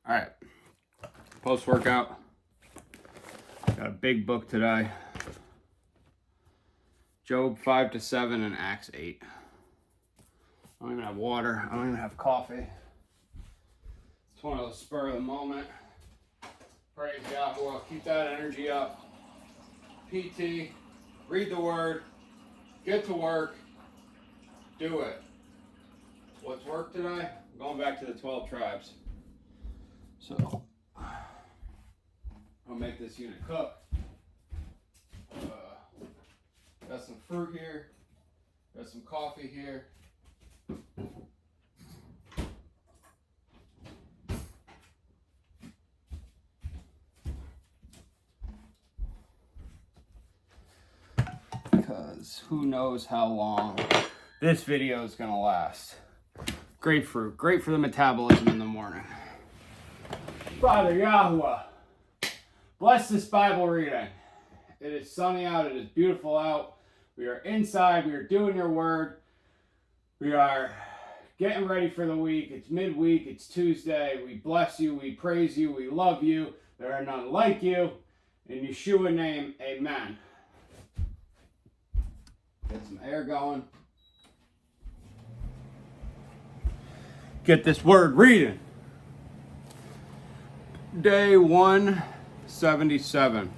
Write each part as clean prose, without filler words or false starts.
All right, post-workout. Got a big book today. Job 5-7 and Acts 8. I don't even have water. I don't even have coffee. It's one of those spur of the moment. Praise God. Well, keep that energy up. PT, read the word, get to work, do it. What's work today? I'm going back to the 12 tribes. So, I'll make this unit cook. Got some fruit here. Got some coffee here. Because who knows how long this video is going to last. Grapefruit, great for the metabolism in the morning. Father YHWH, bless this Bible reading. It is sunny out, it is beautiful out. We are inside, we are doing your word. We are getting ready for the week. It's midweek, it's Tuesday. We bless you, we praise you, we love you. There are none like you. In Yeshua's name, amen. Get some air going. Get this word reading. Day 177.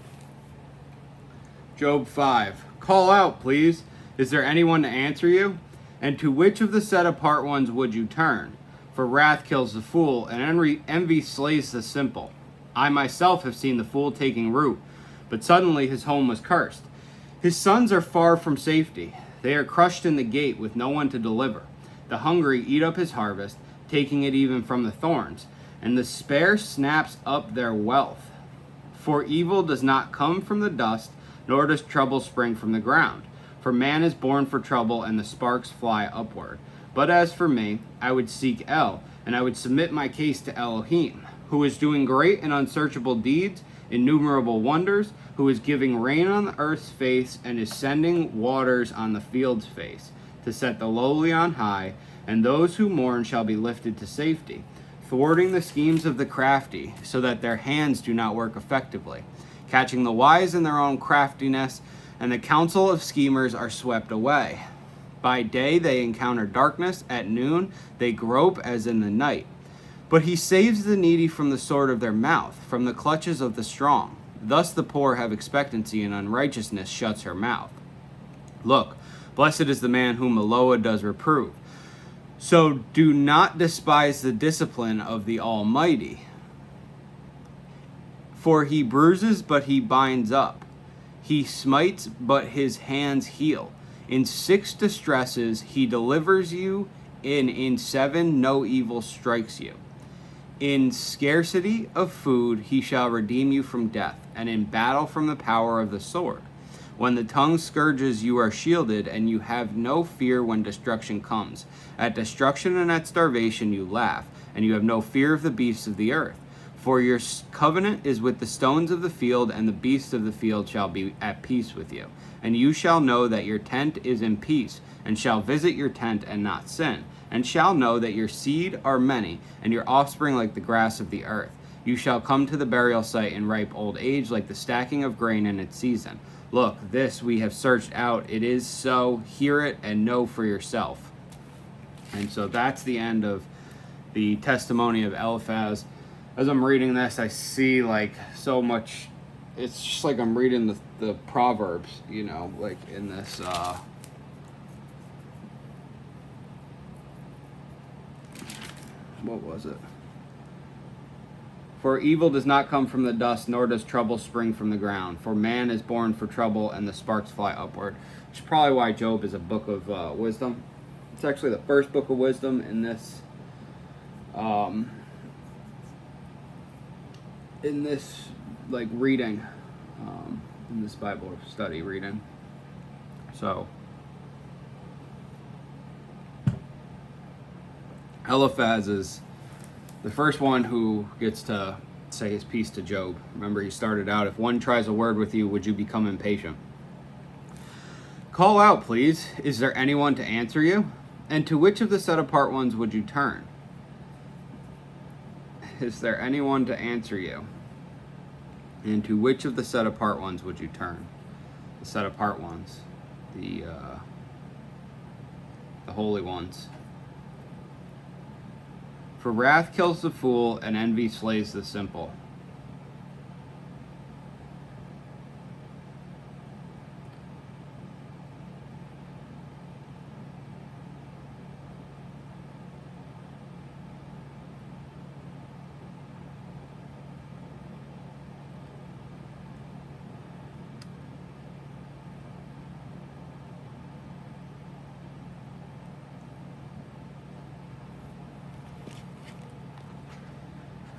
Job 5. Call out, please. Is there anyone to answer you? And to which of the set apart ones would you turn? For wrath kills the fool, and envy slays the simple. I myself have seen the fool taking root, but suddenly his home was cursed. His sons are far from safety. They are crushed in the gate with no one to deliver. The hungry eat up his harvest, taking it even from the thorns, and the spare snaps up their wealth. For evil does not come from the dust, nor does trouble spring from the ground. For man is born for trouble, and the sparks fly upward. But as for me, I would seek El, and I would submit my case to Elohim, who is doing great and unsearchable deeds, innumerable wonders, who is giving rain on the earth's face, and is sending waters on the field's face, to set the lowly on high, and those who mourn shall be lifted to safety, thwarting the schemes of the crafty, so that their hands do not work effectively, catching the wise in their own craftiness, and the counsel of schemers are swept away. By day they encounter darkness, at noon they grope as in the night. But he saves the needy from the sword of their mouth, from the clutches of the strong. Thus the poor have expectancy, and unrighteousness shuts her mouth. Look, blessed is the man whom Eloah does reprove. So do not despise the discipline of the Almighty. For he bruises, but he binds up. He smites, but his hands heal. In 6 distresses he delivers you, in 7 no evil strikes you. In scarcity of food he shall redeem you from death, and in battle from the power of the sword. When the tongue scourges, you are shielded, and you have no fear when destruction comes. At destruction and at starvation you laugh, and you have no fear of the beasts of the earth. For your covenant is with the stones of the field, and the beasts of the field shall be at peace with you. And you shall know that your tent is in peace, and shall visit your tent and not sin, and shall know that your seed are many, and your offspring like the grass of the earth. You shall come to the burial site in ripe old age, like the stacking of grain in its season. Look, this we have searched out. It is so. Hear it and know for yourself. And so that's the end of the testimony of Eliphaz. As I'm reading this, I see like so much. It's just like I'm reading the Proverbs, you know, like in this. What was it? For evil does not come from the dust, nor does trouble spring from the ground. For man is born for trouble, and the sparks fly upward. Which is probably why Job is a book of wisdom. It's actually the first book of wisdom in this like reading, in this Bible study reading. So Eliphaz is the first one who gets to say his piece to Job. Remember, he started out, if one tries a word with you, would you become impatient? Call out, please. Is there anyone to answer you? And to which of the set apart ones would you turn? is there anyone to answer you? And to which of the set apart ones would you turn? The set apart ones, the holy ones. For wrath kills the fool, and envy slays the simple.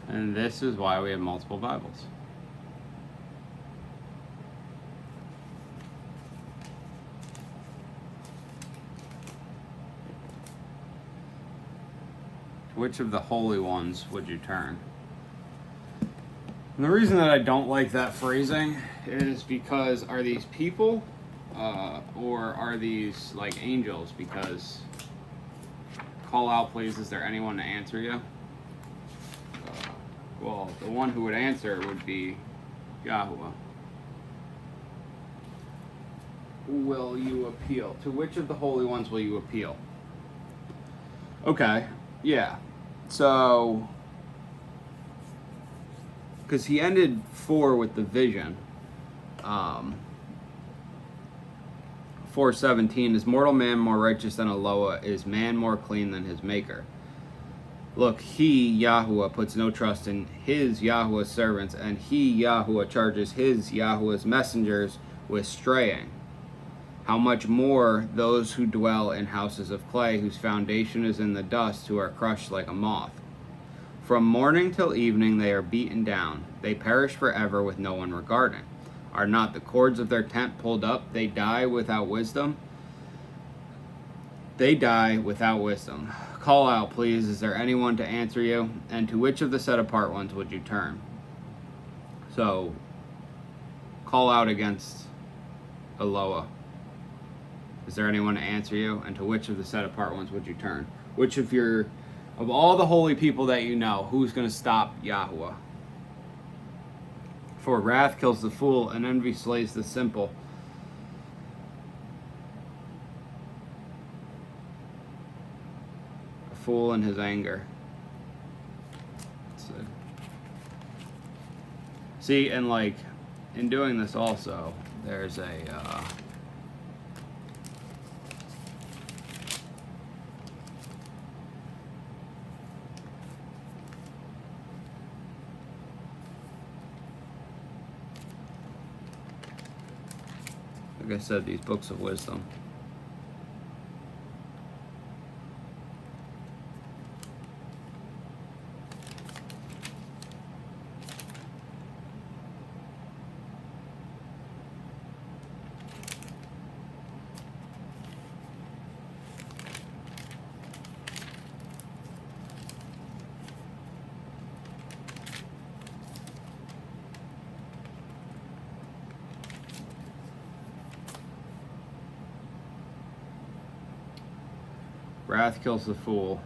And this is why we have multiple Bibles. Which of the holy ones would you turn? And the reason that I don't like that phrasing is because are these people or are these like angels? Because call out, please, is there anyone to answer you? Well, the one who would answer would be Yahuwah. Will you appeal? To which of the holy ones will you appeal? Okay, yeah. So, because he ended 4 with the vision. 4:17, is mortal man more righteous than Eloah? Is man more clean than his maker? Look, he, Yahuwah, puts no trust in his Yahuwah's servants, and he, Yahuwah, charges his Yahuwah's messengers with straying. How much more those who dwell in houses of clay, whose foundation is in the dust, who are crushed like a moth. From morning till evening they are beaten down. They perish forever with no one regarding. Are not the cords of their tent pulled up? They die without wisdom. They die without wisdom. Call out, please, is there anyone to answer you? And to which of the set apart ones would you turn? So, call out against Eloah. Is there anyone to answer you? And to which of the set apart ones would you turn? Which of all the holy people that you know, who's going to stop Yahuwah? For wrath kills the fool, and envy slays the simple. A fool in his anger. Let's see, and like, in doing this also, there's a... like I said, these books of wisdom. Wrath kills the fool.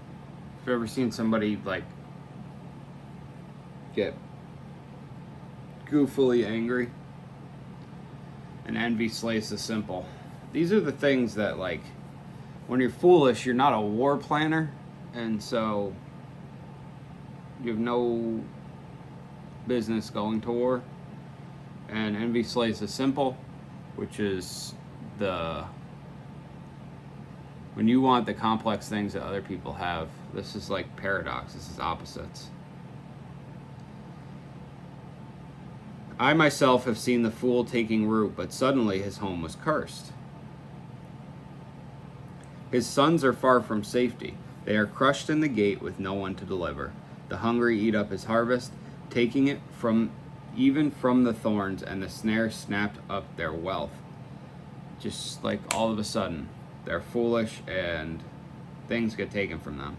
Have you ever seen somebody like get goofily angry? And envy slays the simple. These are the things that, like, when you're foolish, you're not a war planner, and so you have no business going to war. And envy slays the simple, which is when you want the complex things that other people have. This is like paradox. This is opposites. I myself have seen the fool taking root, but suddenly his home was cursed. His sons are far from safety. They are crushed in the gate with no one to deliver. The hungry eat up his harvest, taking it even from the thorns, and the snare snapped up their wealth. Just like all of a sudden, they're foolish and things get taken from them.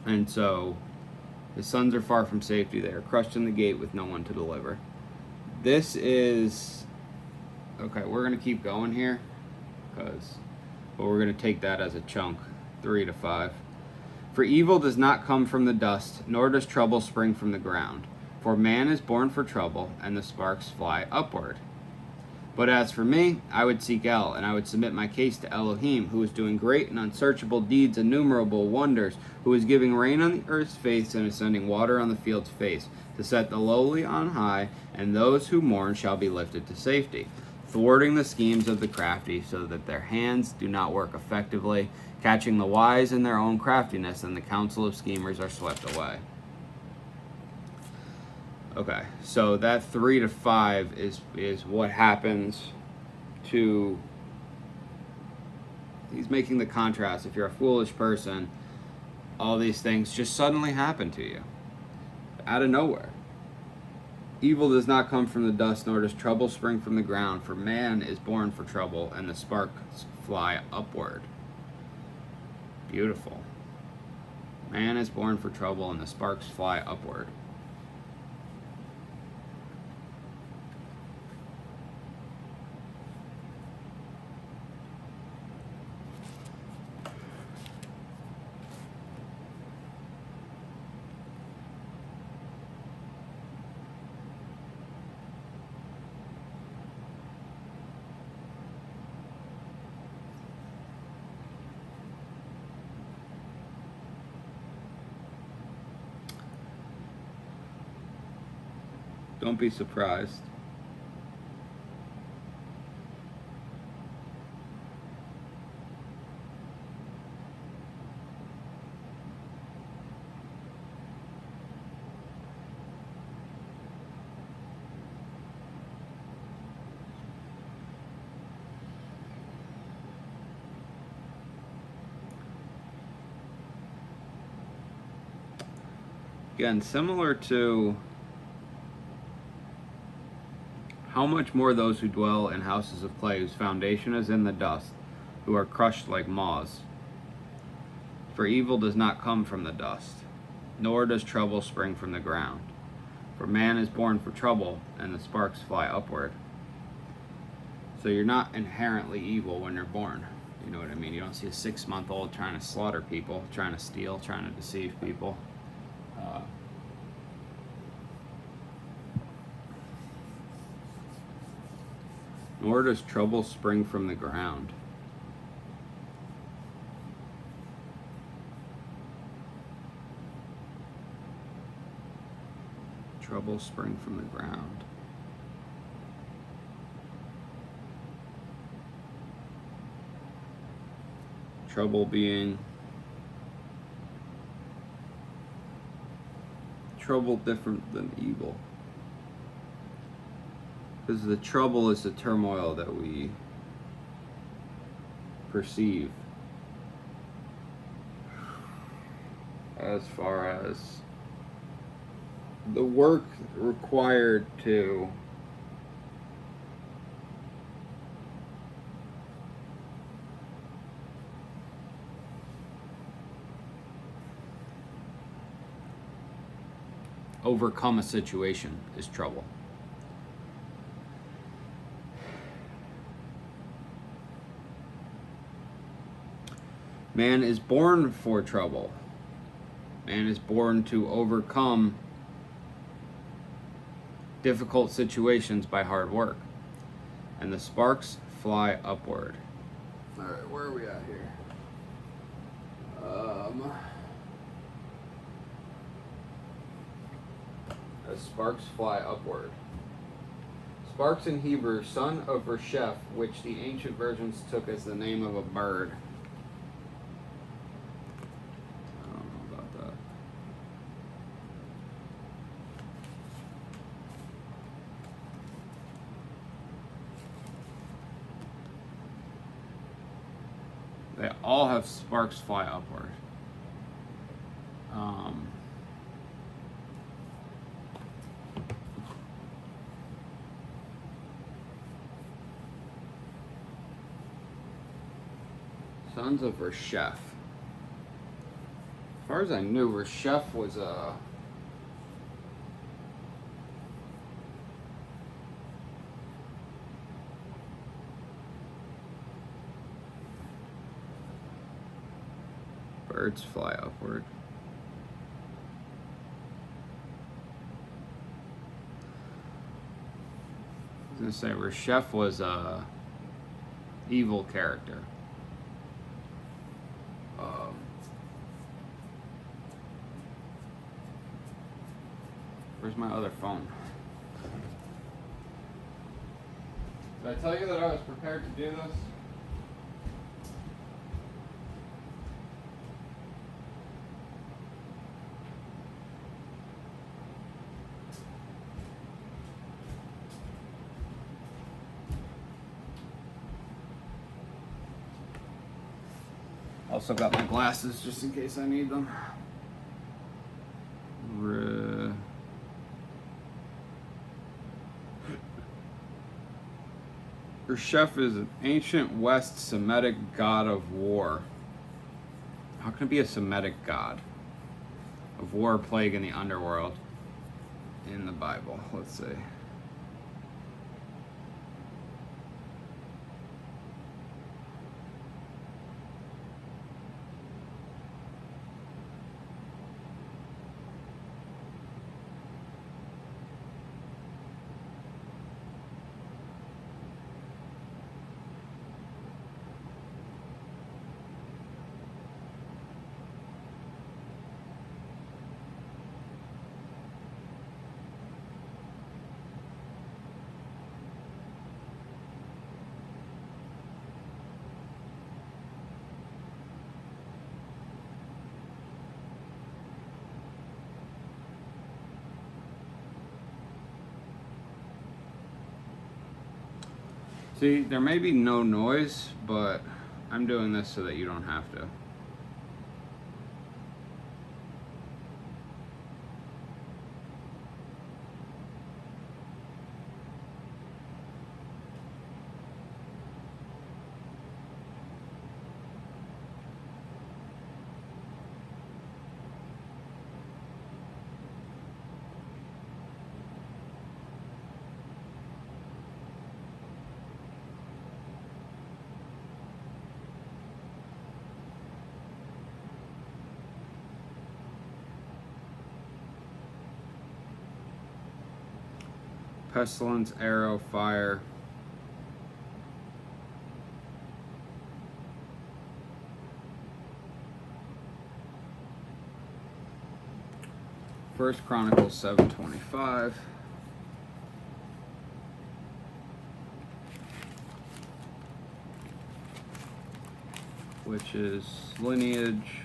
And so, his sons are far from safety. They are crushed in the gate with no one to deliver. This is... Okay, we're going to keep going here, but we're going to take that as a chunk, 3 to 5. For evil does not come from the dust, nor does trouble spring from the ground. For man is born for trouble, and the sparks fly upward. But as for me, I would seek El, and I would submit my case to Elohim, who is doing great and unsearchable deeds, innumerable wonders, who is giving rain on the earth's face and is sending water on the field's face, to set the lowly on high, and those who mourn shall be lifted to safety, thwarting the schemes of the crafty, so that their hands do not work effectively, catching the wise in their own craftiness, and the counsel of schemers are swept away. Okay, so that 3 to 5 is what happens to... He's making the contrast. If you're a foolish person, all these things just suddenly happen to you, out of nowhere. Evil does not come from the dust, nor does trouble spring from the ground, for man is born for trouble, and the sparks fly upward. Beautiful. Man is born for trouble, and the sparks fly upward. Don't be surprised. Again, similar to how much more those who dwell in houses of clay, whose foundation is in the dust, who are crushed like moths. For evil does not come from the dust, nor does trouble spring from the ground. For man is born for trouble, and the sparks fly upward. So you're not inherently evil when you're born. You know what I mean? You don't see a 6-month-old trying to slaughter people, trying to steal, trying to deceive people. Nor does trouble spring from the ground. Trouble spring from the ground. Trouble being trouble different than evil. Because the trouble is the turmoil that we perceive as far as the work required to overcome a situation is trouble. Man is born for trouble. Man is born to overcome difficult situations by hard work. And the sparks fly upward. Alright, where are we at here? The sparks fly upward. Sparks in Hebrew, son of Resheph, which the ancient versions took as the name of a bird. They all have sparks fly upward. Sons of Resheph. As far as I knew, Resheph was a Birds fly upward. I was going to say, Resheph was a evil character. Where's my other phone? Did I tell you that I was prepared to do this? Also got my glasses just in case I need them. Resheph is an ancient West Semitic god of war. How can it be a Semitic god of war, plague, and the underworld in the Bible? Let's see. See, there may be no noise, but I'm doing this so that you don't have to. Pestilence, arrow, fire. First Chronicles 7:25. Which is lineage.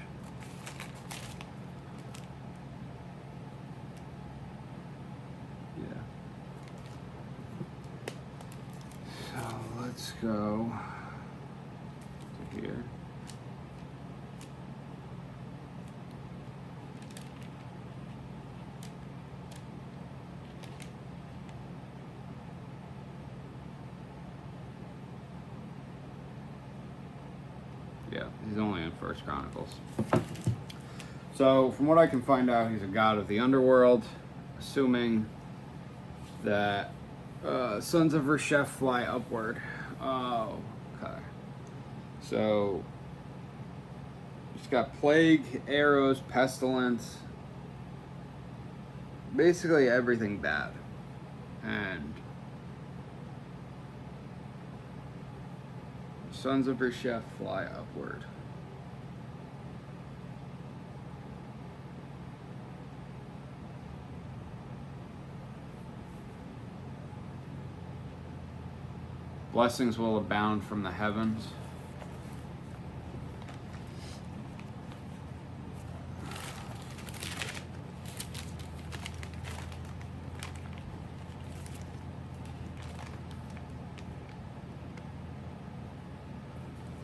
Let's go to here. Yeah, he's only in First Chronicles. So, from what I can find out, he's a god of the underworld, assuming that sons of Resheph fly upward. Oh, okay. So, it's got plague, arrows, pestilence, basically everything bad. And sons of Resheph fly upward. Blessings will abound from the heavens.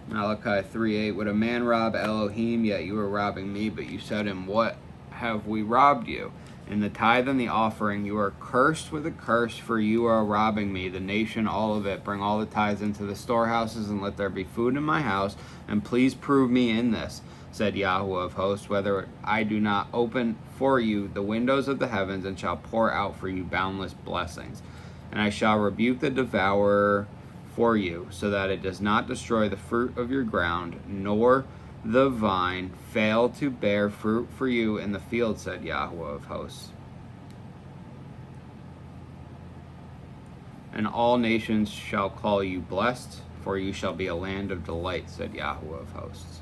Malachi 3:8. Would a man rob Elohim? Yet you are robbing me. But you said him, what have we robbed you? In the tithe and the offering, you are cursed with a curse, for you are robbing me, the nation, all of it. Bring all the tithes into the storehouses, and let there be food in my house, and please prove me in this, said Yahweh of hosts, whether I do not open for you the windows of the heavens, and shall pour out for you boundless blessings. And I shall rebuke the devourer for you, so that it does not destroy the fruit of your ground, nor the vine fail to bear fruit for you in the field, said Yahweh of hosts. And all nations shall call you blessed, for you shall be a land of delight, said Yahweh of hosts.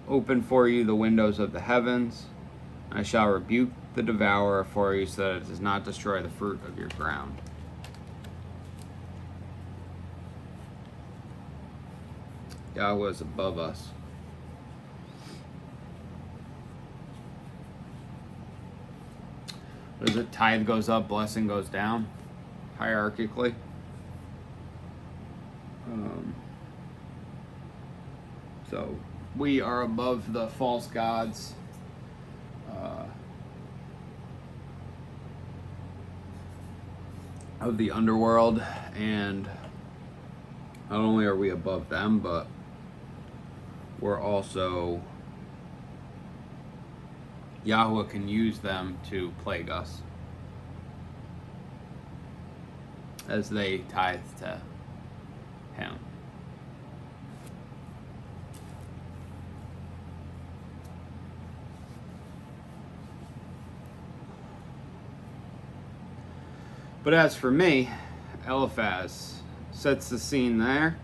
Open for you the windows of the heavens. I shall rebuke the devourer for you, so that it does not destroy the fruit of your ground. Yahweh is above us. What is it? Tithe goes up, blessing goes down, hierarchically. So we are above the false gods. Of the underworld, and not only are we above them, but we're also, Yahweh can use them to plague us as they tithe to him. But as for me, Eliphaz sets the scene there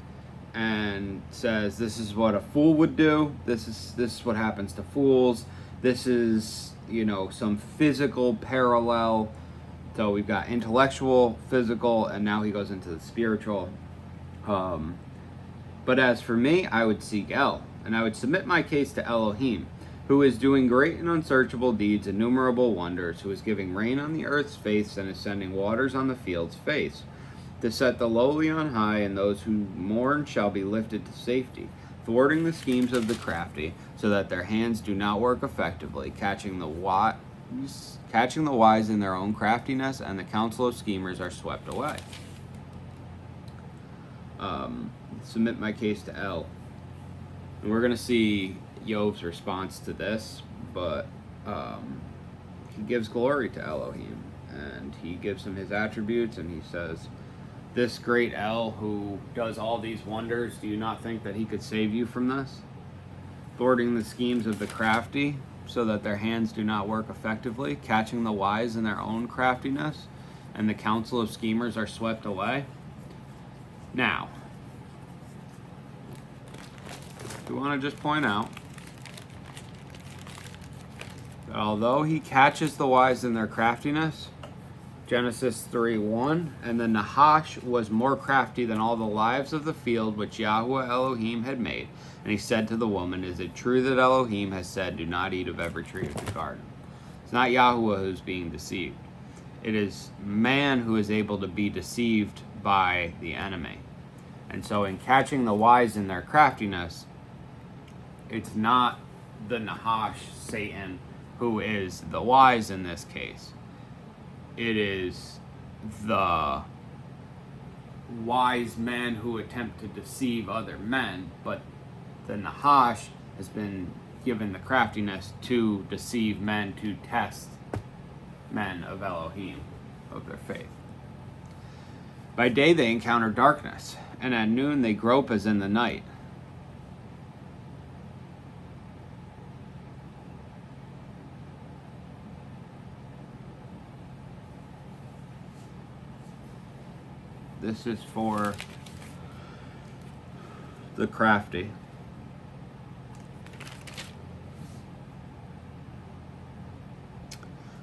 and says, this is what a fool would do. This is what happens to fools. This is, some physical parallel. So we've got intellectual, physical, and now he goes into the spiritual. But as for me, I would seek El, and I would submit my case to Elohim, who is doing great and unsearchable deeds, innumerable wonders, who is giving rain on the earth's face and is sending waters on the field's face, to set the lowly on high, and those who mourn shall be lifted to safety, thwarting the schemes of the crafty, so that their hands do not work effectively, catching the wise in their own craftiness, and the counsel of schemers are swept away. Submit my case to El. And we're going to see Yov's response to this, but he gives glory to Elohim, and he gives him his attributes, and he says, this great El who does all these wonders, do you not think that he could save you from this? Thwarting the schemes of the crafty, so that their hands do not work effectively, catching the wise in their own craftiness, and the counsel of schemers are swept away. Now, we want to just point out that although he catches the wise in their craftiness, Genesis 3:1, and the Nahash was more crafty than all the lives of the field which Yahweh Elohim had made. And he said to the woman, is it true that Elohim has said, do not eat of every tree of the garden? It's not Yahweh who's being deceived. It is man who is able to be deceived by the enemy. And so in catching the wise in their craftiness, it's not the Nahash, Satan, who is the wise in this case. It is the wise men who attempt to deceive other men, but the Nahash has been given the craftiness to deceive men, to test men of Elohim, of their faith. By day they encounter darkness, and at noon they grope as in the night. This is for the crafty.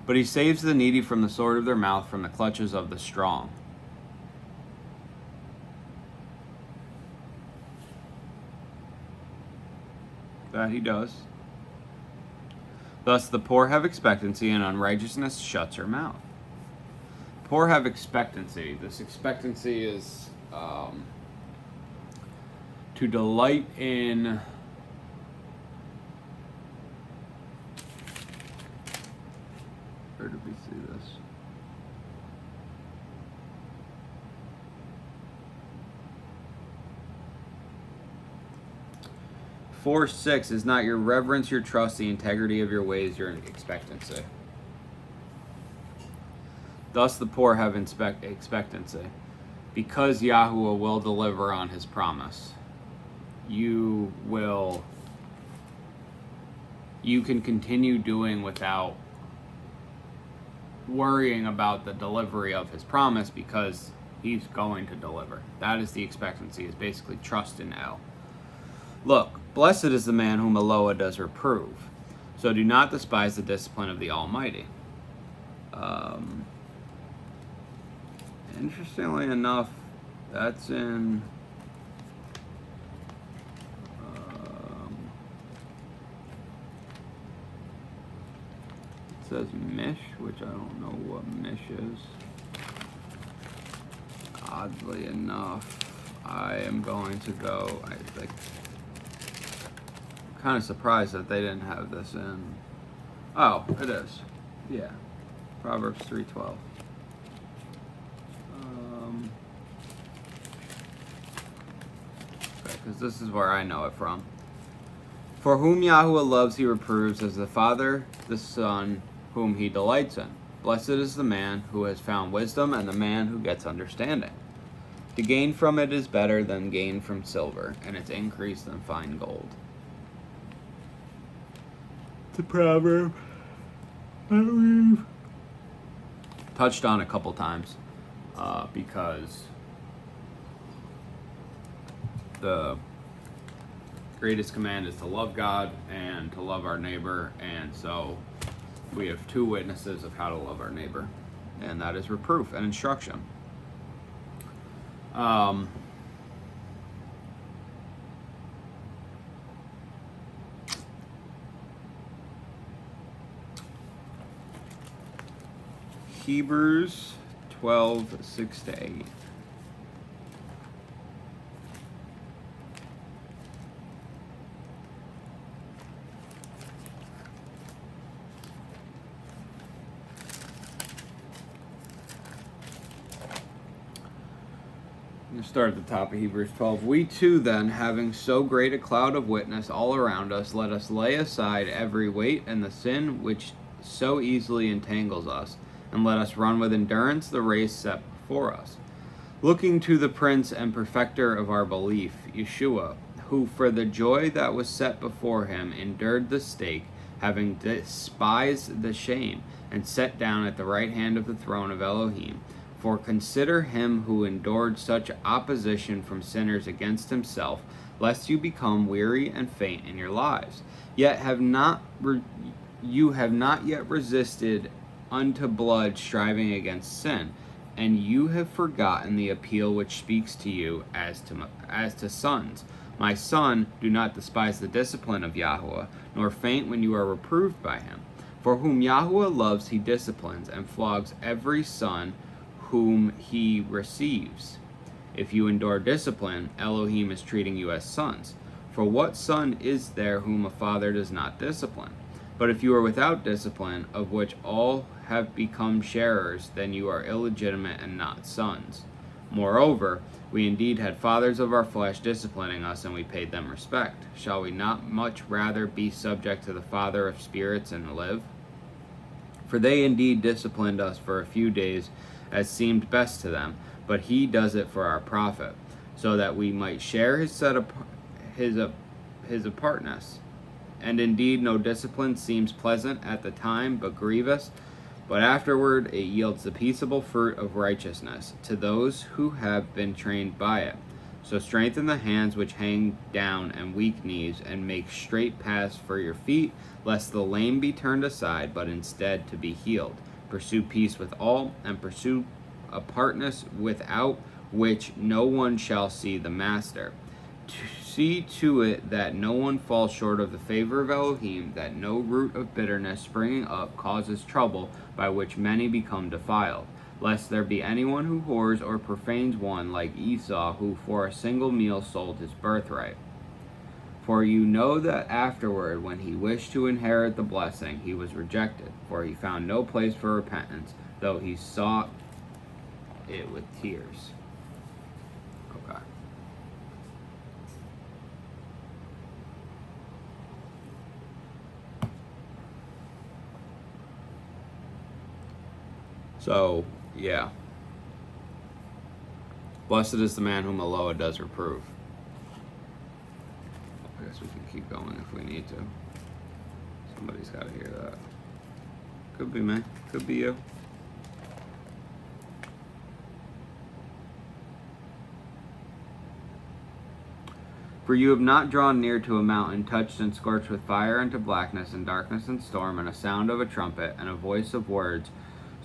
But he saves the needy from the sword of their mouth, from the clutches of the strong. That he does. Thus the poor have expectancy, and unrighteousness shuts her mouth. Poor have expectancy. This expectancy is to delight in where did we see this? 4:6 is not your reverence, your trust, the integrity of your ways, your expectancy. Thus the poor have expectancy, because Yahuwah will deliver on his promise. You can continue doing without worrying about the delivery of his promise, because he's going to deliver. That is the expectancy, is basically trust in El. Look, blessed is the man whom Eloah does reprove. So do not despise the discipline of the Almighty. Interestingly enough, that's in it says Mish, which I don't know what Mish is. Oddly enough, I am going to go, I'm kind of surprised that they didn't have this in. Oh, it is. Yeah. Proverbs 3:12. Because this is where I know it from. For whom Yahuwah loves, he reproves, as the father the son whom he delights in. Blessed is the man who has found wisdom, and the man who gets understanding. To gain from it is better than gain from silver, and its increase than fine gold. It's a proverb we've touched on a couple times, because the greatest command is to love God and to love our neighbor, and so we have two witnesses of how to love our neighbor, and that is reproof and instruction. Hebrews 12:6-8. Start at the top of Hebrews 12. We too then, having so great a cloud of witness all around us, let us lay aside every weight and the sin which so easily entangles us, and let us run with endurance the race set before us, looking to the Prince and Perfecter of our belief, Yeshua, who for the joy that was set before him endured the stake, having despised the shame, and sat down at the right hand of the throne of Elohim. For consider him who endured such opposition from sinners against himself, lest you become weary and faint in your lives. Yet you have not yet resisted unto blood, striving against sin, and you have forgotten the appeal which speaks to you as to sons. My son, do not despise the discipline of Yahuwah, nor faint when you are reproved by him. For whom Yahuwah loves, he disciplines, and flogs every son whom he receives. If you endure discipline, Elohim is treating you as sons. For what son is there whom a father does not discipline? But if you are without discipline, of which all have become sharers, then you are illegitimate and not sons. Moreover, we indeed had fathers of our flesh disciplining us, and we paid them respect. Shall we not much rather be subject to the Father of spirits and live? For they indeed disciplined us for a few days, as seemed best to them, but he does it for our profit, so that we might share his apartness. And indeed no discipline seems pleasant at the time, but grievous, but afterward it yields the peaceable fruit of righteousness to those who have been trained by it. So strengthen the hands which hang down, and weak knees, and make straight paths for your feet, lest the lame be turned aside, but instead to be healed. Pursue peace with all, and pursue apartness, without which no one shall see the master. See to it that no one falls short of the favor of Elohim, that no root of bitterness springing up causes trouble, by which many become defiled, lest there be anyone who whores or profanes one, like Esau, who for a single meal sold his birthright. For you know that afterward, when he wished to inherit the blessing, he was rejected, for he found no place for repentance, though he sought it with tears. Okay. So, Yeah. Blessed is the man whom Eloah does reprove. I guess we can keep going if we need to. Somebody's got to hear that. Could be me. Could be you. For you have not drawn near to a mountain touched and scorched with fire and to blackness and darkness and storm and a sound of a trumpet and a voice of words,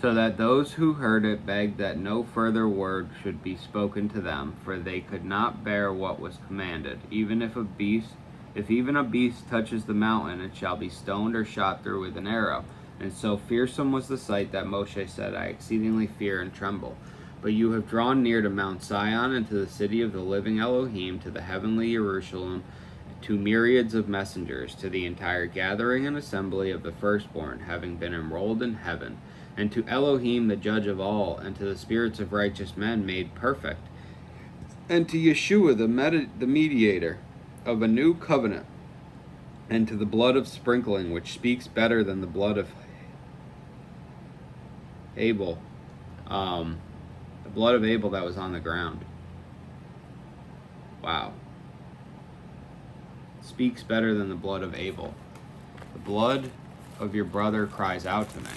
so that those who heard it begged that no further word should be spoken to them, for they could not bear what was commanded. If even a beast touches the mountain, it shall be stoned or shot through with an arrow. And so fearsome was the sight that Moshe said, I exceedingly fear and tremble. But you have drawn near to Mount Sion and to the city of the living Elohim, to the heavenly Jerusalem, to myriads of messengers, to the entire gathering and assembly of the firstborn, having been enrolled in heaven, and to Elohim the judge of all, and to the spirits of righteous men made perfect, and to Yeshua the mediator of a new covenant, and to the blood of sprinkling, which speaks better than the blood of Abel. The blood of Abel that was on the ground. Wow. Speaks better than the blood of Abel. The blood of your brother cries out to me.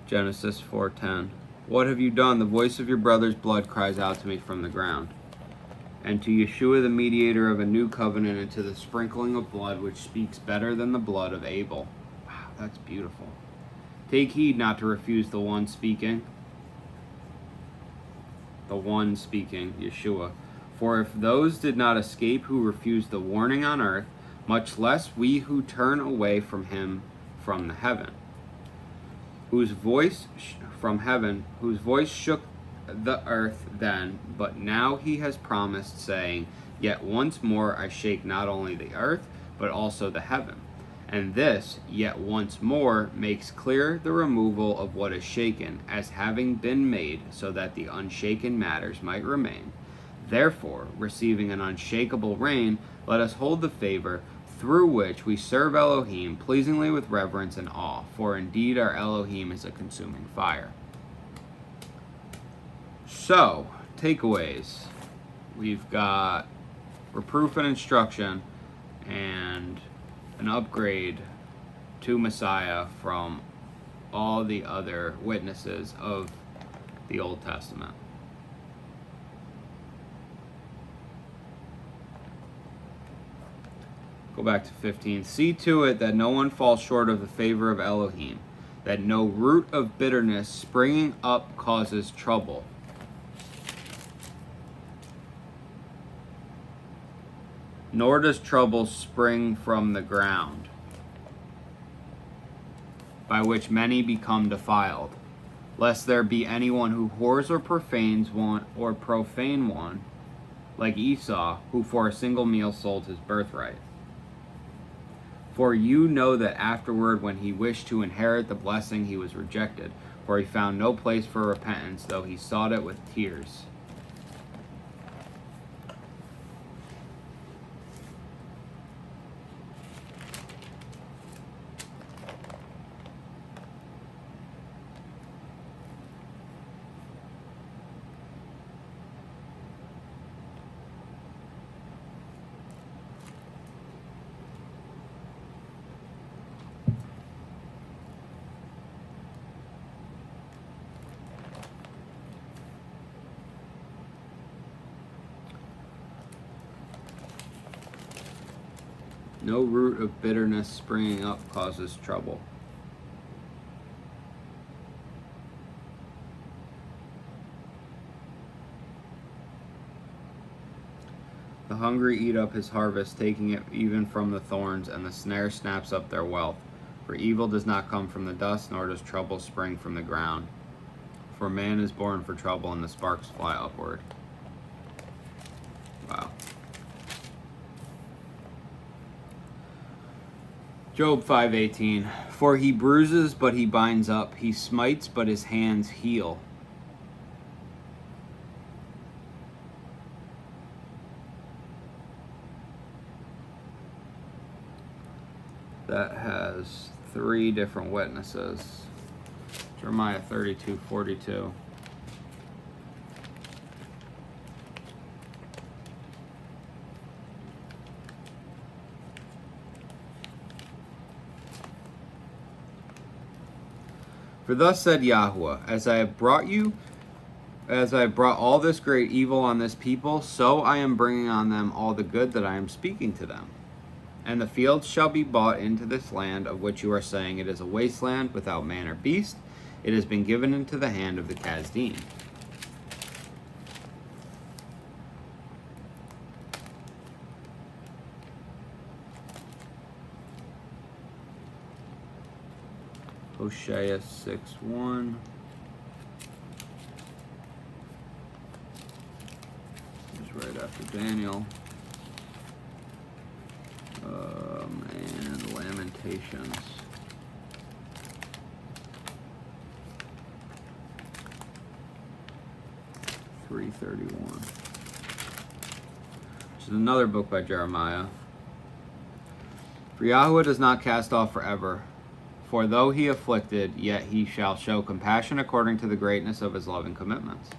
Genesis 4:10. What have you done? The voice of your brother's blood cries out to me from the ground. And to Yeshua the mediator of a new covenant, and to the sprinkling of blood, which speaks better than the blood of Abel. Wow, that's beautiful. Take heed not to refuse the one speaking. The one speaking, Yeshua. For if those did not escape who refused the warning on earth, much less we who turn away from him from the heaven. Whose voice shook the earth then, but now he has promised, saying, Yet once more I shake not only the earth, but also the heaven. And this, yet once more, makes clear the removal of what is shaken, as having been made, so that the unshaken matters might remain. Therefore, receiving an unshakable reign, let us hold the favor through which we serve Elohim pleasingly with reverence and awe, for indeed our Elohim is a consuming fire. So, takeaways. We've got reproof and instruction and an upgrade to Messiah from all the other witnesses of the Old Testament. Go back to 15. See to it that no one falls short of the favor of Elohim, that no root of bitterness springing up causes trouble. Nor does trouble spring from the ground, by which many become defiled, lest there be anyone who whores or profanes one, or profane one, like Esau, who for a single meal sold his birthright. For you know that afterward, when he wished to inherit the blessing, he was rejected, for he found no place for repentance, though he sought it with tears. No root of bitterness springing up causes trouble. The hungry eat up his harvest, taking it even from the thorns, and the snare snaps up their wealth. For evil does not come from the dust, nor does trouble spring from the ground. For man is born for trouble, and the sparks fly upward. Wow. Job 5:18. For he bruises, but he binds up. He smites, but his hands heal. that has 3 different witnesses. Jeremiah 32:42. For thus said Yahweh, as I have brought all this great evil on this people, so I am bringing on them all the good that I am speaking to them. And the fields shall be bought into this land, of which you are saying it is a wasteland without man or beast. It has been given into the hand of the Chaldean. Hosea 6:1. It's right after Daniel. And Lamentations. (331). Which is another book by Jeremiah. For Yahweh does not cast off forever. For though he afflicted, yet he shall show compassion according to the greatness of his love and commitments.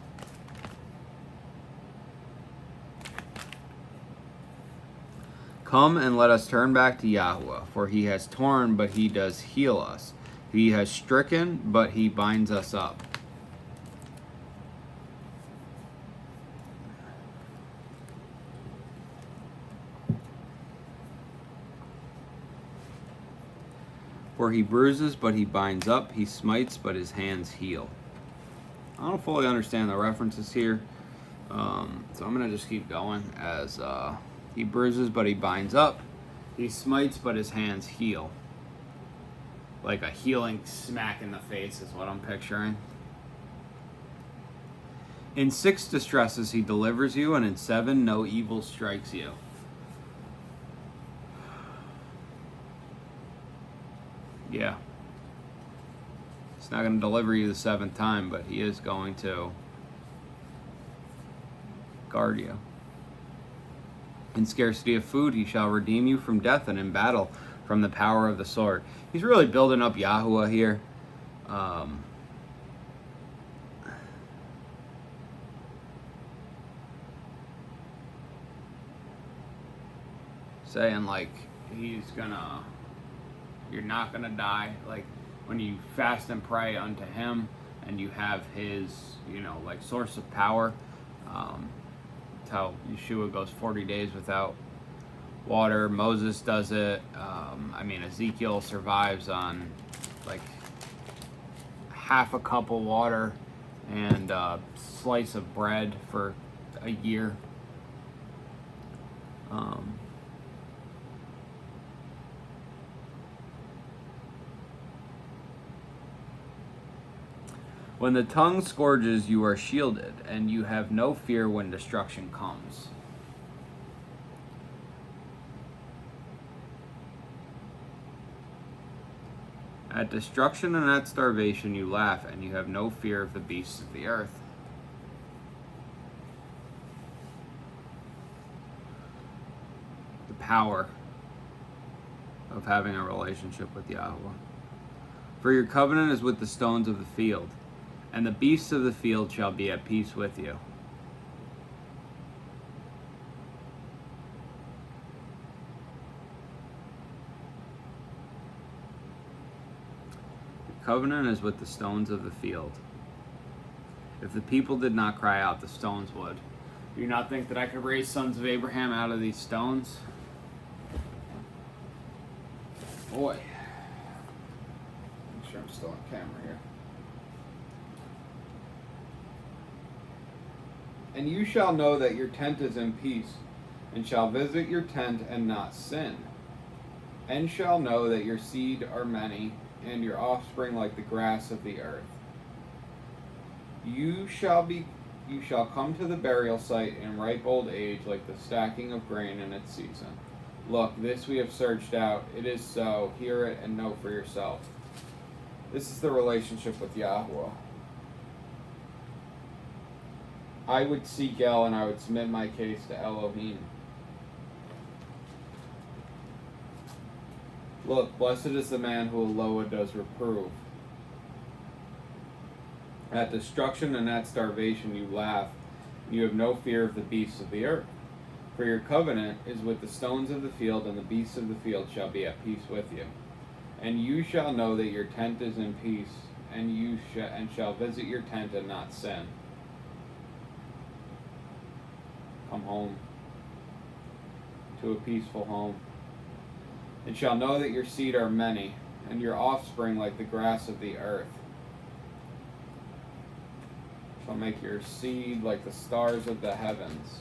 Come and let us turn back to Yahweh, for he has torn, but he does heal us. He has stricken, but he binds us up. For he bruises, but he binds up. He smites, but his hands heal. I don't fully understand the references here, so I'm going to just keep going as he bruises, but he binds up. He smites, but his hands heal. Like a healing smack in the face is what I'm picturing. In 6 distresses he delivers you, and in 7 no evil strikes you. Yeah. He's not going to deliver you the 7th time, but he is going to guard you. In scarcity of food he shall redeem you from death, and in battle from the power of the sword. He's really building up Yahuwah here. Saying like you're not gonna die. Like when you fast and pray unto him and you have his, like source of power. That's how Yeshua goes 40 days without water. Moses does it. Ezekiel survives on like half a cup of water and a slice of bread for a year. When the tongue scourges, you are shielded, and you have no fear when destruction comes. At destruction and at starvation you laugh, and you have no fear of the beasts of the earth. The power of having a relationship with Yahweh. For your covenant is with the stones of the field, and the beasts of the field shall be at peace with you. The covenant is with the stones of the field. If the people did not cry out, the stones would. Do you not think that I could raise sons of Abraham out of these stones? Boy. Make sure I'm still on camera here. And you shall know that your tent is in peace, and shall visit your tent and not sin. And shall know that your seed are many, and your offspring like the grass of the earth. You shall come to the burial site in ripe old age, like the stacking of grain in its season. Look, this we have searched out. It is so. Hear it and know for yourself. This is the relationship with Yahweh. I would seek El, and I would submit my case to Elohim. Look, blessed is the man who Eloah does reprove. At destruction and at starvation you laugh. You have no fear of the beasts of the earth. For your covenant is with the stones of the field, and the beasts of the field shall be at peace with you. And you shall know that your tent is in peace, and you shall visit your tent and not sin. Come home to a peaceful home. And shall know that your seed are many, and your offspring like the grass of the earth. Shall make your seed like the stars of the heavens.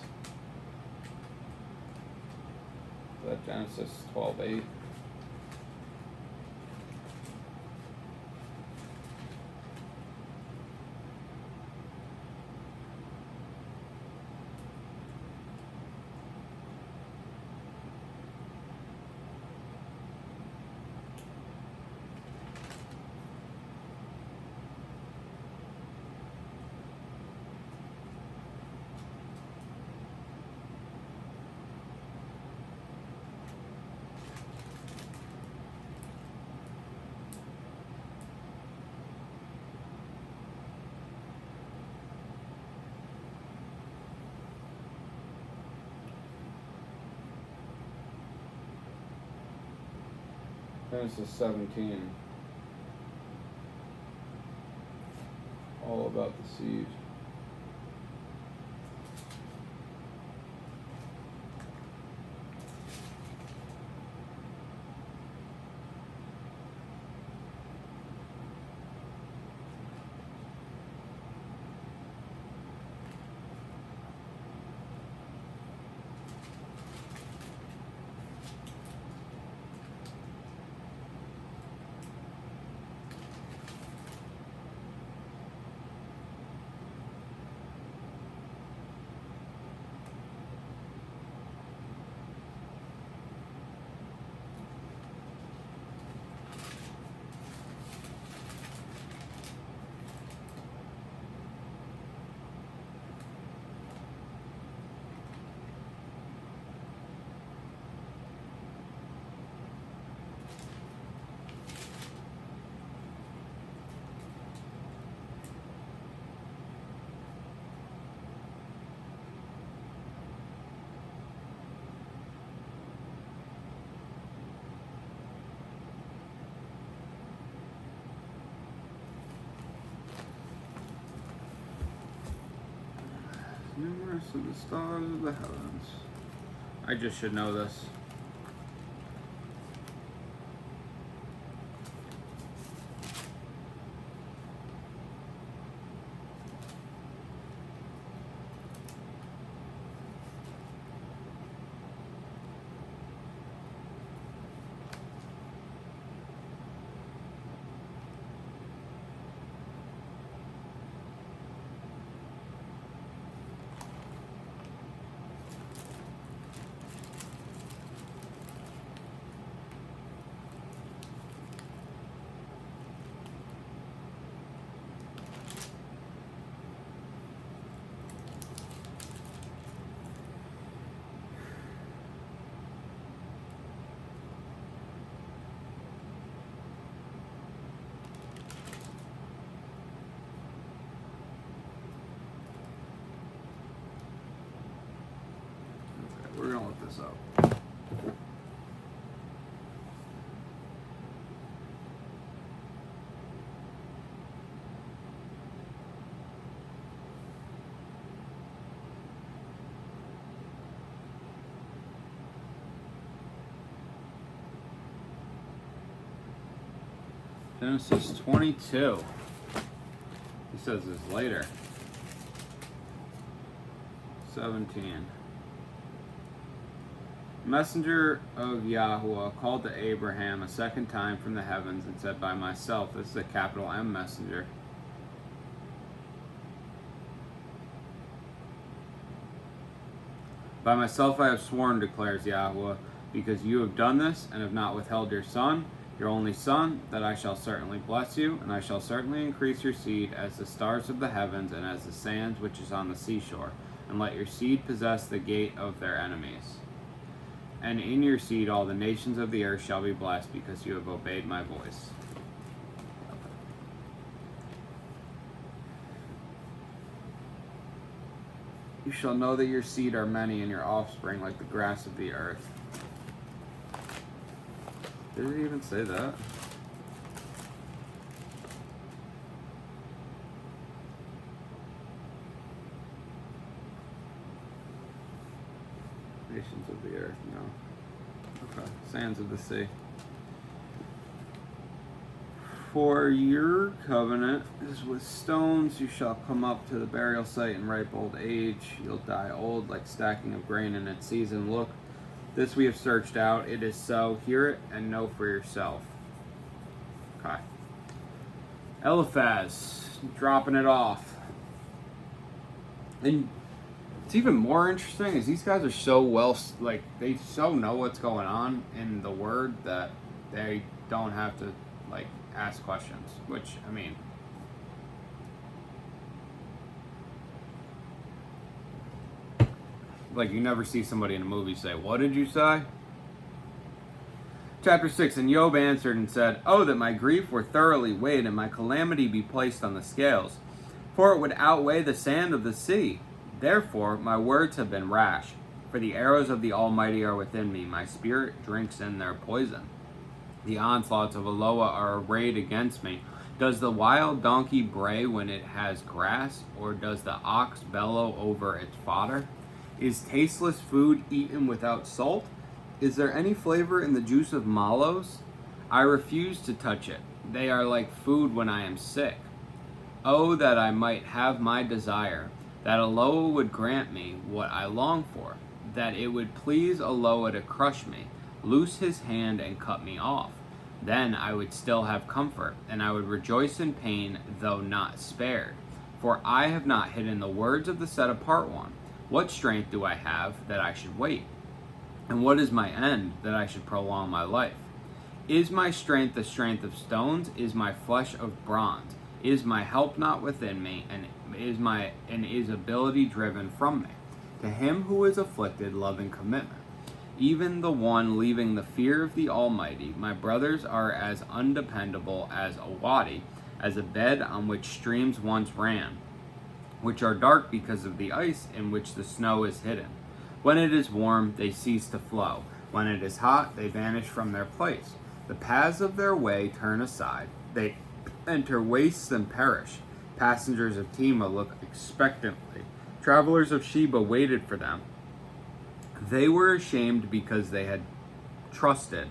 Is that Genesis 12:8? Genesis 17. All about the seed. Numerous of the stars of the heavens. I just should know this. We're gonna look this up. Genesis 22. He says this later. 17. Messenger of Yahweh called to Abraham a second time from the heavens and said, by myself. This is a capital M messenger. By myself I have sworn, declares Yahweh, because you have done this and have not withheld your son, your only son, that I shall certainly bless you, and I shall certainly increase your seed as the stars of the heavens and as the sands which is on the seashore, and let your seed possess the gate of their enemies. and in your seed all the nations of the earth shall be blessed, because you have obeyed my voice. You shall know that your seed are many, and your offspring like the grass of the earth. Did it even say that? Nations of the earth, no. Okay, sands of the sea. For your covenant is with stones. You shall come up to the burial site in ripe old age. You'll die old like stacking of grain in its season. Look, this we have searched out. It is so. Hear it and know for yourself. Okay. Eliphaz, dropping it off. And it's even more interesting is these guys are so well, like, they so know what's going on in the word that they don't have to, like, ask questions, which, I mean, like, you never see somebody in a movie say, "What did you say?" Chapter 6, and Job answered and said, "Oh, that my grief were thoroughly weighed, and my calamity be placed on the scales, for it would outweigh the sand of the sea. Therefore my words have been rash, for the arrows of the Almighty are within me. My spirit drinks in their poison. The onslaughts of Eloah are arrayed against me. Does the wild donkey bray when it has grass, or does the ox bellow over its fodder? Is tasteless food eaten without salt? Is there any flavor in the juice of mallows? I refuse to touch it. They are like food when I am sick. Oh, that I might have my desire, that Eloah would grant me what I long for, that it would please Eloah to crush me, loose his hand and cut me off. Then I would still have comfort, and I would rejoice in pain, though not spared. For I have not hidden the words of the set apart one. What strength do I have that I should wait? And what is my end that I should prolong my life? Is my strength the strength of stones? Is my flesh of bronze? Is my help not within me, and is ability driven from me? To him who is afflicted, love and commitment. Even the one leaving the fear of the Almighty, my brothers are as undependable as a wadi, as a bed on which streams once ran, which are dark because of the ice in which the snow is hidden. When it is warm, they cease to flow. When it is hot, they vanish from their place. The paths of their way turn aside. They enter wastes and perish. Passengers of Tema look expectantly. Travelers of Sheba waited for them. They were ashamed because they had trusted.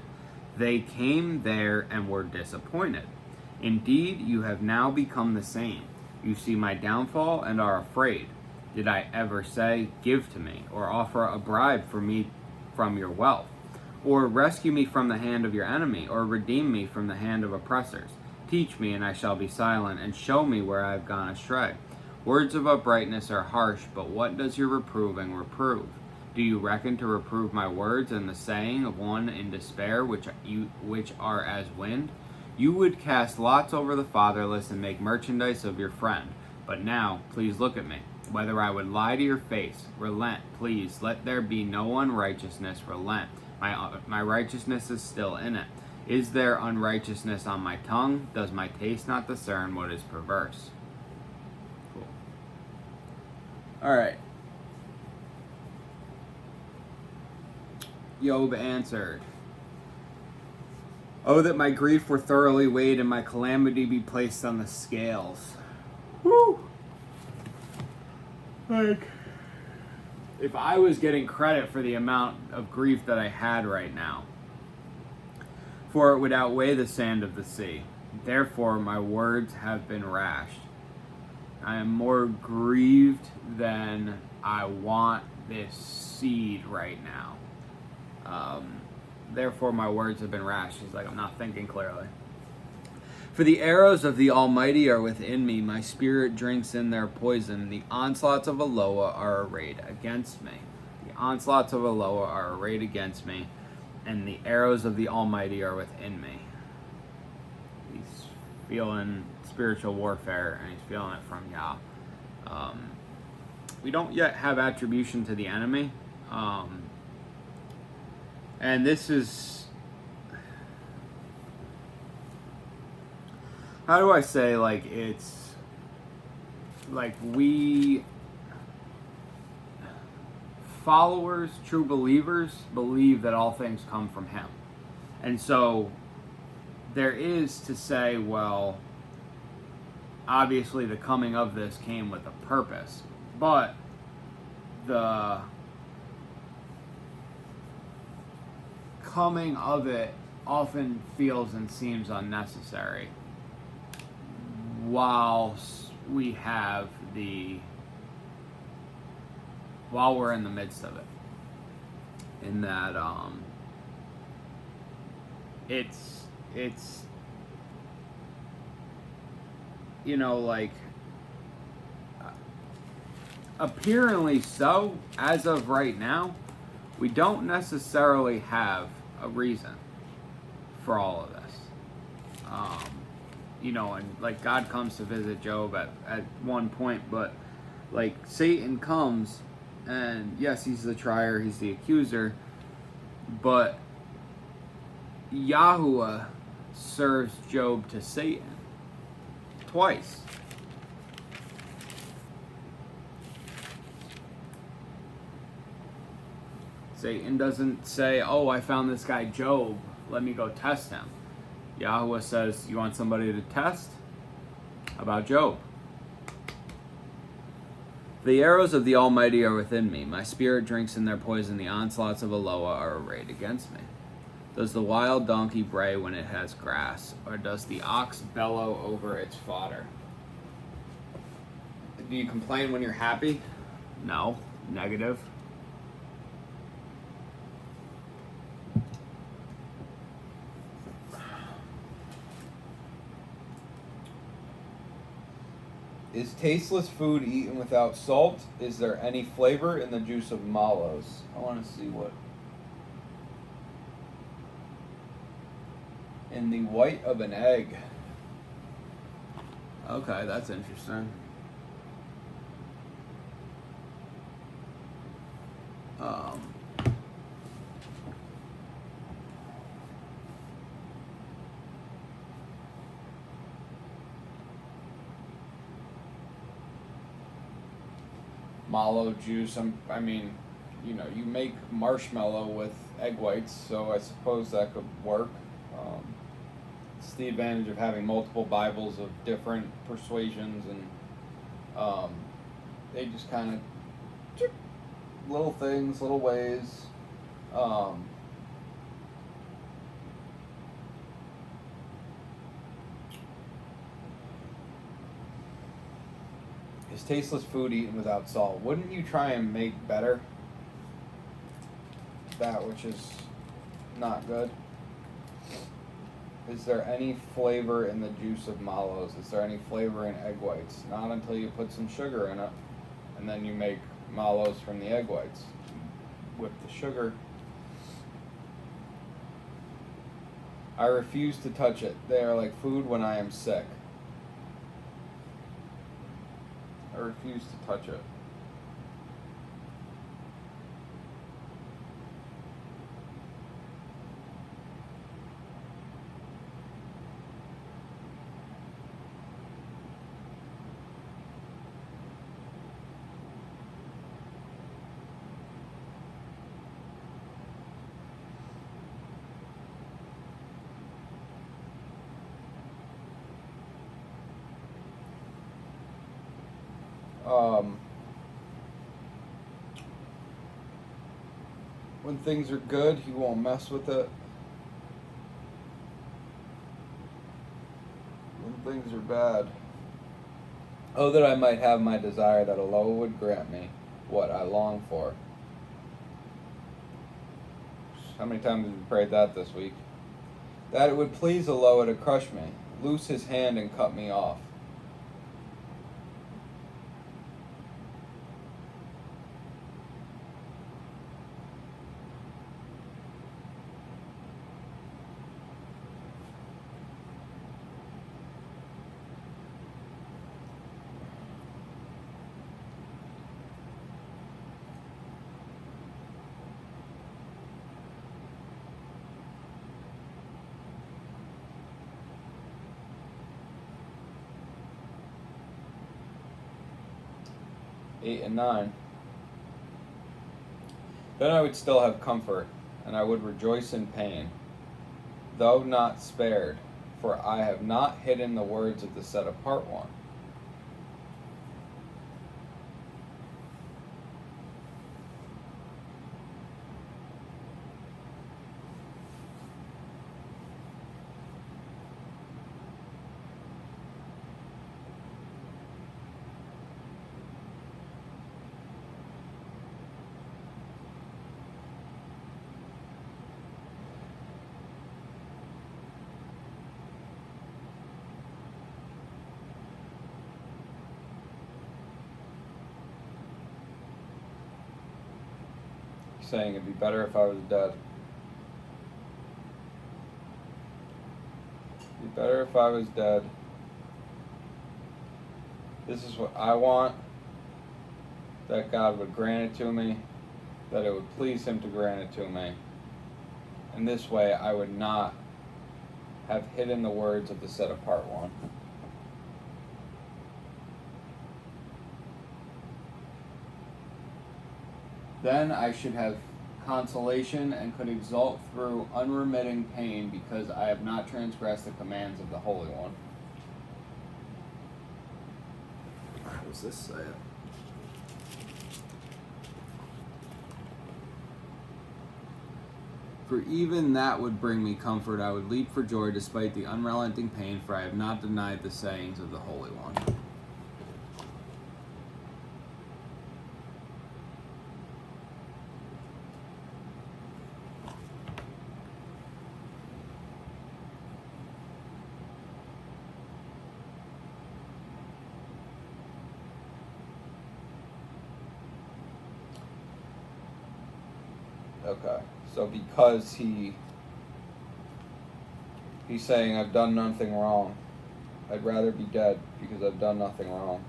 They came there and were disappointed. Indeed, you have now become the same. You see my downfall and are afraid. Did I ever say, "Give to me," or offer a bribe for me from your wealth, or rescue me from the hand of your enemy, or redeem me from the hand of oppressors? Teach me, and I shall be silent, and show me where I have gone astray. Words of uprightness are harsh, but what does your reproving reprove? Do you reckon to reprove my words and the saying of one in despair, which are as wind? You would cast lots over the fatherless and make merchandise of your friend. But now, please look at me. Whether I would lie to your face, relent, please. Let there be no unrighteousness, relent. My righteousness is still in it. Is there unrighteousness on my tongue? Does my taste not discern what is perverse? Cool. All right. Job answered, "Oh, that my grief were thoroughly weighed and my calamity be placed on the scales." Woo! Like, if I was getting credit for the amount of grief that I had right now, for it would outweigh the sand of the sea. Therefore my words have been rash. I am more grieved than I want this seed right now. Therefore my words have been rash. He's like, I'm not thinking clearly. For the arrows of the Almighty are within me. My spirit drinks in their poison. The onslaughts of Eloah are arrayed against me. The onslaughts of Eloah are arrayed against me, and the arrows of the Almighty are within me. He's feeling spiritual warfare, and he's feeling it from Yah. We don't yet have attribution to the enemy. And this is, how do I say, like, it's like we followers, true believers, believe that all things come from him. And so there is to say, well, obviously the coming of this came with a purpose, but the coming of it often feels and seems unnecessary while we're in the midst of it. In that it's you know, like, apparently so, as of right now, we don't necessarily have a reason for all of this. You know, and like God comes to visit Job at one point, but like Satan comes, and yes, he's the trier, he's the accuser, but Yahuwah serves Job to Satan twice. Satan doesn't say, oh, I found this guy Job, let me go test him. Yahuwah says, you want somebody to test? How about Job? The arrows of the Almighty are within me. My spirit drinks in their poison. The onslaughts of Eloah are arrayed against me. Does the wild donkey bray when it has grass, or does the ox bellow over its fodder? Do you complain when you're happy? No. Negative. Is tasteless food eaten without salt? Is there any flavor in the juice of mallows? I want to see what. In the white of an egg. Okay, that's interesting. Mallow juice, I mean, you know, you make marshmallow with egg whites, so I suppose that could work. It's the advantage of having multiple Bibles of different persuasions, and they just kind of little things, little ways. Is tasteless food eaten without salt? Wouldn't you try and make better that which is not good? Is there any flavor in the juice of mallows? Is there any flavor in egg whites? Not until you put some sugar in it, and then you make mallows from the egg whites with the sugar. I refuse to touch it. They are like food when I am sick. I refuse to touch it. When things are good, he won't mess with it. When things are bad. Oh, that I might have my desire, that Allah would grant me what I long for. How many times have we prayed that this week? That it would please Allah to crush me, loose his hand and cut me off. 8 and 9. Then I would still have comfort, and I would rejoice in pain, though not spared, for I have not hidden the words of the set apart one. Saying it'd be better if I was dead. It'd be better if I was dead. This is what I want, that God would grant it to me, that it would please Him to grant it to me. And this way I would not have hidden the words of the set apart one. Then I should have consolation and could exult through unremitting pain because I have not transgressed the commands of the Holy One. How does this say it? For even that would bring me comfort. I would leap for joy despite the unrelenting pain, for I have not denied the sayings of the Holy One. Okay, so because he's saying I've done nothing wrong, I'd rather be dead because I've done nothing wrong.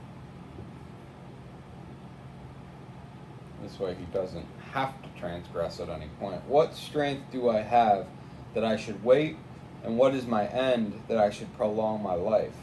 This way he doesn't have to transgress at any point. What strength do I have that I should wait, and what is my end that I should prolong my life?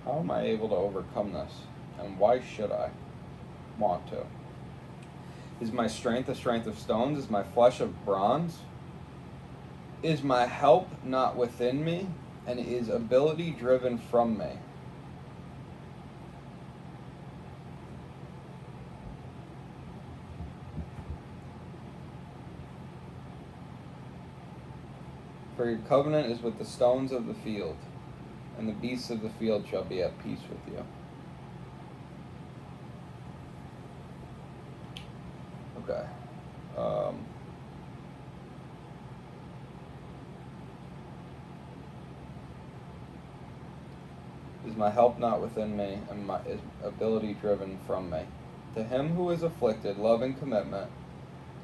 How am I able to overcome this? And why should I want to? Is my strength a strength of stones? Is my flesh of bronze? Is my help not within me? And is ability driven from me? For your covenant is with the stones of the field, and the beasts of the field shall be at peace with you. Okay. Is my help not within me, and my ability driven from me? To him who is afflicted, love and commitment,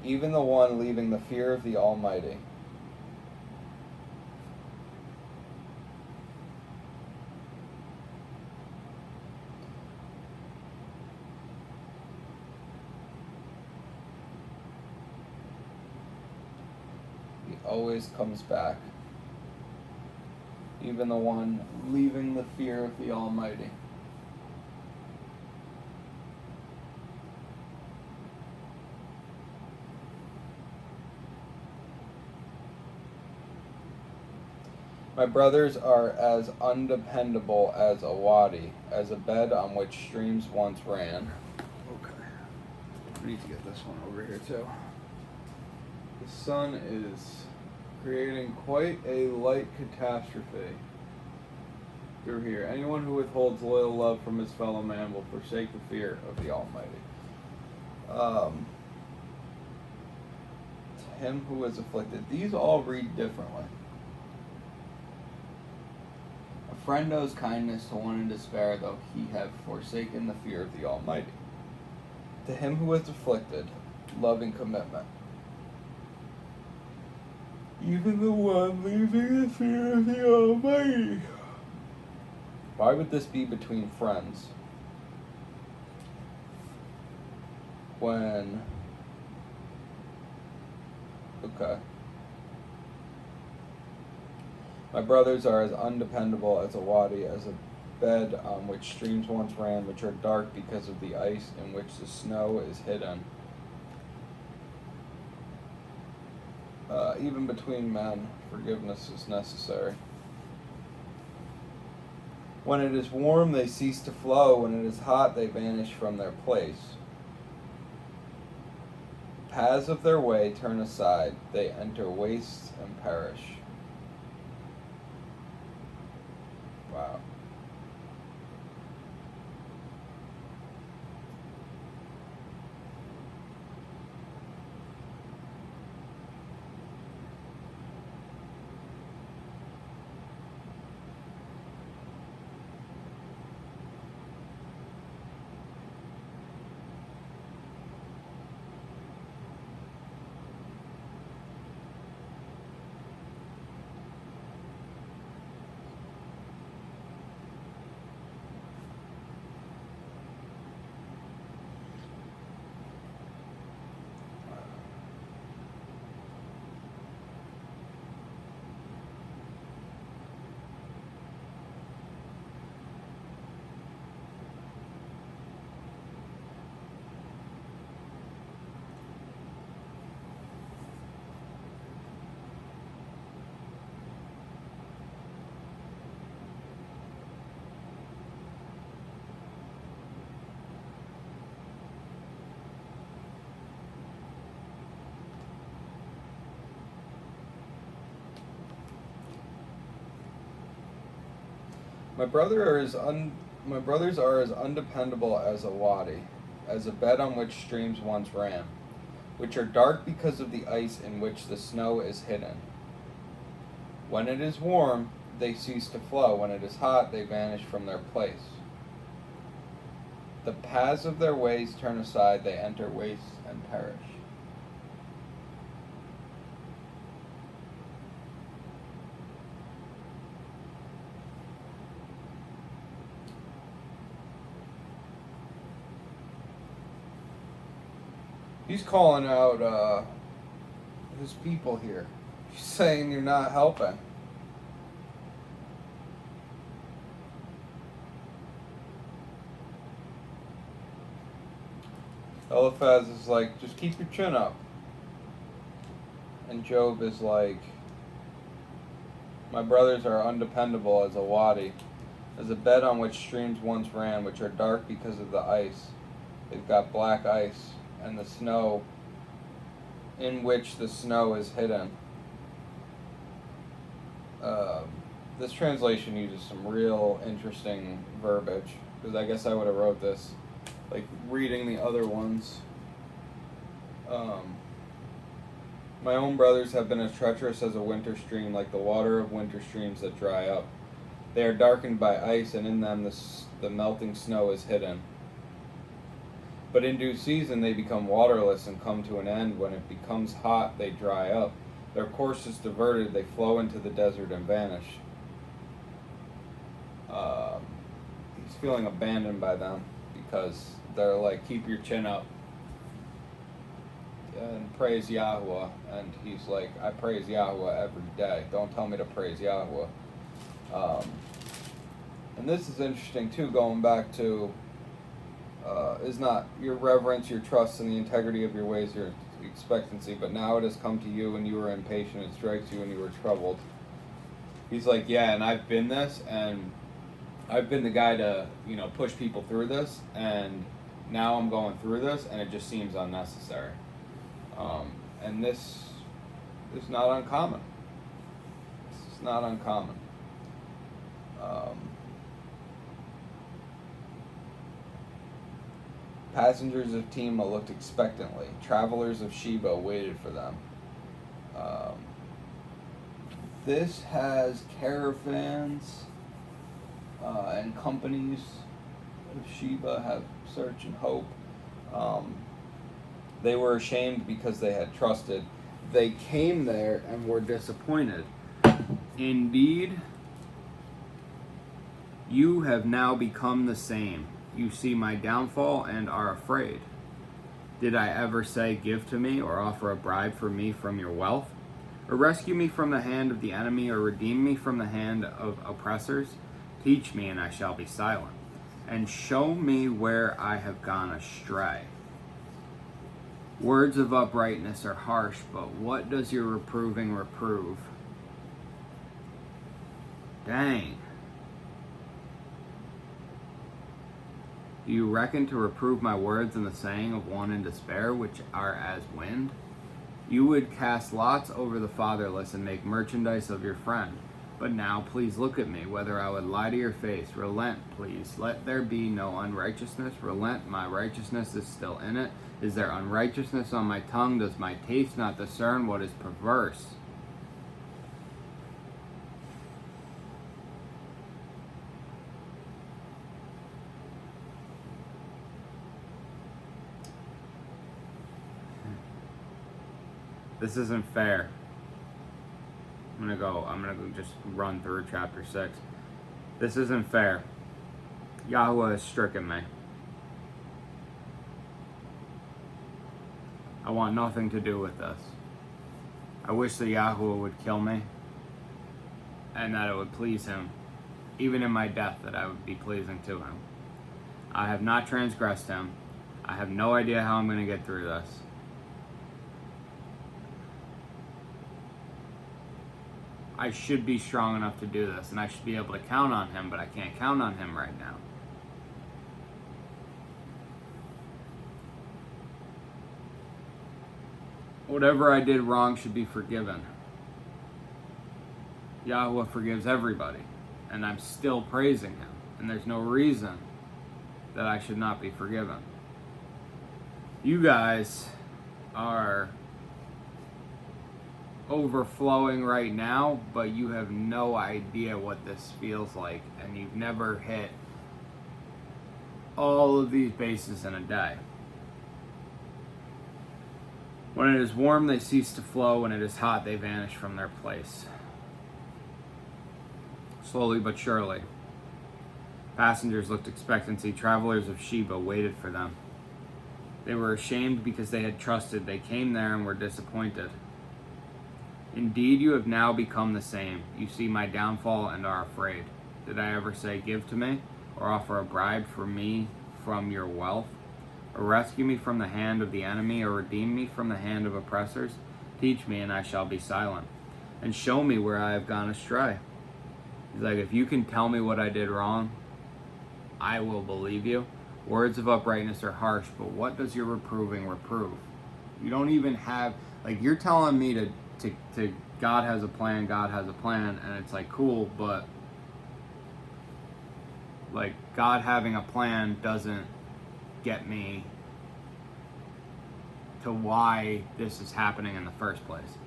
even the one leaving the fear of the Almighty. Always comes back. Even the one leaving the fear of the Almighty. My brothers are as undependable as a wadi, as a bed on which streams once ran. Okay. I need to get this one over here too. The sun is creating quite a light catastrophe through here. Anyone who withholds loyal love from his fellow man will forsake the fear of the Almighty. To him who is afflicted. These all read differently. A friend owes kindness to one in despair, though he have forsaken the fear of the Almighty. To him who is afflicted, loving commitment. Even the one leaving the fear of the Almighty. Why would this be between friends? When... Okay. My brothers are as undependable as a wadi, as a bed on which streams once ran, which are dark because of the ice in which the snow is hidden. Even between men, forgiveness is necessary. When it is warm, they cease to flow. When it is hot, they vanish from their place. Paths of their way turn aside. They enter wastes and perish. Wow. My brothers are as undependable as a wadi, as a bed on which streams once ran, which are dark because of the ice in which the snow is hidden. When it is warm, they cease to flow. When it is hot, they vanish from their place. The paths of their ways turn aside, they enter wastes and perish. He's calling out his people here. He's saying you're not helping. Eliphaz is like, just keep your chin up. And Job is like, my brothers are undependable as a wadi, as a bed on which streams once ran, which are dark because of the ice. They've got black ice. And the snow, in which the snow is hidden. This translation uses some real interesting verbiage, because I guess I would have wrote this, like reading the other ones. My own brothers have been as treacherous as a winter stream, like the water of winter streams that dry up. They are darkened by ice, and in them the melting snow is hidden. But in due season they become waterless and come to an end. When it becomes hot, they dry up. Their course is diverted. They flow into the desert and vanish. He's feeling abandoned by them because they're like, keep your chin up and praise Yahweh. And he's like, I praise Yahweh every day. Don't tell me to praise Yahweh. And this is interesting too, going back to is not your reverence, your trust, and the integrity of your ways, your expectancy, but now it has come to you, and you are impatient. It strikes you, and you are troubled. He's like, yeah, and I've been this, and I've been the guy to, push people through this, and now I'm going through this, and it just seems unnecessary. And this is not uncommon. This is not uncommon. Passengers of Tema looked expectantly. Travelers of Sheba waited for them. This has caravans and companies of Sheba have search and hope. They were ashamed because they had trusted. They came there and were disappointed. Indeed, you have now become the same. You see my downfall and are afraid. Did I ever say, give to me, or offer a bribe for me from your wealth? Or rescue me from the hand of the enemy, or redeem me from the hand of oppressors? Teach me, and I shall be silent, and show me where I have gone astray. Words of uprightness are harsh, but what does your reproving reprove? Dang. Do you reckon to reprove my words in the saying of one in despair, which are as wind? You would cast lots over the fatherless and make merchandise of your friend. But now please look at me, whether I would lie to your face. Relent, please. Let there be no unrighteousness. Relent, my righteousness is still in it. Is there unrighteousness on my tongue? Does my taste not discern what is perverse? This isn't fair. I'm gonna go just run through chapter 6. This isn't fair. Yahweh has stricken me. I want nothing to do with this. I wish that Yahweh would kill me and that it would please him, even in my death, that I would be pleasing to him. I have not transgressed him. I have no idea how I'm going to get through this. I should be strong enough to do this, and I should be able to count on him, but I can't count on him right now. Whatever I did wrong should be forgiven. Yahweh forgives everybody, and I'm still praising him, and there's no reason that I should not be forgiven. You guys are overflowing right now, but you have no idea what this feels like, and you've never hit all of these bases in a day. When it is warm, they cease to flow. When it is hot, they vanish from their place. Slowly but surely. Passengers looked expectancy. Travelers of Sheba waited for them. They were ashamed because they had trusted. They came there and were disappointed. Indeed, you have now become the same. You see my downfall and are afraid. Did I ever say, give to me, or offer a bribe for me from your wealth? Or rescue me from the hand of the enemy, or redeem me from the hand of oppressors? Teach me, and I shall be silent, and show me where I have gone astray. He's like, if you can tell me what I did wrong, I will believe you. Words of uprightness are harsh, but what does your reproving reprove? You don't even have, like, you're telling me to God has a plan, and it's like, cool, but like, God having a plan doesn't get me to why this is happening in the first place,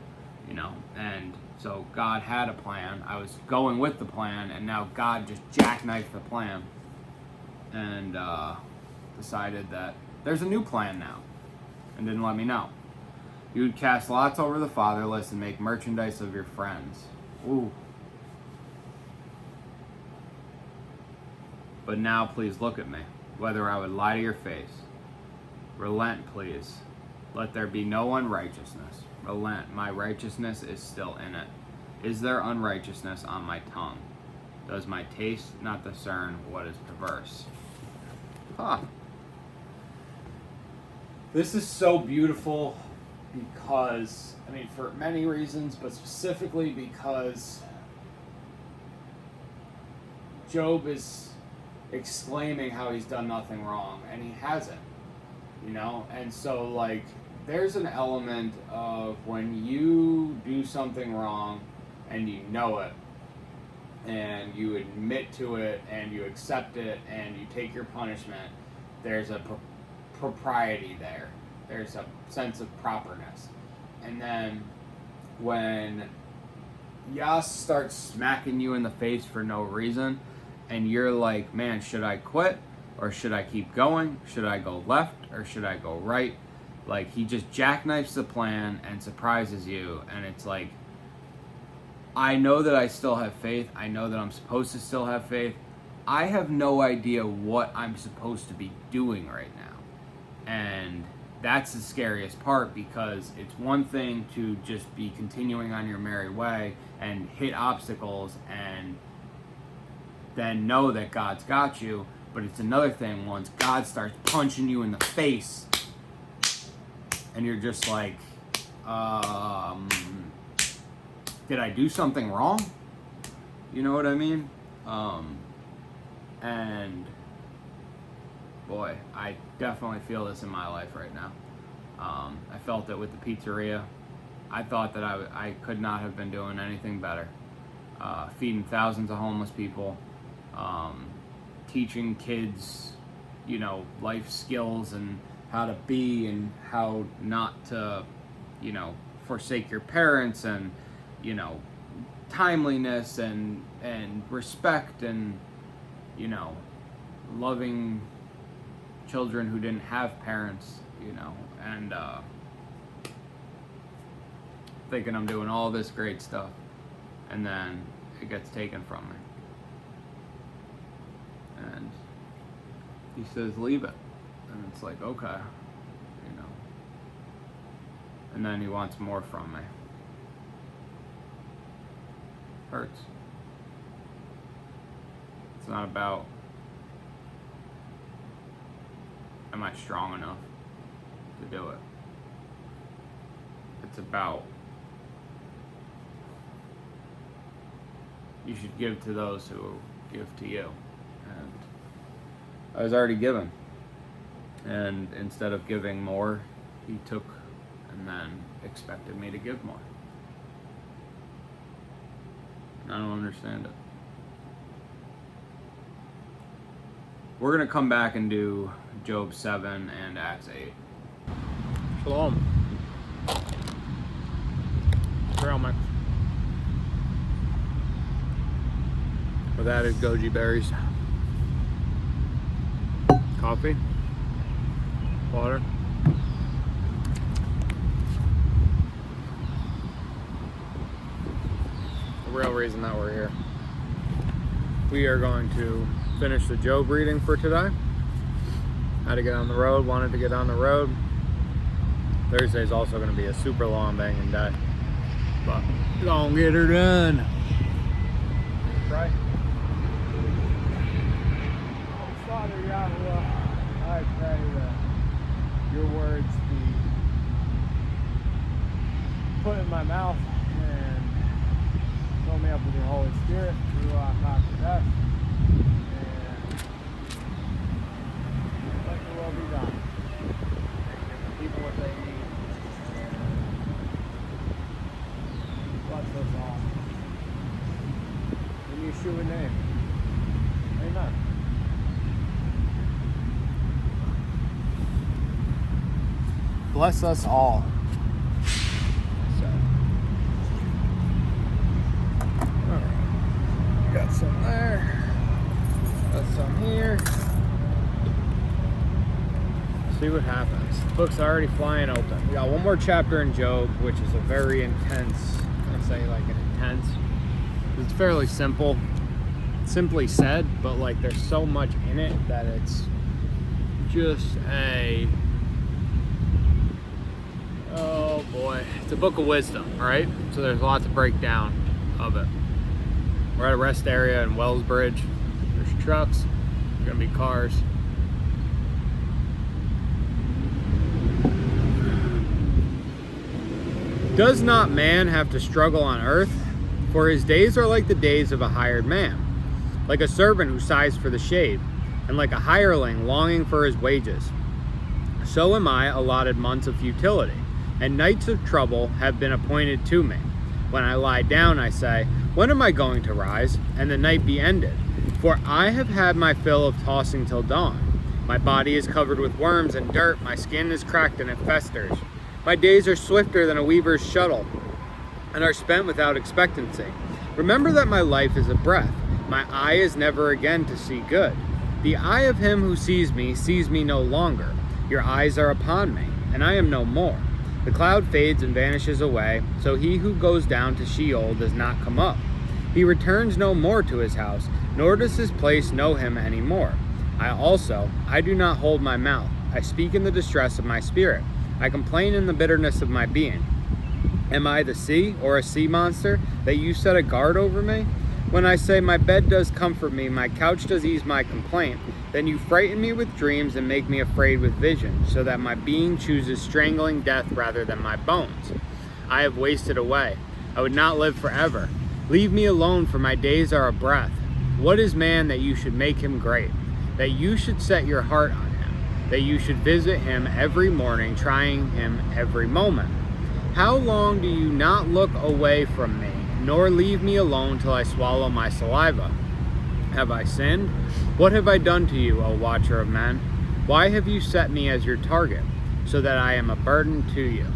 you know? And so God had a plan, I was going with the plan, and now God just jackknifed the plan and decided that there's a new plan now, and didn't let me know. You would cast lots over the fatherless and make merchandise of your friends. Ooh. But now please look at me, whether I would lie to your face. Relent, please. Let there be no unrighteousness. Relent, my righteousness is still in it. Is there unrighteousness on my tongue? Does my taste not discern what is perverse? Huh. This is so beautiful because, I mean, for many reasons, but specifically because Job is exclaiming how he's done nothing wrong, and he hasn't, you know? And so, like, there's an element of when you do something wrong and you know it, and you admit to it, and you accept it, and you take your punishment, there's a propriety there. There's a sense of properness. And then when Yas starts smacking you in the face for no reason, and you're like, man, should I quit or should I keep going? Should I go left or should I go right? Like, he just jackknifes the plan and surprises you, and it's like, I know that I still have faith. I know that I'm supposed to still have faith. I have no idea what I'm supposed to be doing right now. And that's the scariest part, because it's one thing to just be continuing on your merry way and hit obstacles and then know that God's got you. But it's another thing once God starts punching you in the face and you're just like, did I do something wrong? You know what I mean? And boy, I definitely feel this in my life right now. I felt it with the pizzeria. I thought that I could not have been doing anything better. Feeding thousands of homeless people, teaching kids, life skills and how to be and how not to, forsake your parents, and, timeliness and respect and, loving children who didn't have parents, and thinking I'm doing all this great stuff, and then it gets taken from me. And he says, leave it. And it's like, okay, and then he wants more from me. Hurts. It's not about, am I strong enough to do it? It's about, you should give to those who give to you. And I was already given. And instead of giving more, he took and then expected me to give more. I don't understand it. We're going to come back and do Job 7 and Acts 8. Shalom. Trail mix. With added goji berries. Coffee. Water. The real reason that we're here. We are going to finish the Job reading for today. Had to get on the road, wanted to get on the road. Thursday is also going to be a super long banging day. But we're going to get her done. Right? Father Yahweh, I pray that your words be put in my mouth and fill me up with your Holy Spirit through Hakodesh, and let your will be done. And give the people what they need. Bless us all. In Yeshua's name. Amen. Bless us all. Got some there. Got some here. See what happens. The book's already flying open. We got one more chapter in Job, which is a very intense, I'd say like an intense. It's fairly simple. Simply said, but like there's so much in it that it's just oh boy. It's a book of wisdom, right? So there's a lot to break down of it. We're at a rest area in Wellsbridge. There's trucks. There's gonna be cars. Does not man have to struggle on earth? For his days are like the days of a hired man, like a servant who sighs for the shade, and like a hireling longing for his wages. So am I allotted months of futility, and nights of trouble have been appointed to me. When I lie down, I say, when am I going to rise, and the night be ended? For I have had my fill of tossing till dawn. My body is covered with worms and dirt, my skin is cracked and it festers. My days are swifter than a weaver's shuttle, and are spent without expectancy. Remember that my life is a breath, My eye is never again to see good. The eye of him who sees me no longer. Your eyes are upon me, and I am no more. The cloud fades and vanishes away, so he who goes down to Sheol does not come up. He returns no more to his house, nor does his place know him any more. I do not hold my mouth. I speak in the distress of my spirit. I complain in the bitterness of my being. Am I the sea, or a sea monster, that you set a guard over me? When I say my bed does comfort me, my couch does ease my complaint, then you frighten me with dreams and make me afraid with visions, so that my being chooses strangling death rather than my bones. I have wasted away. I would not live forever. Leave me alone, for my days are a breath. What is man that you should make him great, that you should set your heart on him, that you should visit him every morning, trying him every moment? How long do you not look away from me, nor leave me alone till I swallow my saliva? Have I sinned? What have I done to you, O watcher of men? Why have you set me as your target, so that I am a burden to you?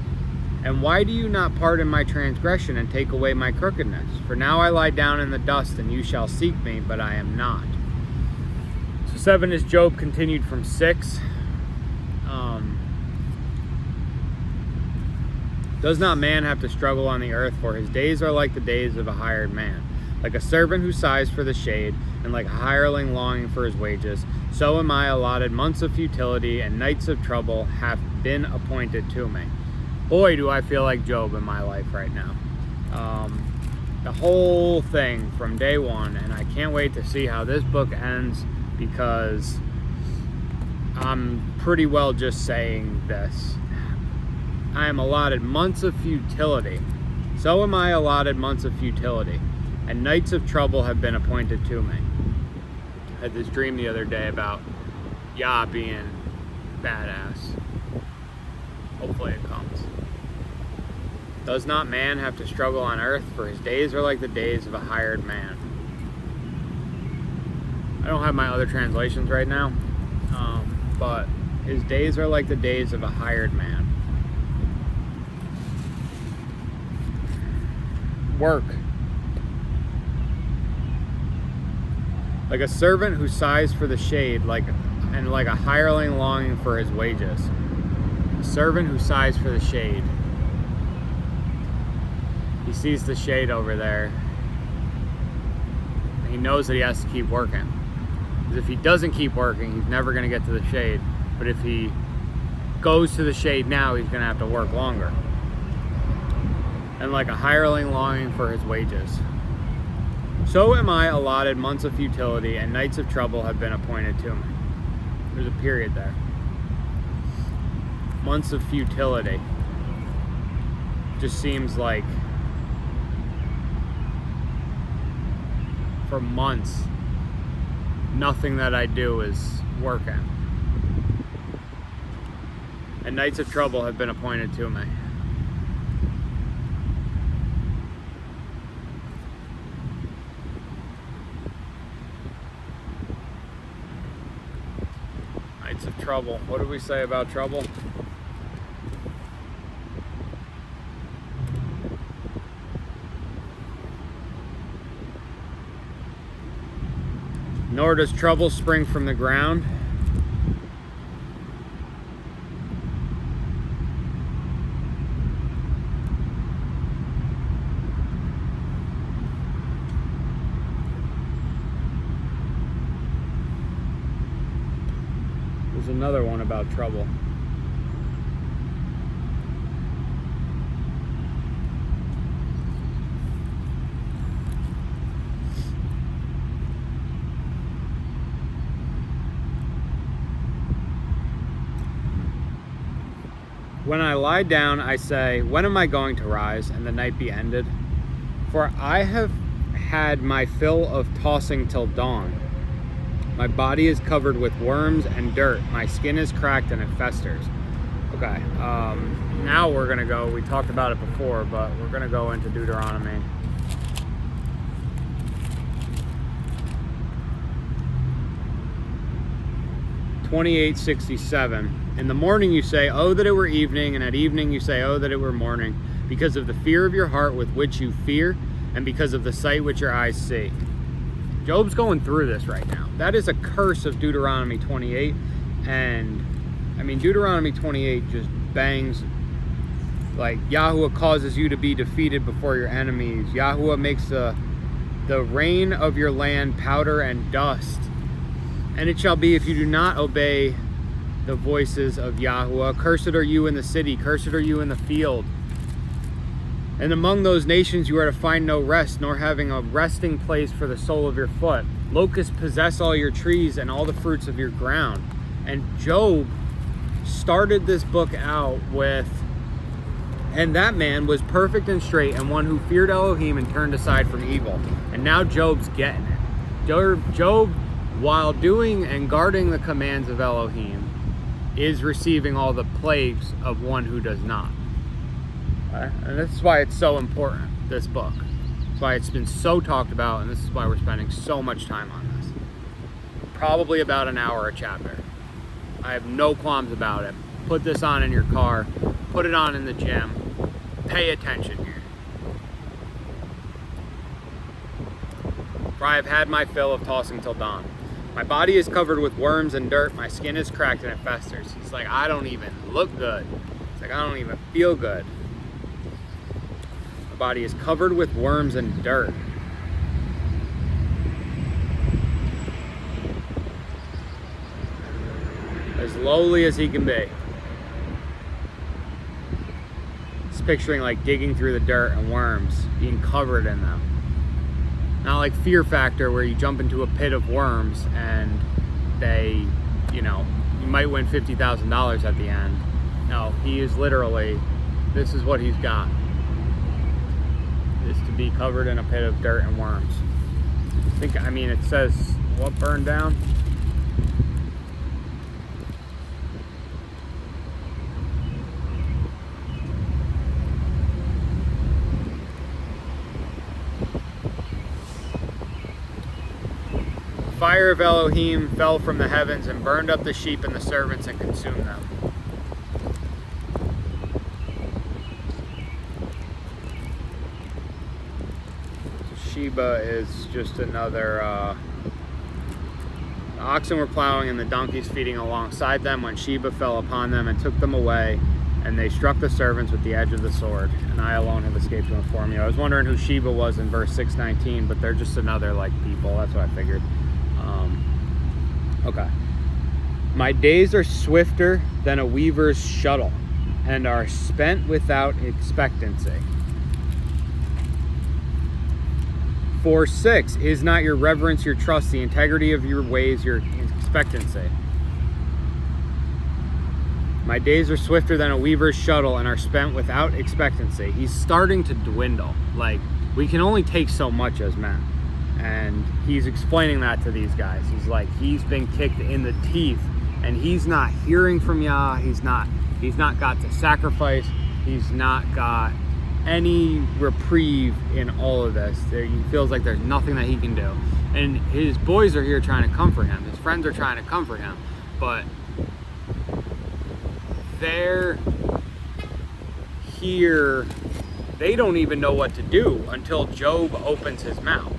And why do you not pardon my transgression and take away my crookedness? For now I lie down in the dust, and you shall seek me, but I am not. So 7 is Job continued from 6. Does not man have to struggle on the earth? For his days are like the days of a hired man. Like a servant who sighs for the shade, and like a hireling longing for his wages, so am I allotted months of futility, and nights of trouble have been appointed to me. Boy, do I feel like Job in my life right now. The whole thing from day one, and I can't wait to see how this book ends, because I'm pretty well just saying this. I am allotted months of futility. So am I allotted months of futility, and nights of trouble have been appointed to me. I had this dream the other day about Yah being badass. Hopefully it comes. Does not man have to struggle on earth? For his days are like the days of a hired man. I don't have my other translations right now, but his days are like the days of a hired man. Work. Like a servant who sighs for the shade, like a hireling longing for his wages. A servant who sighs for the shade. He sees the shade over there. He knows that he has to keep working. Because if he doesn't keep working, he's never going to get to the shade. But if he goes to the shade now, he's going to have to work longer. And like a hireling longing for his wages. So am I allotted months of futility, and nights of trouble have been appointed to me. There's a period there. Months of futility. Just seems like for months, nothing that I do is working. And nights of trouble have been appointed to me. Nights of trouble. What did we say about trouble? Nor does trouble spring from the ground. There's another one about trouble. When I lie down, I say, when am I going to rise and the night be ended? For I have had my fill of tossing till dawn. My body is covered with worms and dirt. My skin is cracked and it festers. Okay, now we're going to go, we talked about it before, but we're going to go into Deuteronomy. (28:67). In the morning you say, oh, that it were evening, and at evening you say, oh, that it were morning, because of the fear of your heart with which you fear, and because of the sight which your eyes see. Job's going through this right now. That is a curse of Deuteronomy 28. And I mean, Deuteronomy 28 just bangs, like, Yahuwah causes you to be defeated before your enemies. Yahuwah makes the rain of your land powder and dust. And it shall be, if you do not obey the voices of Yahuwah, cursed are you in the city, cursed are you in the field. And among those nations you are to find no rest, nor having a resting place for the sole of your foot. Locusts possess all your trees and all the fruits of your ground. And Job started this book out with, and that man was perfect and straight, and one who feared Elohim and turned aside from evil. And now Job's getting it. Job, while doing and guarding the commands of Elohim, is receiving all the plagues of one who does not. And this is why it's so important, this book. That's why it's been so talked about, and this is why we're spending so much time on this. Probably about an hour a chapter. I have no qualms about it. Put this on in your car. Put it on in the gym. Pay attention here. For I have had my fill of tossing till dawn. My body is covered with worms and dirt. My skin is cracked and it festers. It's like, I don't even look good. It's like, I don't even feel good. My body is covered with worms and dirt. As lowly as he can be. It's picturing like digging through the dirt and worms, being covered in them. Not like Fear Factor where you jump into a pit of worms and they, you might win $50,000 at the end. No, he is literally, this is what he's got. Is to be covered in a pit of dirt and worms. It says, what burned down? The fire of Elohim fell from the heavens and burned up the sheep and the servants and consumed them. Sheba is just another, the oxen were plowing and the donkeys feeding alongside them when Sheba fell upon them and took them away, and they struck the servants with the edge of the sword, and I alone have escaped to inform you. I was wondering who Sheba was in verse 619, but they're just another people. That's what I figured. Okay. My days are swifter than a weaver's shuttle and are spent without expectancy. 4:6, is not your reverence your trust, the integrity of your ways your expectancy. My days are swifter than a weaver's shuttle and are spent without expectancy. He's starting to dwindle. We can only take so much as men. And he's explaining that to these guys. He's like, he's been kicked in the teeth and he's not hearing from Yah. He's not got the sacrifice. He's not got any reprieve in all of this. He feels like there's nothing that he can do. And his boys are here trying to comfort him. His friends are trying to comfort him. But they're here. They don't even know what to do until Job opens his mouth.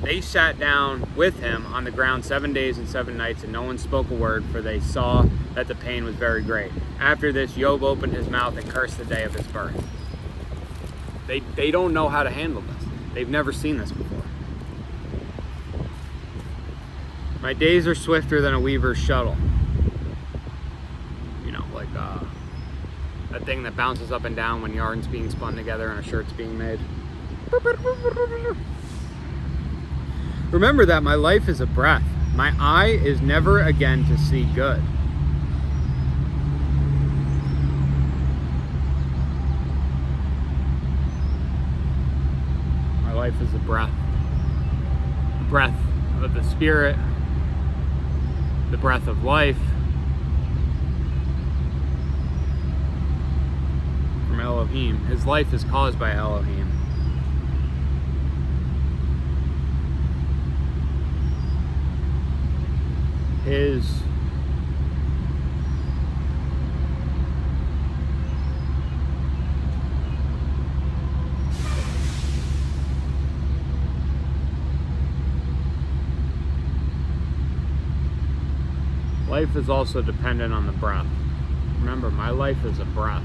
They sat down with him on the ground 7 days and 7 nights, and no one spoke a word, for they saw that the pain was very great. After this, Job opened his mouth and cursed the day of his birth. They don't know how to handle this. They've never seen this before. My days are swifter than a weaver's shuttle. That thing that bounces up and down when yarn's being spun together and a shirt's being made. Remember that my life is a breath. My eye is never again to see good. My life is a breath. The breath of the Spirit. The breath of life. From Elohim. His life is caused by Elohim. His Life is also dependent on the breath. Remember, my life is a breath.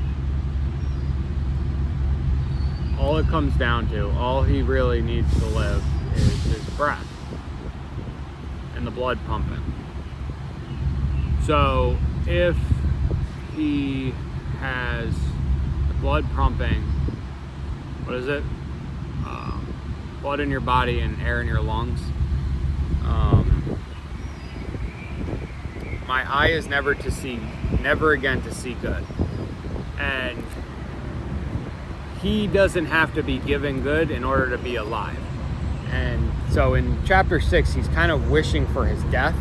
All it comes down to, all he really needs to live is his breath and the blood pumping. So if he has the blood pumping, what is it? Blood in your body and air in your lungs. My eye is never again to see good. And he doesn't have to be given good in order to be alive. And so in chapter 6, he's kind of wishing for his death.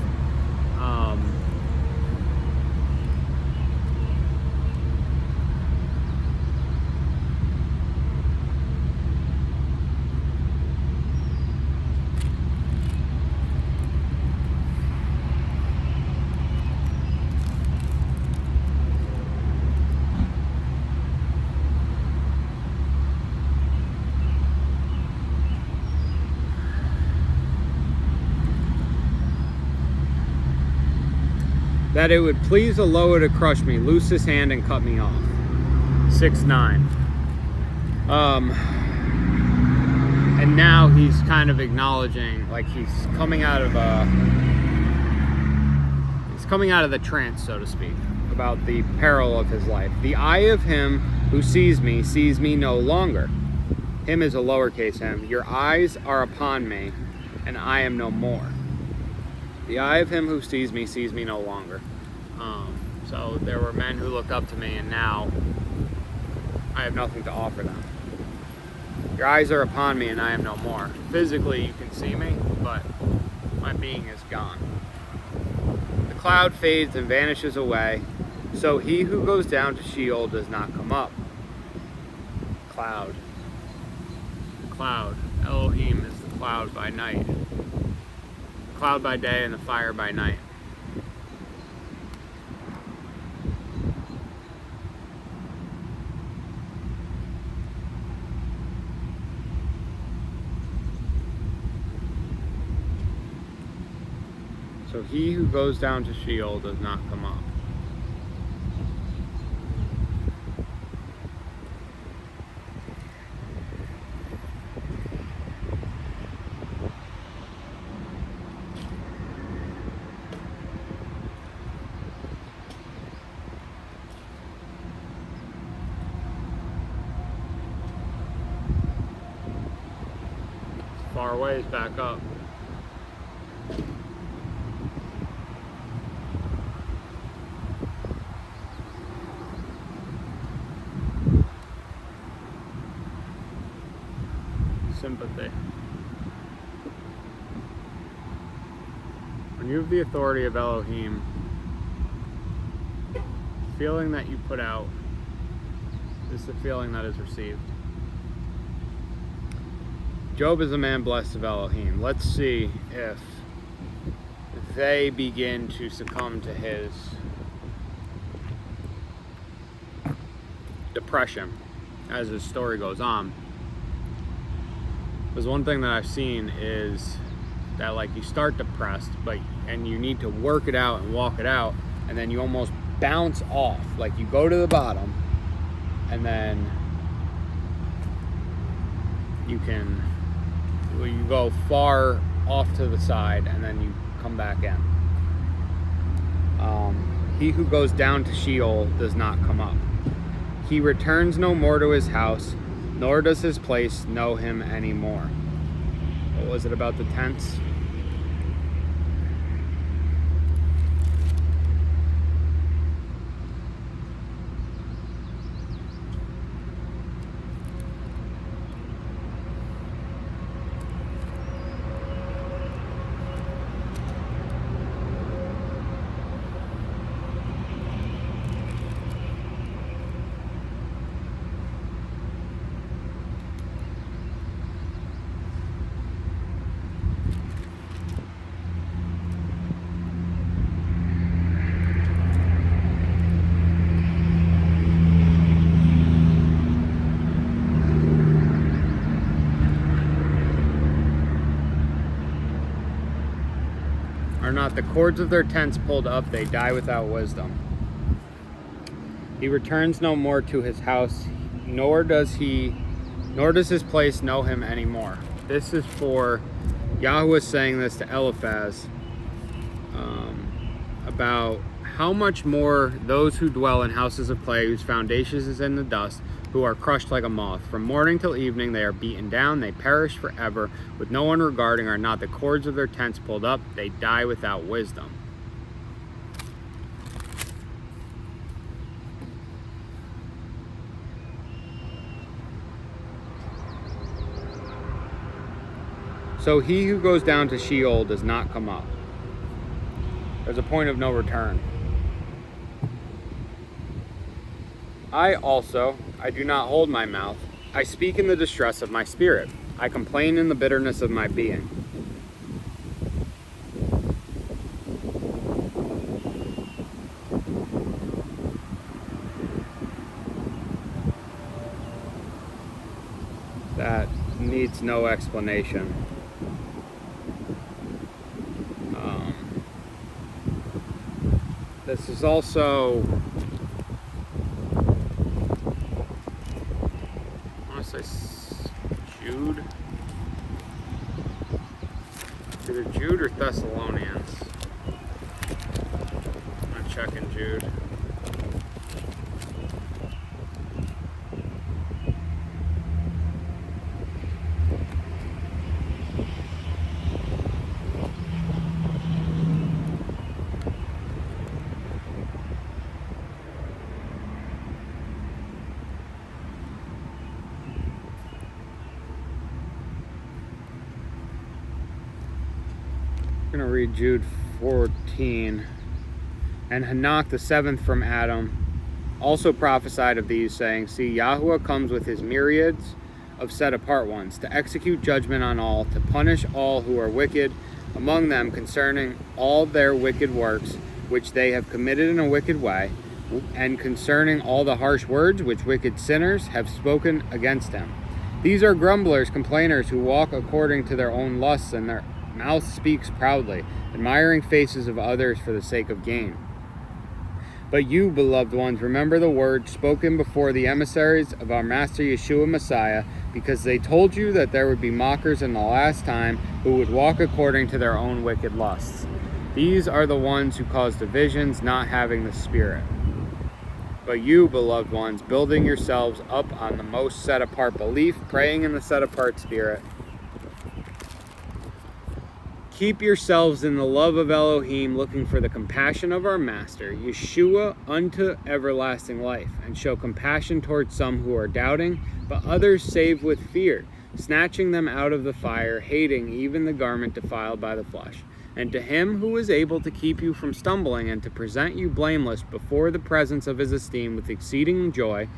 That it would please Eloah to crush me, loose his hand and cut me off. 6:9. And now he's kind of acknowledging, like he's coming out of the trance, so to speak, about the peril of his life. The eye of him who sees me no longer. Him is a lowercase m. Your eyes are upon me, and I am no more. The eye of him who sees me no longer. So there were men who looked up to me, and now I have nothing to offer them. Your eyes are upon me, and I am no more. Physically, you can see me, but my being is gone. The cloud fades and vanishes away, so he who goes down to Sheol does not come up. Cloud. Cloud. Elohim is the cloud by night. The cloud by day and the fire by night. So he who goes down to Sheol does not come up. Far ways back up. Sympathy. When you have the authority of Elohim, the feeling that you put out is the feeling that is received. Job is a man blessed of Elohim. Let's see if they begin to succumb to his depression as his story goes on. Because one thing that I've seen is that, like, you start depressed, and you need to work it out and walk it out, and then you almost bounce off. Like, you go to the bottom, and then you go far off to the side, and then you come back in. He who goes down to Sheol does not come up. He returns no more to his house, nor does his place know him anymore. What was it about the tents? are not the cords of their tents pulled up, they die without wisdom. He returns no more to his house, nor does his place know him anymore. This is for Yahweh saying this to Eliphaz about how much more those who dwell in houses of clay, whose foundations is in the dust, who are crushed like a moth. From morning till evening they are beaten down, they perish forever, with no one regarding, are not the cords of their tents pulled up, they die without wisdom. So he who goes down to Sheol does not come up. There's a point of no return. I do not hold my mouth. I speak in the distress of my spirit. I complain in the bitterness of my being. That needs no explanation. This is also, I want to say Jude. Either Jude or Thessalonians. I'm checking Jude. I'm going to read Jude 14. And Hanok, the seventh from Adam, also prophesied of these, saying, See, Yahweh comes with his myriads of set-apart ones, to execute judgment on all, to punish all who are wicked among them concerning all their wicked works, which they have committed in a wicked way, and concerning all the harsh words which wicked sinners have spoken against him. These are grumblers, complainers, who walk according to their own lusts, and their mouth speaks proudly, admiring faces of others for the sake of gain. But you, beloved ones, remember the words spoken before the emissaries of our Master Yeshua Messiah, because they told you that there would be mockers in the last time who would walk according to their own wicked lusts. These are the ones who cause divisions, not having the Spirit. But you, beloved ones, building yourselves up on the most set-apart belief, praying in the set-apart Spirit, keep yourselves in the love of Elohim, looking for the compassion of our Master, Yeshua, unto everlasting life, and show compassion towards some who are doubting, but others save with fear, snatching them out of the fire, hating even the garment defiled by the flesh. And to him who is able to keep you from stumbling and to present you blameless before the presence of his esteem with exceeding joy,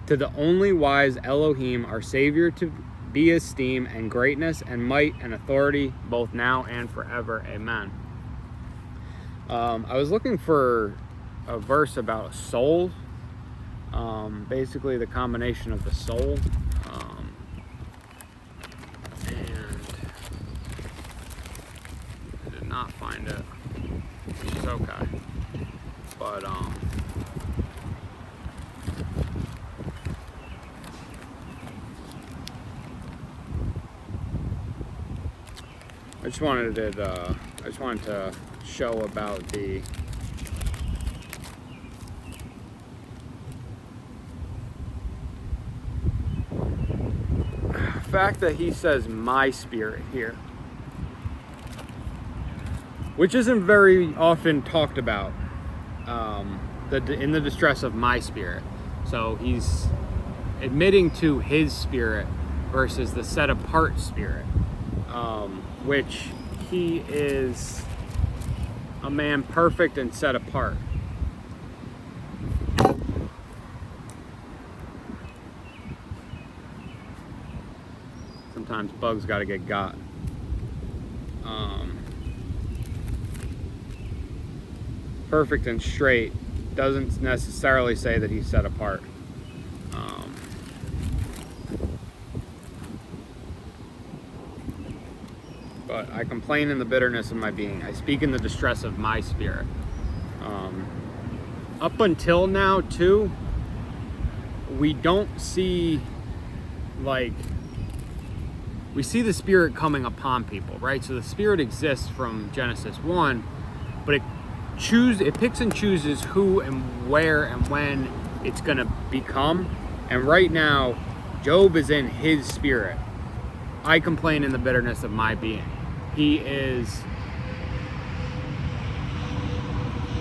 to the only wise Elohim, our Savior, to be esteem and greatness and might and authority both now and forever. Amen. I was looking for a verse about a soul, basically the combination of the soul, and I did not find it, which is okay, but I just wanted to show about the fact that he says my spirit here, which isn't very often talked about, in the distress of my spirit. So he's admitting to his spirit versus the set apart spirit. Which he is a man perfect and set apart. Sometimes bugs got to get got. Perfect and straight doesn't necessarily say that he's set apart. but I complain in the bitterness of my being. I speak in the distress of my spirit. Up until now, too, we don't see, like, we see the Spirit coming upon people, right? So the Spirit exists from Genesis 1, but it picks and chooses who and where and when it's going to become. And right now, Job is in his spirit. I complain in the bitterness of my being. He is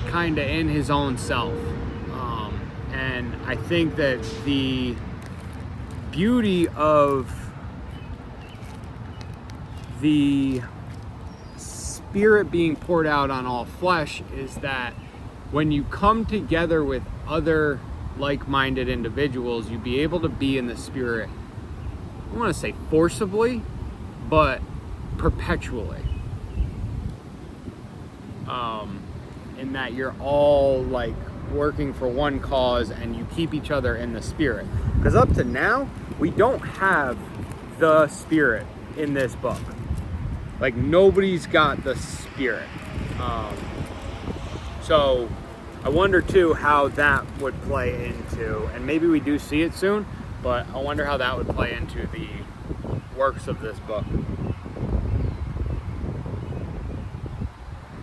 kind of in his own self. And I think that the beauty of the Spirit being poured out on all flesh is that when you come together with other like-minded individuals, you be able to be in the Spirit, I don't want to say forcibly, but perpetually. In that you're all like working for one cause and you keep each other in the Spirit. Because up to now, we don't have the Spirit in this book. Like, nobody's got the Spirit. So I wonder too how that would play into, and maybe we do see it soon, but I wonder how that would play into the works of this book.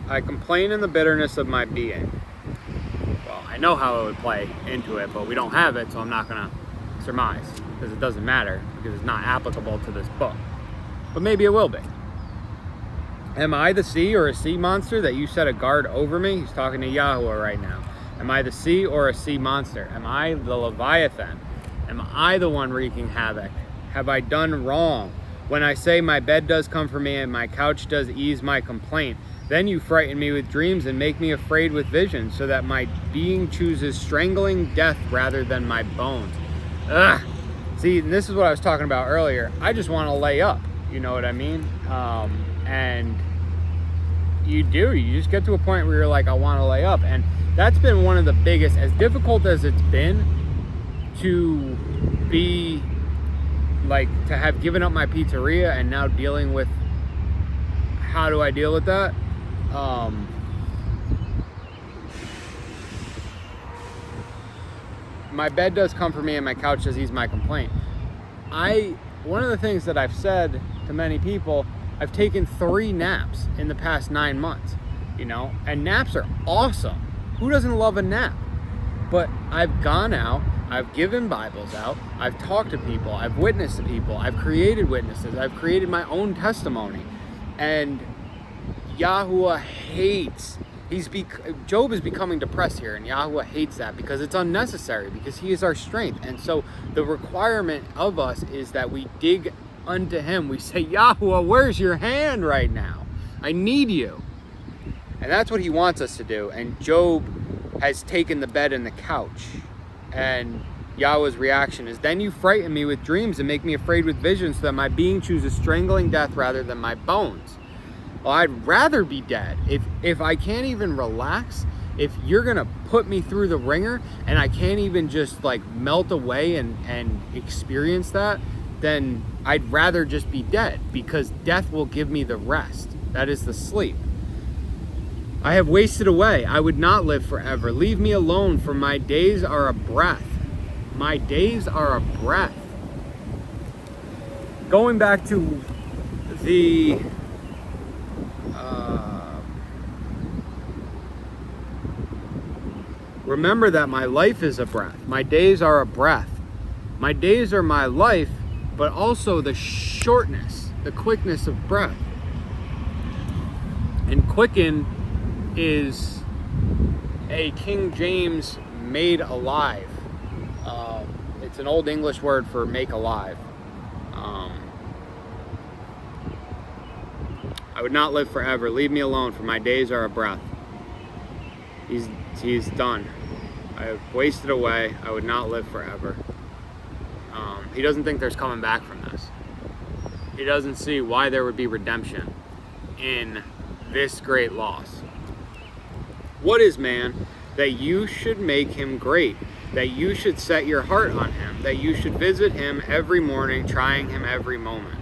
I complain in the bitterness of my being. Well, I know how it would play into it, but we don't have it, so I'm not going to surmise, because it doesn't matter, because it's not applicable to this book. But maybe it will be. Am I the sea or a sea monster that you set a guard over me? He's talking to Yahuwah right now. Am I the sea or a sea monster? Am I the Leviathan? Am I the one wreaking havoc? Have I done wrong? When I say my bed does comfort me and my couch does ease my complaint, then you frighten me with dreams and make me afraid with visions, so that my being chooses strangling death rather than my bones. Ugh. See, this is what I was talking about earlier. I just want to lay up. You know what I mean? And you just get to a point where you're like, I want to lay up. And that's been one of the biggest, as difficult as it's been to be, like, to have given up my pizzeria and now dealing with, how do I deal with that? My bed does comfort me and my couch does ease my complaint. One of the things that I've said to many people, I've taken 3 naps in the past 9 months, and naps are awesome. Who doesn't love a nap? But I've gone out, I've given Bibles out, I've talked to people, I've witnessed to people, I've created witnesses, I've created my own testimony. And Yahuwah hates, Job is becoming depressed here, and Yahuwah hates that because it's unnecessary, because he is our strength. And so the requirement of us is that we dig unto him. We say, Yahuwah, where's your hand right now? I need you. And that's what he wants us to do. And Job has taken the bed and the couch. And Yahweh's reaction is, then you frighten me with dreams and make me afraid with visions, so that my being chooses strangling death rather than my bones. Well, I'd rather be dead. If I can't even relax, if you're gonna put me through the ringer and I can't even just like melt away and experience that, then I'd rather just be dead, because death will give me the rest. That is the sleep. I have wasted away. I would not live forever. Leave me alone, for my days are a breath. My days are a breath. Going back to the remember that my life is a breath. My days are a breath. My days are my life, but also the shortness, the quickness of breath. And quicken is a King James made alive. It's an old English word for make alive. I would not live forever. Leave me alone, for my days are a breath. He's done. I have wasted away. I would not live forever. He doesn't think there's coming back from this. He doesn't see why there would be redemption in this great loss. What is man, that you should make him great, that you should set your heart on him, that you should visit him every morning, trying him every moment?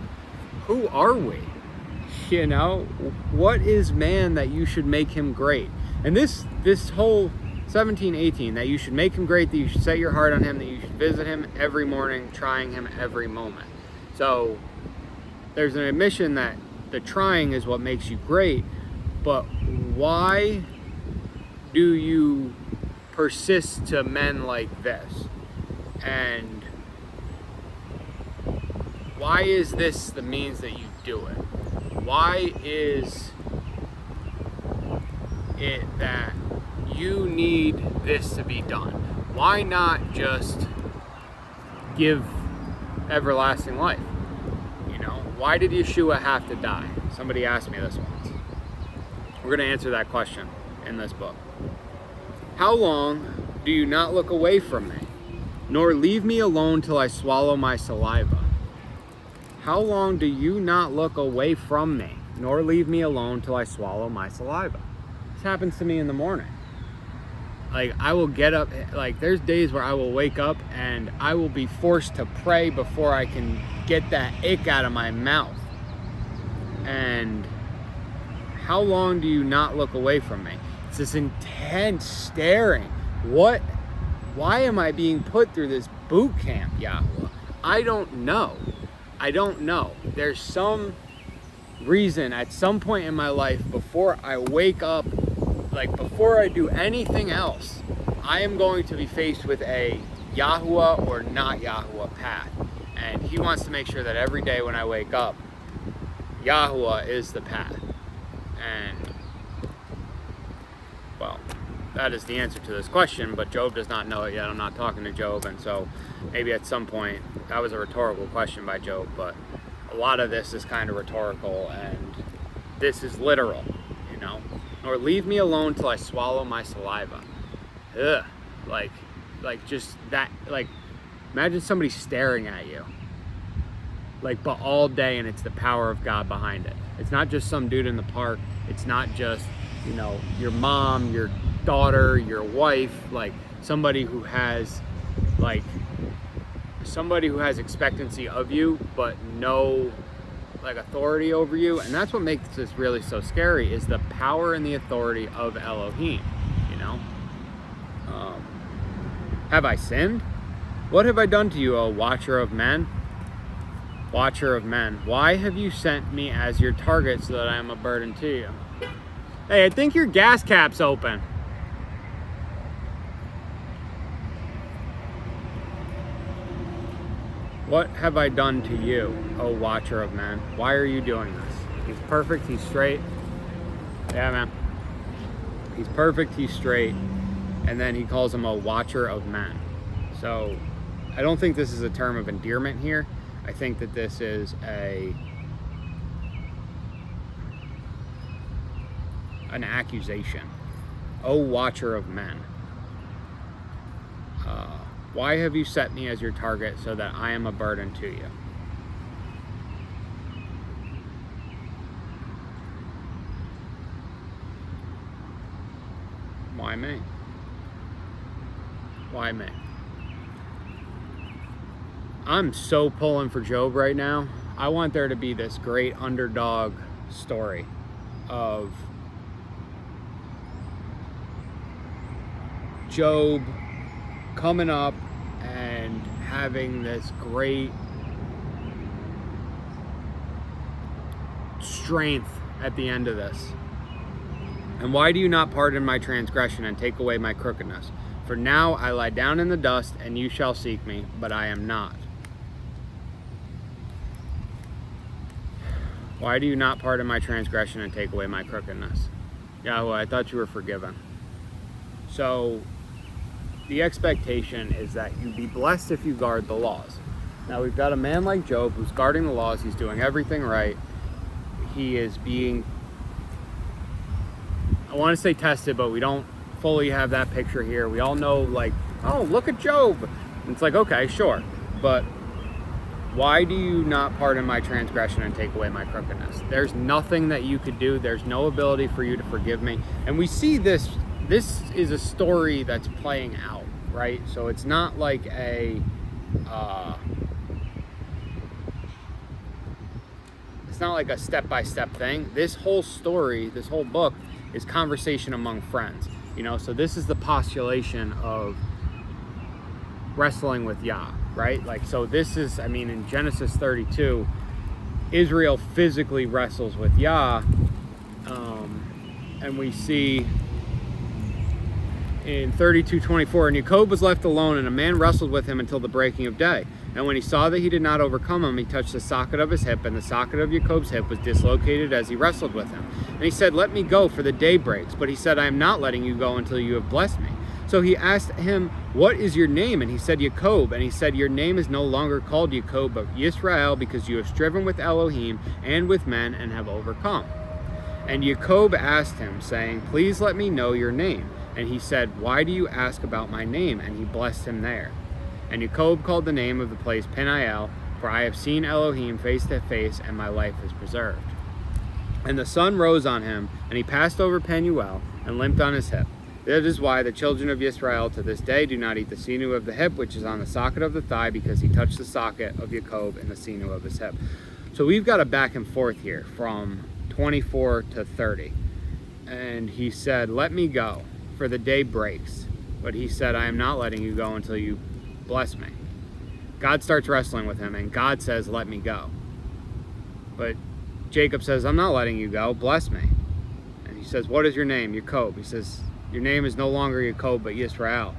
Who are we? You know, what is man that you should make him great? And this whole 17, 18, that you should make him great, that you should set your heart on him, that you should visit him every morning, trying him every moment. So there's an admission that the trying is what makes you great, but why do you persist to men like this? And why is this the means that you do it? Why is it that you need this to be done? Why not just give everlasting life? You know, why did Yeshua have to die? Somebody asked me this once. We're going to answer that question in this book. How long do you not look away from me, nor leave me alone till I swallow my saliva? How long do you not look away from me, nor leave me alone till I swallow my saliva? This happens to me in the morning. Like, I will get up, like, there's days where I will wake up and I will be forced to pray before I can get that ick out of my mouth. And how long do you not look away from me? It's this intense staring. Why am I being put through this boot camp, Yahweh? I don't know. There's some reason at some point in my life, before I wake up, like before I do anything else, I am going to be faced with a Yahuwah or not Yahuwah path. And he wants to make sure that every day when I wake up, Yahuwah is the path. And, well, that is the answer to this question, but Job does not know it yet. I'm not talking to Job, and so maybe at some point, that was a rhetorical question by Job, but a lot of this is kind of rhetorical, and this is literal, you know? Or leave me alone till I swallow my saliva. Ugh. Like just that, like, imagine somebody staring at you. Like, but all day, and it's the power of God behind it. It's not just some dude in the park. It's not just, you know, your mom, your daughter, your wife, like somebody who has expectancy of you, but no like authority over you. And that's what makes this really so scary, is the power and the authority of Elohim, you know? Have I sinned? What have I done to you, O watcher of men? Watcher of men, why have you sent me as your target so that I am a burden to you? Hey, I think your gas cap's open. What have I done to you, O watcher of men? Why are you doing this? He's perfect, he's straight. Yeah, man. He's perfect, he's straight. And then he calls him a watcher of men. So I don't think this is a term of endearment here. I think that this is an accusation. O watcher of men. Why have you set me as your target so that I am a burden to you? Why me? Why me? I'm so pulling for Job right now. I want there to be this great underdog story of Job coming up and having this great strength at the end of this. And why do you not pardon my transgression and take away my crookedness? For now I lie down in the dust, and you shall seek me, but I am not. Why do you not pardon my transgression and take away my crookedness? Yahweh, I thought you were forgiven. So the expectation is that you be blessed if you guard the laws. Now we've got a man like Job who's guarding the laws. He's doing everything right. He is being, I want to say tested, but we don't fully have that picture here. We all know, like, oh, look at Job. And it's like, okay, sure. But why do you not pardon my transgression and take away my crookedness? There's nothing that you could do. There's no ability for you to forgive me. And we see this is a story that's playing out, right? So it's not like not like a step-by-step thing. This whole story, this whole book is conversation among friends. You know, so this is the postulation of wrestling with Yah, right? Like, so this is, I mean, in Genesis 32, Israel physically wrestles with Yah, and we see in 32:24, and Jacob was left alone, and a man wrestled with him until the breaking of day. And when he saw that he did not overcome him, he touched the socket of his hip, and the socket of Jacob's hip was dislocated as he wrestled with him. And he said, let me go, for the day breaks. But he said, I am not letting you go until you have blessed me. So he asked him, what is your name? And he said, Jacob. And he said, your name is no longer called Jacob, but Yisrael, because you have striven with Elohim and with men and have overcome. And Jacob asked him, saying, please let me know your name. And he said, why do you ask about my name? And he blessed him there. And Jacob called the name of the place Peniel, for I have seen Elohim face to face, and my life is preserved. And the sun rose on him, and he passed over Penuel, and limped on his hip. That is why the children of Israel to this day do not eat the sinew of the hip, which is on the socket of the thigh, because he touched the socket of Jacob in the sinew of his hip. So we've got a back and forth here from 24 to 30. And he said, let me go, for the day breaks. But he said, I am not letting you go until you bless me. God starts wrestling with him, and God says, let me go. But Jacob says, I'm not letting you go, bless me. And he says, what is your name? Jacob. He says, your name is no longer Jacob, but Yisrael.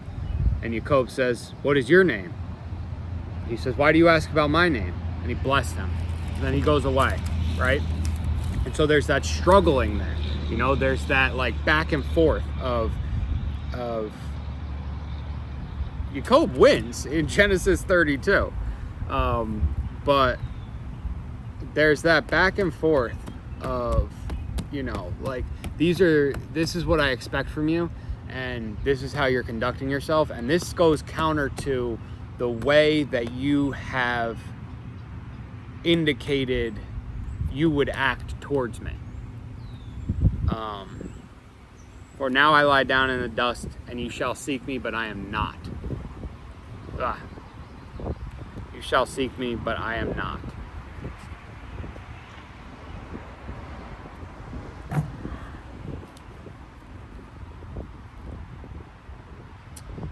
And Jacob says, what is your name? He says, why do you ask about my name? And he blessed him. And then he goes away, right? And so there's that struggling there. You know, there's that like back and forth of Jacob wins in Genesis 32. But there's that back and forth of, you know, like this is what I expect from you, and this is how you're conducting yourself, and this goes counter to the way that you have indicated you would act towards me. For now I lie down in the dust, and you shall seek me, but I am not. You shall seek me, but I am not.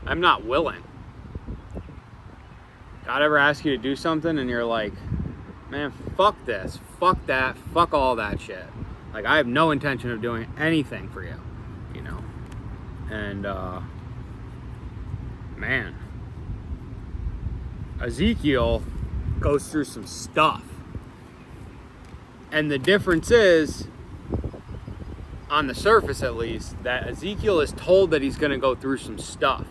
I'm not willing. God ever ask you to do something and you're like, man, fuck this, fuck that, fuck all that shit. Like, I have no intention of doing anything for you, you know? And, man, Ezekiel goes through some stuff. And the difference is, on the surface at least, that Ezekiel is told that he's going to go through some stuff.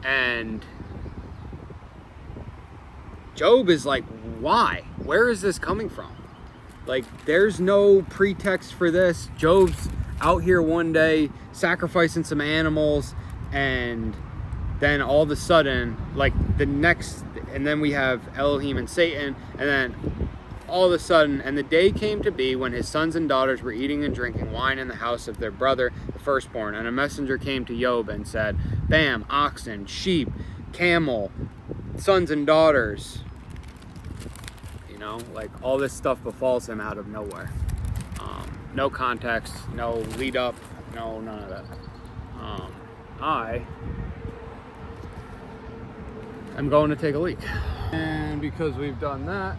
And Job is like, why? Where is this coming from? Like, there's no pretext for this. Job's out here one day sacrificing some animals, and then all of a sudden, like and then we have Elohim and Satan, and then all of a sudden, and the day came to be when his sons and daughters were eating and drinking wine in the house of their brother, the firstborn. And a messenger came to Job and said, bam, oxen, sheep, camel, sons and daughters. You know, like all this stuff befalls him out of nowhere. No context, no lead up, no, none of that. I'm going to take a leak. And because we've done that,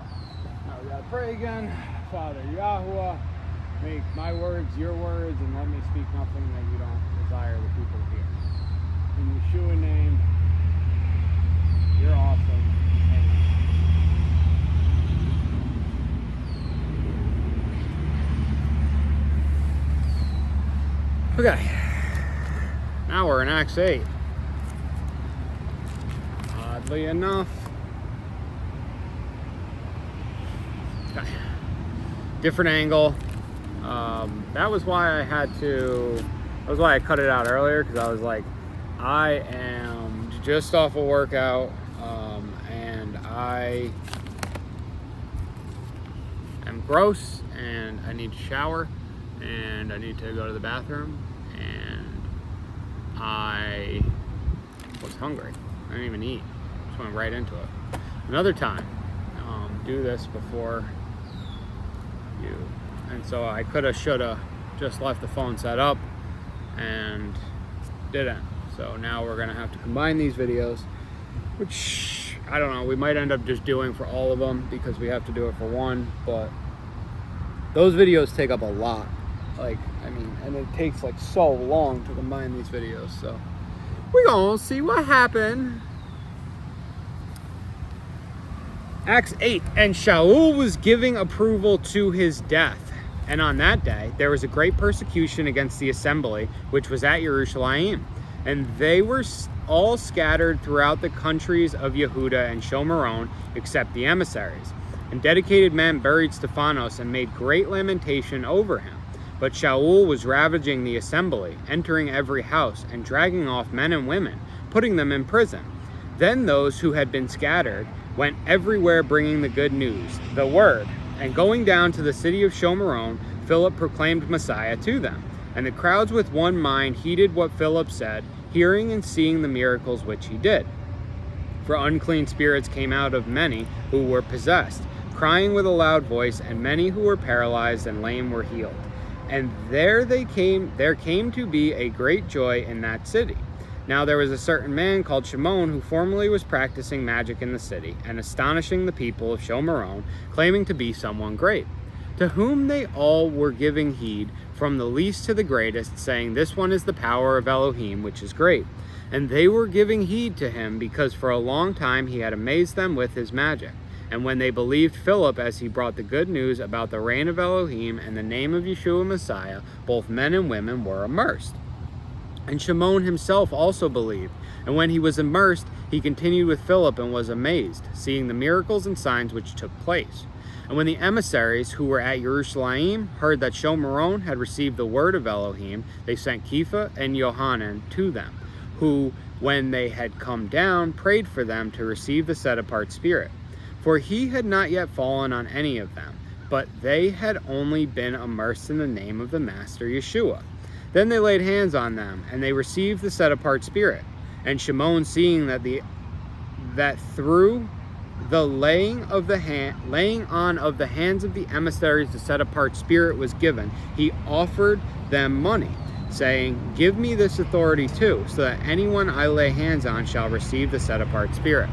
now we gotta pray again. Father Yahuwah, make my words your words, and let me speak nothing that you don't desire the people to hear. In Yeshua name, you're awesome. Okay, now we're in Acts 8. Oddly enough, okay, different angle. That was why I cut it out earlier, because I was like, I am just off a workout, and I am gross, and I need to shower, and I need to go to the bathroom, and I was hungry. I didn't even eat. Just went right into it. Another time, do this before And so I coulda, shoulda just left the phone set up and didn't. So now we're gonna have to combine these videos, which I don't know, we might end up just doing for all of them because we have to do it for one, but those videos take up a lot. And it takes like so long to combine these videos, so we're gonna see what happened. Acts 8, and Shaul was giving approval to his death. And on that day, there was a great persecution against the assembly, which was at Jerusalem. And they were all scattered throughout the countries of Yehuda and Shomeron, except the emissaries. And dedicated men buried Stephanos and made great lamentation over him. But Shaul was ravaging the assembly, entering every house, and dragging off men and women, putting them in prison. Then those who had been scattered went everywhere bringing the good news, the word. And going down to the city of Shomeron, Philip proclaimed Messiah to them. And the crowds with one mind heeded what Philip said, hearing and seeing the miracles which he did. For unclean spirits came out of many who were possessed, crying with a loud voice, and many who were paralyzed and lame were healed. And there came to be a great joy in that city. Now there was a certain man called Shimon who formerly was practicing magic in the city and astonishing the people of Shomeron, claiming to be someone great, to whom they all were giving heed, from the least to the greatest, saying, "This one is the power of Elohim, which is great." And they were giving heed to him because for a long time he had amazed them with his magic. And when they believed Philip as he brought the good news about the reign of Elohim and the name of Yeshua Messiah, both men and women were immersed. And Shimon himself also believed. And when he was immersed, he continued with Philip and was amazed, seeing the miracles and signs which took place. And when the emissaries who were at Jerusalem heard that Shomeron had received the word of Elohim, they sent Kepha and Yohanan to them, who, when they had come down, prayed for them to receive the set-apart spirit. For he had not yet fallen on any of them, but they had only been immersed in the name of the Master Yeshua. Then they laid hands on them, and they received the set-apart spirit. And Shimon, seeing that through the laying on of the hands of the emissaries the set-apart spirit was given, he offered them money, saying, "Give me this authority too, so that anyone I lay hands on shall receive the set-apart spirit."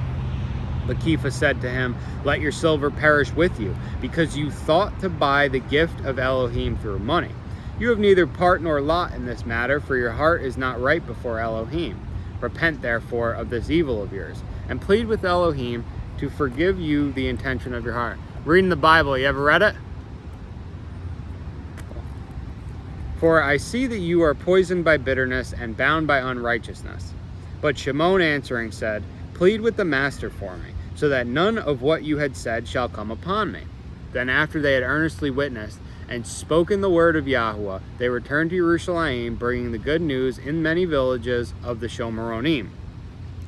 But Kepha said to him, "Let your silver perish with you, because you thought to buy the gift of Elohim through money. You have neither part nor lot in this matter, for your heart is not right before Elohim. Repent therefore of this evil of yours, and plead with Elohim to forgive you the intention of your heart." Reading the Bible, you ever read it? "For I see that you are poisoned by bitterness and bound by unrighteousness." But Shimon answering said, "Plead with the master for me, so that none of what you had said shall come upon me." Then after they had earnestly witnessed and spoken the word of Yahuwah, they returned to Jerusalem, bringing the good news in many villages of the Shomeronim.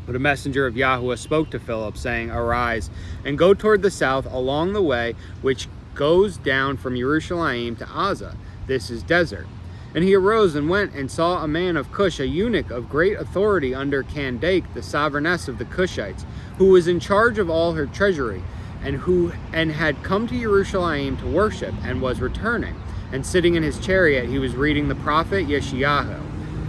But a messenger of Yahuwah spoke to Philip, saying, "Arise, and go toward the south along the way which goes down from Jerusalem to Azza. This is desert." And he arose and went and saw a man of Cush, a eunuch of great authority under Candake, the sovereigness of the Cushites, who was in charge of all her treasury, and had come to Jerusalem to worship, and was returning. And sitting in his chariot, he was reading the prophet Yeshayahu.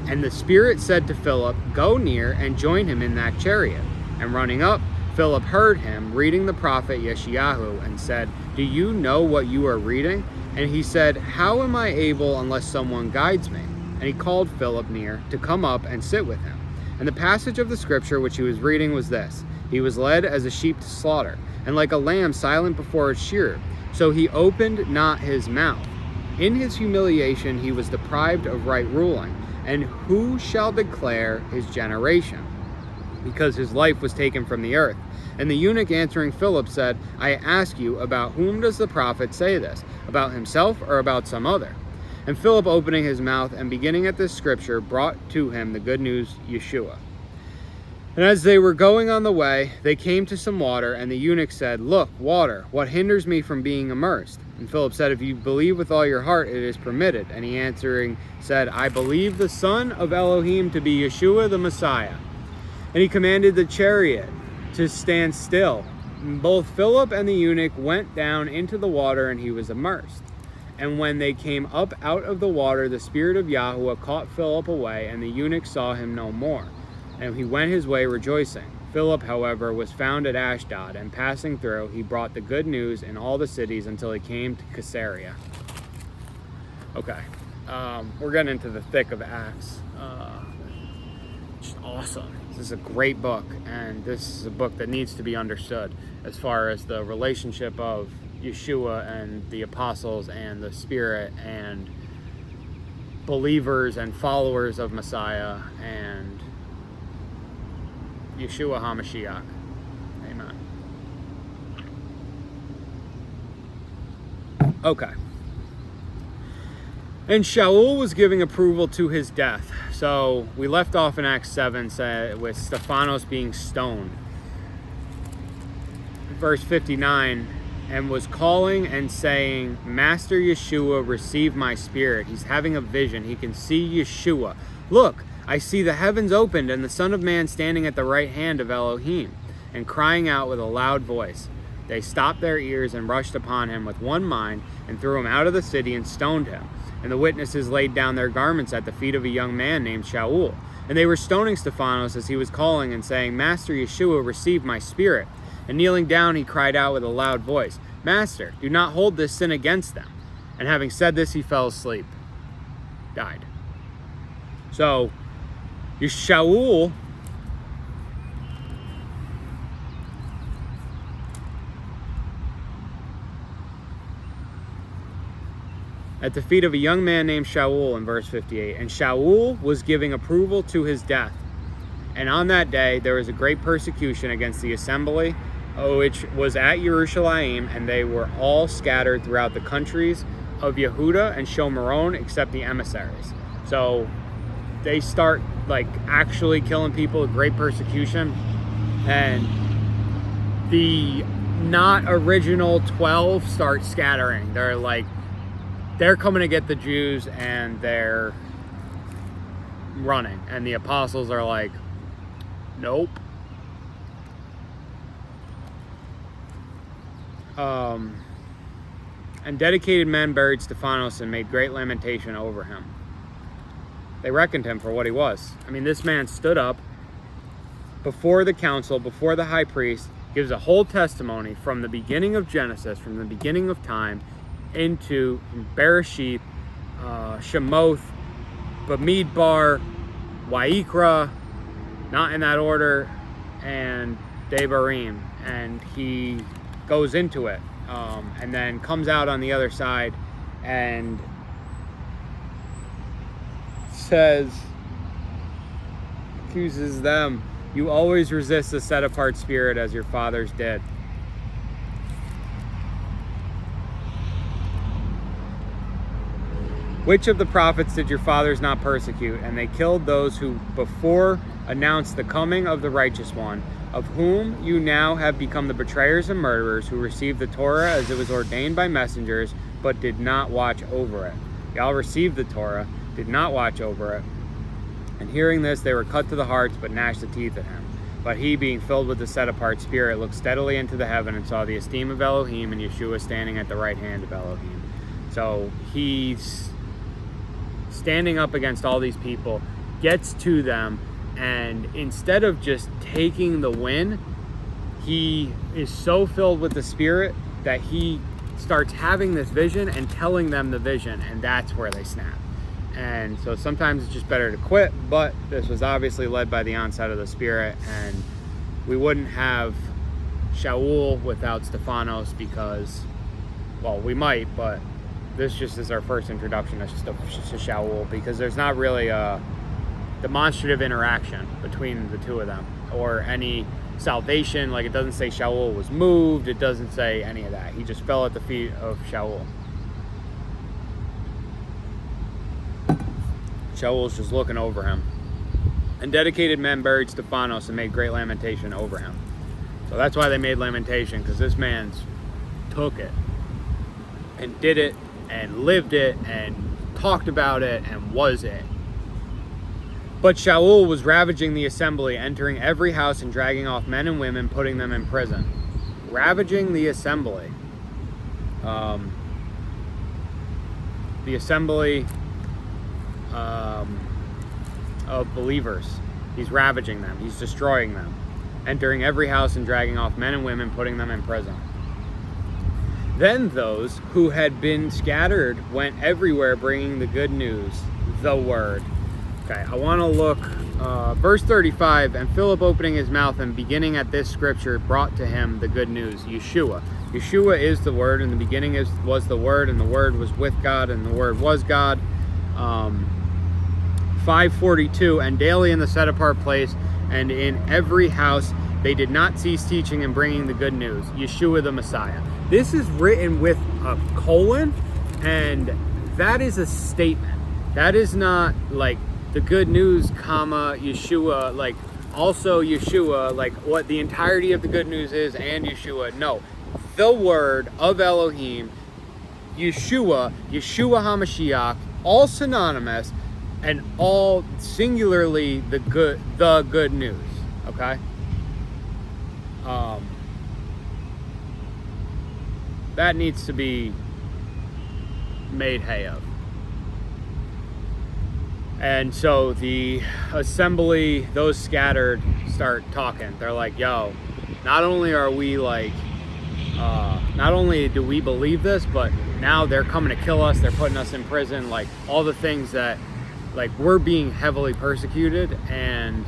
And the Spirit said to Philip, "Go near and join him in that chariot." And running up, Philip heard him reading the prophet Yeshayahu, and said, "Do you know what you are reading?" And he said, "How am I able unless someone guides me?" And he called Philip near to come up and sit with him. And the passage of the scripture which he was reading was this: "He was led as a sheep to slaughter, and like a lamb silent before its shearer, so he opened not his mouth. In his humiliation he was deprived of right ruling, and who shall declare his generation? Because his life was taken from the earth." And the eunuch answering Philip said, "I ask you, about whom does the prophet say this? About himself or about some other?" And Philip, opening his mouth and beginning at this scripture, brought to him the good news, Yeshua. And as they were going on the way, they came to some water, and the eunuch said, "Look, water, what hinders me from being immersed?" And Philip said, "If you believe with all your heart, it is permitted." And he answering said, "I believe the Son of Elohim to be Yeshua the Messiah." And he commanded the chariot to stand still. And both Philip and the eunuch went down into the water, and he was immersed. And when they came up out of the water, the Spirit of Yahuwah caught Philip away, and the eunuch saw him no more. And he went his way rejoicing. Philip, however, was found at Ashdod, and passing through, he brought the good news in all the cities until he came to Caesarea. Okay, we're getting into the thick of Acts. Just awesome. This is a great book, and this is a book that needs to be understood as far as the relationship of Yeshua and the apostles and the Spirit and believers and followers of Messiah and Yeshua HaMashiach. Amen. Okay. And Shaul was giving approval to his death. So we left off in Acts 7 with Stephanos being stoned. Verse 59, and was calling and saying, Master Yeshua, receive my spirit. He's having a vision. He can see Yeshua. Look, I see the heavens opened and the Son of Man standing at the right hand of Elohim, and crying out with a loud voice. They stopped their ears and rushed upon him with one mind, and threw him out of the city and stoned him. And the witnesses laid down their garments at the feet of a young man named Shaul. And they were stoning Stephanos as he was calling and saying, Master Yeshua, receive my spirit. And kneeling down, he cried out with a loud voice, Master, do not hold this sin against them. And having said this, he fell asleep. Died. So, Shaul at the feet of a young man named Shaul in verse 58. And Shaul was giving approval to his death. And on that day there was a great persecution against the assembly, which was at Jerusalem, and they were all scattered throughout the countries of Yehuda and Shomeron, except the emissaries. So they start actually killing people, a great persecution. And the not original 12 start scattering. They're coming to get the Jews, and they're running. And the apostles are like, nope. And dedicated men buried Stephanos and made great lamentation over him. They reckoned him for what he was. I mean, this man stood up before the council, before the high priest, gives a whole testimony from the beginning of Genesis, from the beginning of time, into Bereshit, Shemoth, Bamidbar, Wa'ikra, not in that order, and Devarim. And he goes into it, and then comes out on the other side and says, accuses them, you always resist the set apart spirit as your fathers did. Which of the prophets did your fathers not persecute? And they killed those who before announced the coming of the righteous one, of whom you now have become the betrayers and murderers, who received the Torah as it was ordained by messengers, but did not watch over it. Y'all received the Torah, did not watch over it. And hearing this, they were cut to the hearts, but gnashed the teeth at him. But he, being filled with the set-apart spirit, looked steadily into the heaven and saw the esteem of Elohim and Yeshua standing at the right hand of Elohim. So he's standing up against all these people, gets to them, and instead of just taking the win, he is so filled with the Spirit that he starts having this vision and telling them the vision, and that's where they snap. And so sometimes it's just better to quit, but this was obviously led by the onset of the Spirit, and we wouldn't have Shaul without Stephanos because, well, we might, but this just is our first introduction to Shaul, because there's not really a demonstrative interaction between the two of them or any salvation. Like, it doesn't say Shaul was moved, it doesn't say any of that. He just fell at the feet of Shaul. Shaul's just looking over him. And dedicated men buried Stephanos and made great lamentation over him. So that's why they made lamentation, because this man's took it and did it and lived it and talked about it and was it. But Shaul was ravaging the assembly, entering every house and dragging off men and women, putting them in prison. Ravaging the assembly. the assembly of believers. He's ravaging them. He's destroying them, entering every house and dragging off men and women, putting them in prison. Then those who had been scattered went everywhere bringing the good news, the word. Okay, I want to look, verse 35, and Philip opening his mouth and beginning at this scripture brought to him the good news, Yeshua. Yeshua is the word, in the beginning was the word, and the word was with God, and the word was God. 5:42, and daily in the set apart place and in every house they did not cease teaching and bringing the good news, Yeshua the Messiah. This is written with a colon, and that is a statement. That is not like the good news, comma, Yeshua, like also Yeshua, like what the entirety of the good news is, and Yeshua. No, the word of Elohim, Yeshua, Yeshua HaMashiach, all synonymous and all singularly the good news. Okay. That needs to be made hay of. And so the assembly, those scattered, start talking. They're like, yo, not only are we like, not only do we believe this, but now they're coming to kill us, they're putting us in prison, like all the things that, like, we're being heavily persecuted, and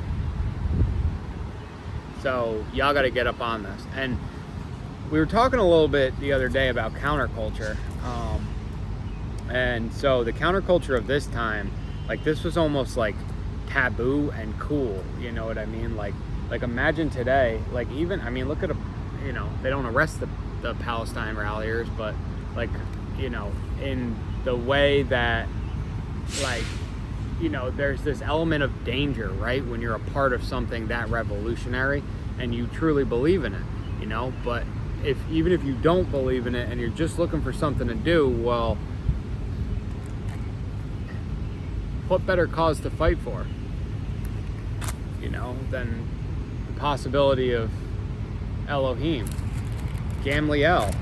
so y'all got to get up on this. And we were talking a little bit the other day about counterculture, and so the counterculture of this time, like this was almost like taboo and cool, you know what I mean? Like imagine today, like even, I mean, look at they don't arrest the Palestine ralliers, but like, in the way that, like, there's this element of danger, right? When you're a part of something that revolutionary and you truly believe in it, but even if you don't believe in it and you're just looking for something to do, well, what better cause to fight for, than the possibility of Elohim, Gamliel.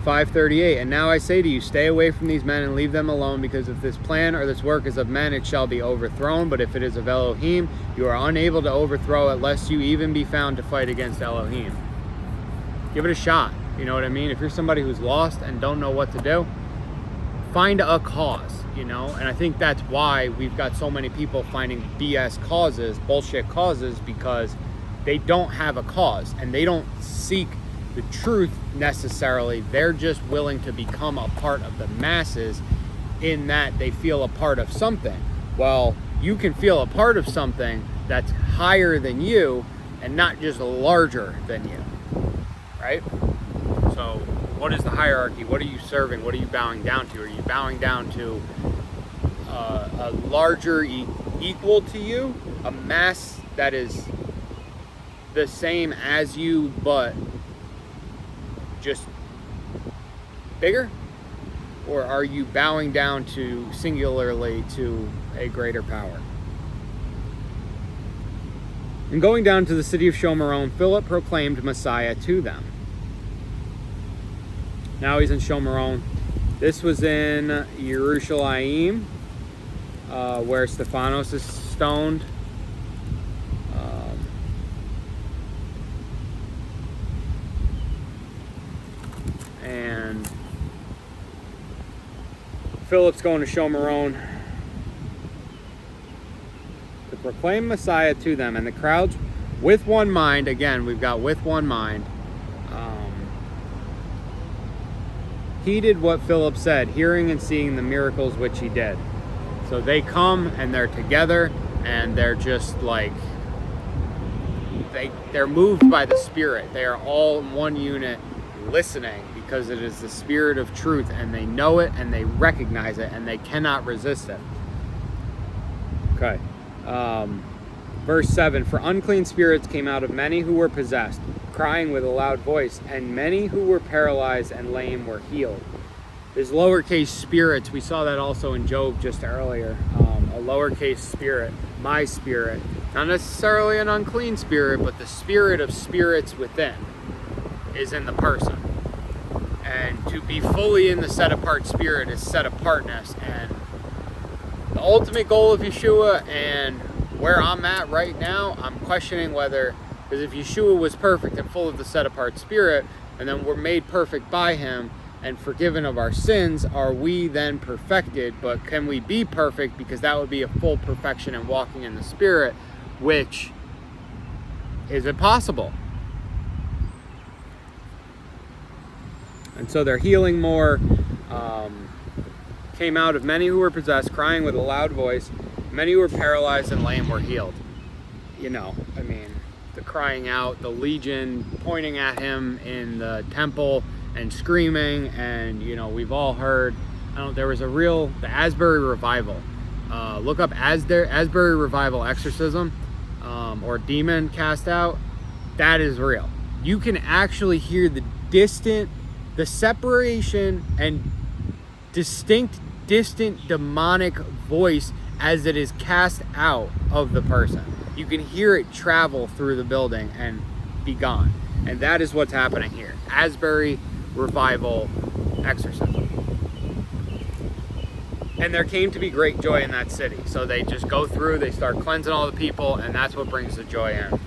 "5:38, and now I say to you, stay away from these men and leave them alone, because if this plan or this work is of men, it shall be overthrown. But if it is of Elohim, you are unable to overthrow it, lest you even be found to fight against Elohim." Give it a shot. You know what I mean? If you're somebody who's lost and don't know what to do, find a cause, and I think that's why we've got so many people finding BS causes, bullshit causes, because they don't have a cause and they don't seek the truth necessarily. They're just willing to become a part of the masses in that they feel a part of something. Well, you can feel a part of something that's higher than you and not just larger than you, right? So what is the hierarchy? What are you serving? What are you bowing down to? Are you bowing down to a larger equal to you, a mass that is the same as you but just bigger? Or are you bowing down to singularly to a greater power? And going down to the city of Shomeron, Philip proclaimed Messiah to them. Now he's in Shomeron. This was in Yerushalayim, where Stephanos is stoned. And Philip's going to Shomeron to proclaim Messiah to them, and the crowds with one mind, again, we've got with one mind, heeded what Philip said, hearing and seeing the miracles which he did. So they come and they're together and they're just like, they're moved by the Spirit. They are all in one unit listening, because it is the Spirit of truth, and they know it and they recognize it and they cannot resist it. Okay. Verse 7, "For unclean spirits came out of many who were possessed, crying with a loud voice, and many who were paralyzed and lame were healed." There's lowercase spirits. We saw that also in Job just earlier. A lowercase spirit, my spirit, Not necessarily an unclean spirit, but the spirit of spirits within is in the person. And to be fully in the set-apart spirit is set-apartness. And the ultimate goal of Yeshua, and where I'm at right now, I'm questioning whether, because if Yeshua was perfect and full of the set-apart spirit, and then we're made perfect by him and forgiven of our sins, are we then perfected? But can we be perfect? Because that would be a full perfection in walking in the spirit, which is impossible. And so their healing more came out of many who were possessed, crying with a loud voice. Many who were paralyzed and lame were healed. You know, I mean, the crying out, the legion pointing at him in the temple and screaming, and you know, we've all heard. There was the Asbury revival. Look up Asbury revival exorcism or demon cast out. That is real. You can actually hear the separation and distinct demonic voice as it is cast out of the person. You can hear it travel through the building and be gone. And that is what's happening here. Asbury revival exorcism. And there came to be great joy in that city. So they just go through, they start cleansing all the people, and that's what brings the joy in.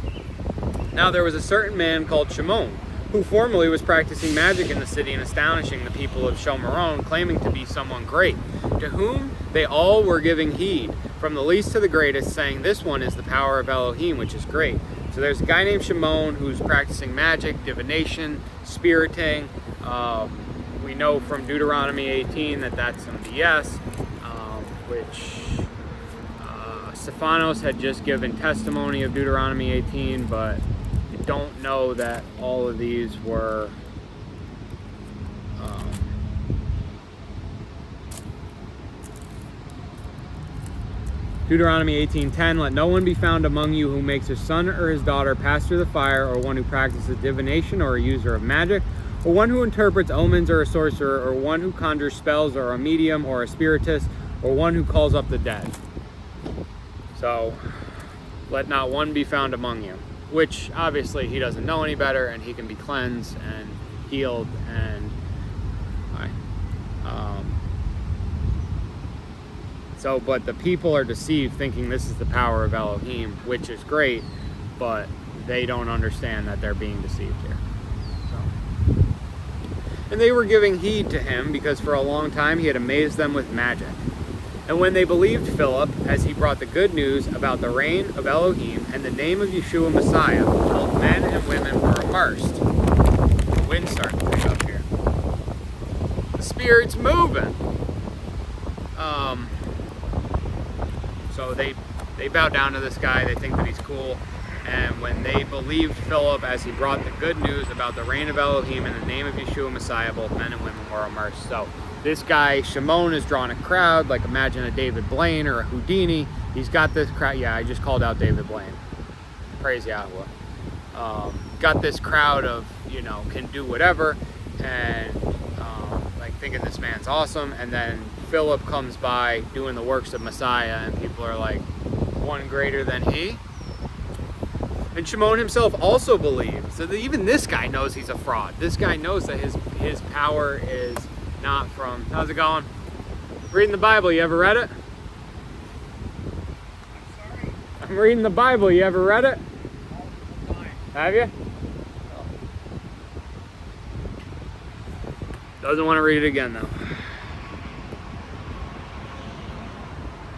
Now there was a certain man called Shimon, who formerly was practicing magic in the city and astonishing the people of Shomeron, claiming to be someone great, to whom they all were giving heed, from the least to the greatest, saying, "This one is the power of Elohim, which is great." So there's a guy named Shimon who's practicing magic, divination, spiriting. We know from Deuteronomy 18 that that's some BS, which Stephanos had just given testimony of Deuteronomy 18, but I don't know that all of these were Deuteronomy 18:10, let no one be found among you who makes his son or his daughter pass through the fire, or one who practices divination, or a user of magic, or one who interprets omens, or a sorcerer, or one who conjures spells, or a medium, or a spiritist, or one who calls up the dead. So, let not one be found among you. Which, obviously, he doesn't know any better, and he can be cleansed and healed, and but the people are deceived, thinking this is the power of Elohim, which is great, but they don't understand that they're being deceived here. So. And they were giving heed to him, because for a long time he had amazed them with magic. And when they believed Philip, as he brought the good news about the reign of Elohim and the name of Yeshua Messiah, both men and women were immersed. The wind starting to pick up here. The Spirit's moving. So they bow down to this guy. They think that he's cool. And when they believed Philip, as he brought the good news about the reign of Elohim and the name of Yeshua Messiah, both men and women were immersed. So this guy, Shimon, is drawing a crowd, like imagine a David Blaine or a Houdini. He's got this crowd. Yeah, I just called out David Blaine. Praise Yahweh. Got this crowd of, can do whatever, and thinking this man's awesome. And then Philip comes by doing the works of Messiah, and people are like, one greater than he? And Shimon himself also believes. So that even this guy knows he's a fraud. This guy knows that his power is not from... How's it going? Reading the Bible. You ever read it? I'm sorry. I'm reading the Bible. You ever read it? All the time. Have you? Doesn't want to read it again, though.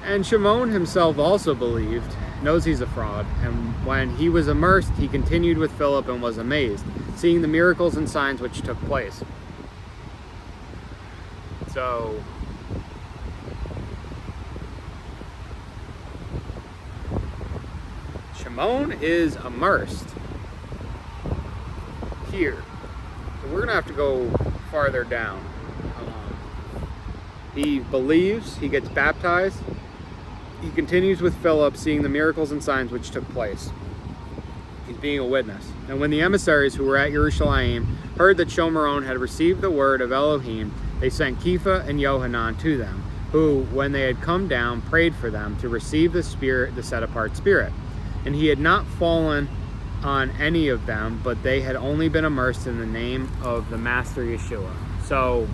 And Shimon himself also believed, knows he's a fraud, and when he was immersed, he continued with Philip and was amazed, seeing the miracles and signs which took place. So, Shimon is immersed here. So we're going to have to go farther down. He believes, he gets baptized, he continues with Philip, seeing the miracles and signs which took place. He's being a witness. And when the emissaries who were at Jerusalem heard that Shomeron had received the word of Elohim, they sent Kepha and Yohanan to them, who, when they had come down, prayed for them to receive the Spirit, the set-apart Spirit. And he had not fallen on any of them, but they had only been immersed in the name of the Master Yeshua. So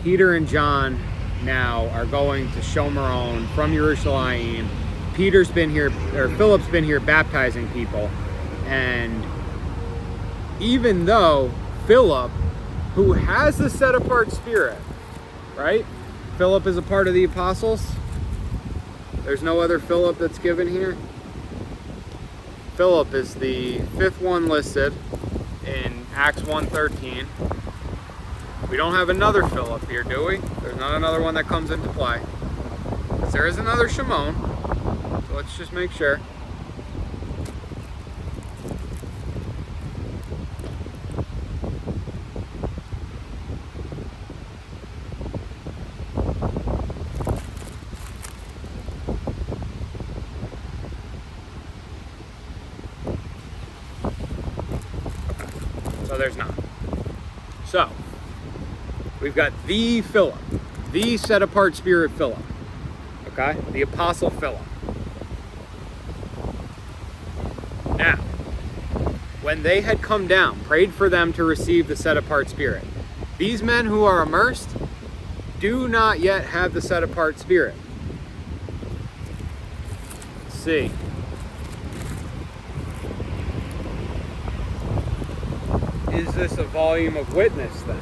Peter and John now are going to Shomeron from Yerushalayim. Philip's been here baptizing people. And even though Philip, who has the set apart spirit, right? Philip is a part of the apostles. There's no other Philip that's given here. Philip is the fifth one listed in Acts 1:13. We don't have another Philip here, do we? There's not another one that comes into play. There is another Shimon, so let's just make sure. So there's not. So we've got the Philip, the set apart spirit Philip, okay? The apostle Philip. Now, when they had come down, prayed for them to receive the set apart spirit. These men who are immersed do not yet have the set apart spirit. Let's see. Is this a volume of witness then?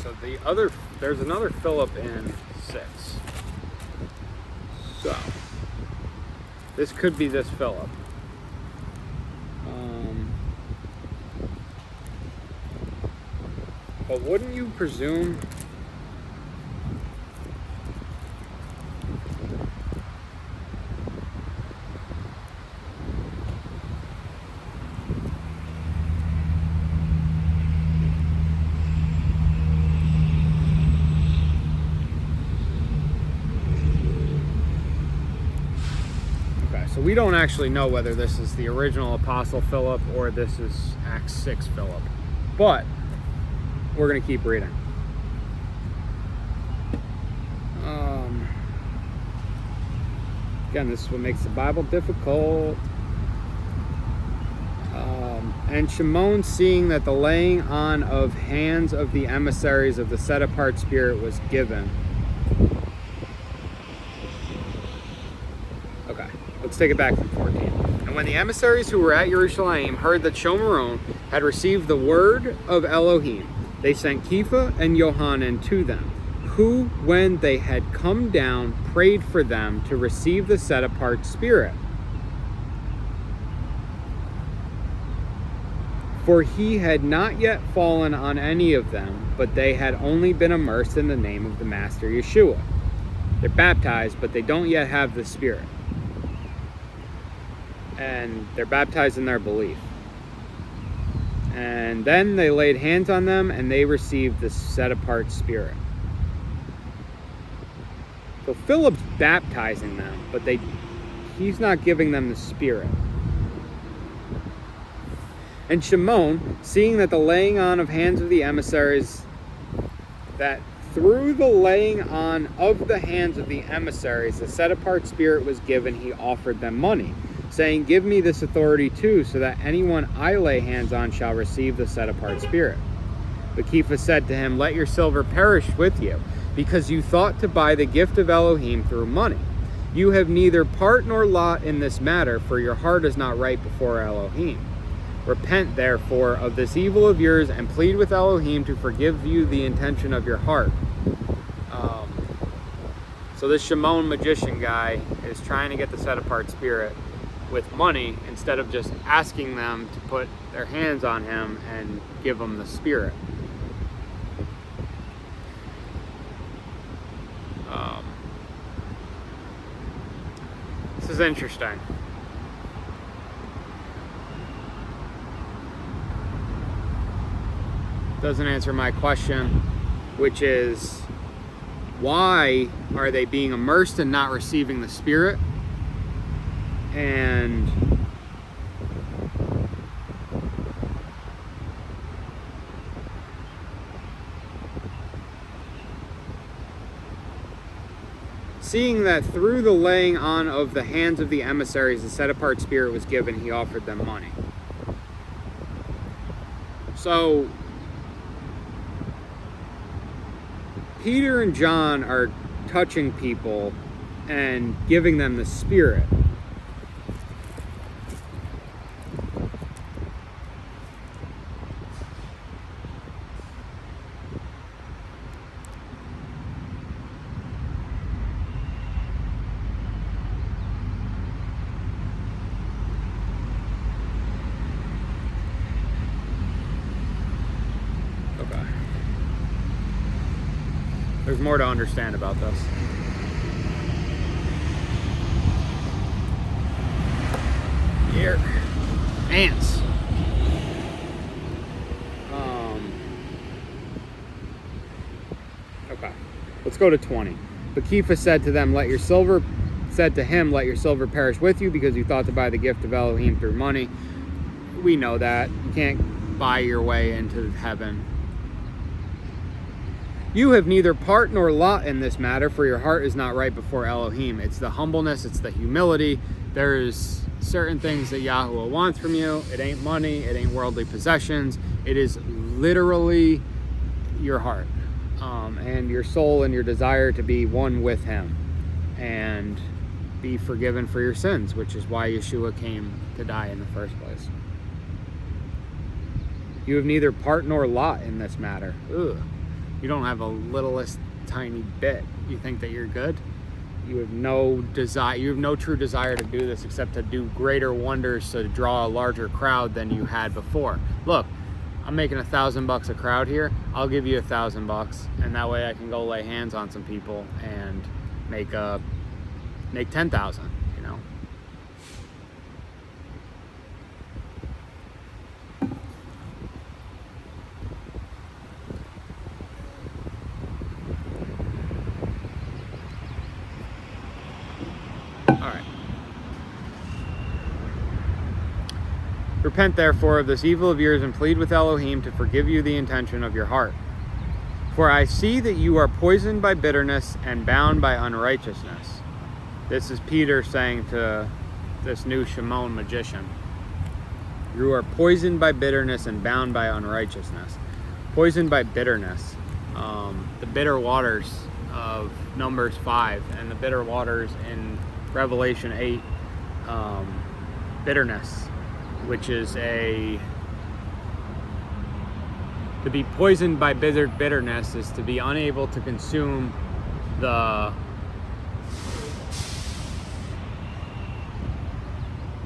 So there's another Philip in 6. So this could be this Philip. But wouldn't you presume so we don't actually know whether this is the original Apostle Philip or this is Acts 6 Philip. But we're going to keep reading. Again, this is what makes the Bible difficult. And Shimon, seeing that the laying on of hands of the emissaries of the set-apart spirit was given. Okay, let's take it back from 14. And when the emissaries who were at Jerusalem heard that Shomeron had received the word of Elohim, they sent Kepha and Yohanan to them, who, when they had come down, prayed for them to receive the set-apart spirit. For he had not yet fallen on any of them, but they had only been immersed in the name of the Master Yeshua. They're baptized, but they don't yet have the Spirit. And they're baptized in their belief. And then they laid hands on them, and they received the set-apart Spirit. So Philip's baptizing them, but he's not giving them the Spirit. And Shimon, seeing that the laying on of hands of the emissaries, that through the laying on of the hands of the emissaries, the set-apart spirit was given, he offered them money, saying, give me this authority too, so that anyone I lay hands on shall receive the set-apart spirit. But Kepha said to him, let your silver perish with you, because you thought to buy the gift of Elohim through money. You have neither part nor lot in this matter, for your heart is not right before Elohim. Repent, therefore, of this evil of yours, and plead with Elohim to forgive you the intention of your heart. So this Shimon magician guy is trying to get the set-apart spirit with money, instead of just asking them to put their hands on him and give him the spirit. This is interesting. Doesn't answer my question, which is, why are they being immersed and not receiving the Spirit? And seeing that through the laying on of the hands of the emissaries, the set-apart spirit was given, he offered them money. So Peter and John are touching people and giving them the Spirit. There's more to understand about this. Here. Ants. Okay. Let's go to 20. But Kepha said to him, let your silver perish with you, because you thought to buy the gift of Elohim through money. We know that. You can't buy your way into heaven. You have neither part nor lot in this matter, for your heart is not right before Elohim. It's the humbleness, it's the humility. There's certain things that Yahuwah wants from you. It ain't money, it ain't worldly possessions. It is literally your heart, and your soul, and your desire to be one with him and be forgiven for your sins, which is why Yeshua came to die in the first place. You have neither part nor lot in this matter. Ugh. You don't have a littlest tiny bit. You think that you're good? You have no desire. You have no true desire to do this except to do greater wonders to draw a larger crowd than you had before. Look, I'm making $1,000 a crowd here. I'll give you $1,000, and that way I can go lay hands on some people and make 10,000. You know. All right. Repent therefore of this evil of yours and plead with Elohim to forgive you the intention of your heart. For I see that you are poisoned by bitterness and bound by unrighteousness. This is Peter saying to this new Shimon magician. You are poisoned by bitterness and bound by unrighteousness. Poisoned by bitterness. The bitter waters of Numbers 5 and the bitter waters in Revelation 8. Bitterness, which is to be poisoned by bitterness is to be unable to consume the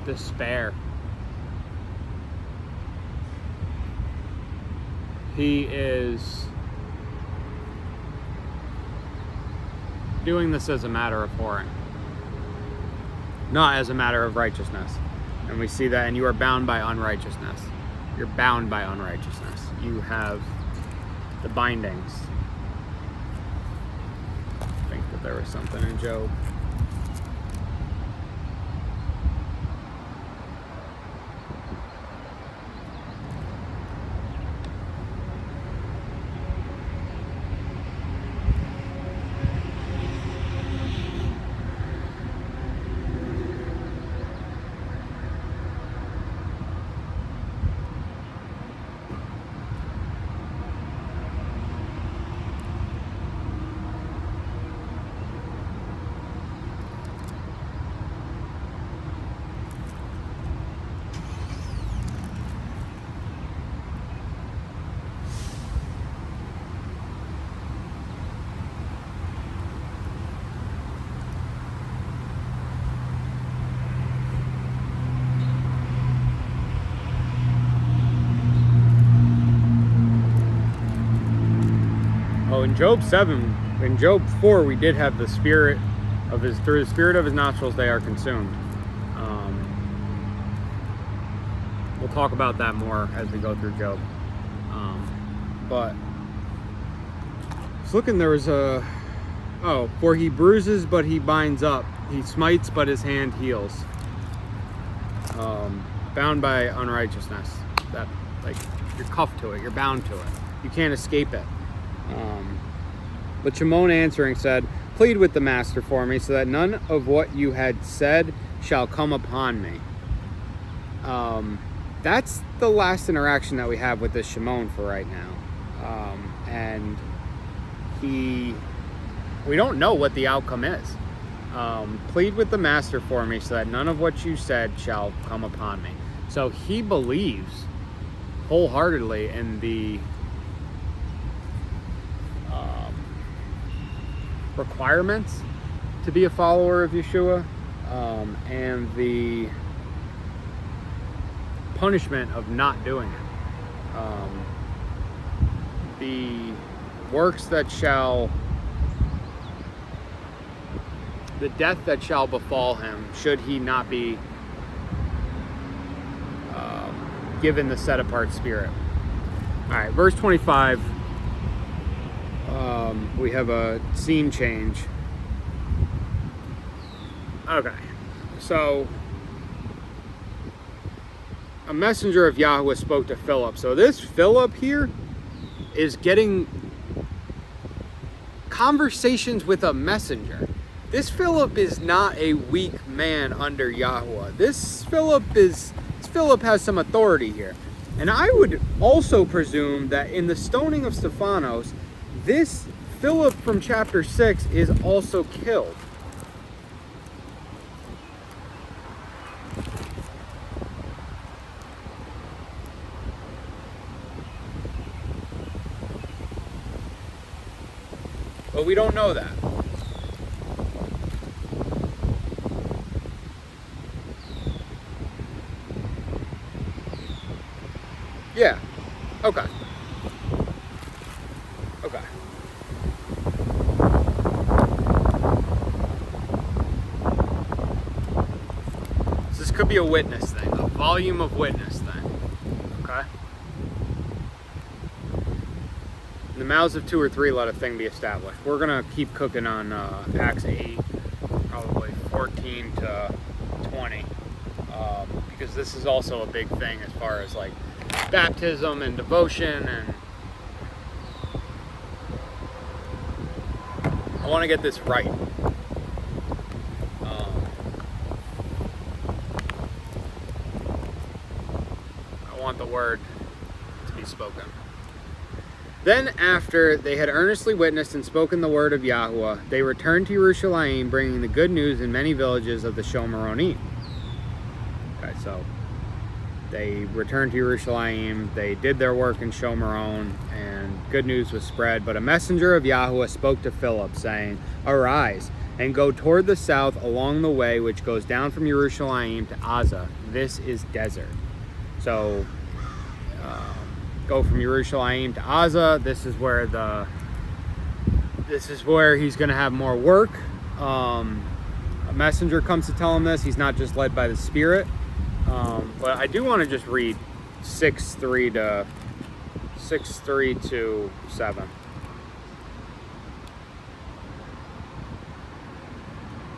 despair. He is doing this as a matter of whoring, not as a matter of righteousness. And we see that, and you are bound by unrighteousness. You're bound by unrighteousness. You have the bindings. I think that there was something in Job. In Job 7, in Job 4, we did have the spirit of his, through the spirit of his nostrils they are consumed. We'll talk about that more as we go through Job. But I was looking, there was for he bruises but he binds up, he smites but his hand heals. Bound by unrighteousness. That, like, you're cuffed to it, you're bound to it. You can't escape it. But Shimon answering said, plead with the master for me, so that none of what you had said shall come upon me. That's the last interaction that we have with this Shimon for right now. And we don't know what the outcome is. Plead with the master for me, so that none of what you said shall come upon me. So he believes wholeheartedly in the requirements to be a follower of Yeshua, and the punishment of not doing it. The works that shall, the death that shall befall him, should he not be given the set apart spirit. All right, verse 25. We have a scene change. Okay, so a messenger of Yahweh spoke to Philip. So this Philip here is getting conversations with a messenger. This Philip is not a weak man under Yahweh. This Philip has some authority here. And I would also presume that in the stoning of Stephanos, this Philip from chapter 6 is also killed. But we don't know that. Yeah. Okay. Okay. So this could be a witness thing, a volume of witness thing. Okay? In the mouths of 2 or 3, let a thing be established. We're going to keep cooking on Acts 8, probably 14 to 20. Because this is also a big thing as far as like baptism and devotion, and I want to get this right. I want the word to be spoken. Then after they had earnestly witnessed and spoken the word of Yahuwah, they returned to Jerusalem, bringing the good news in many villages of the Shomeronim. Okay, so they returned to Jerusalem, they did their work in Shomeron, and good news was spread. But a messenger of Yahuwah spoke to Philip, saying, "Arise, and go toward the south along the way which goes down from Jerusalem to Gaza. This is desert." So, go from Jerusalem to Gaza. This is where he's going to have more work. A messenger comes to tell him this. He's not just led by the Spirit. But I do want to just read 6:3 to 7.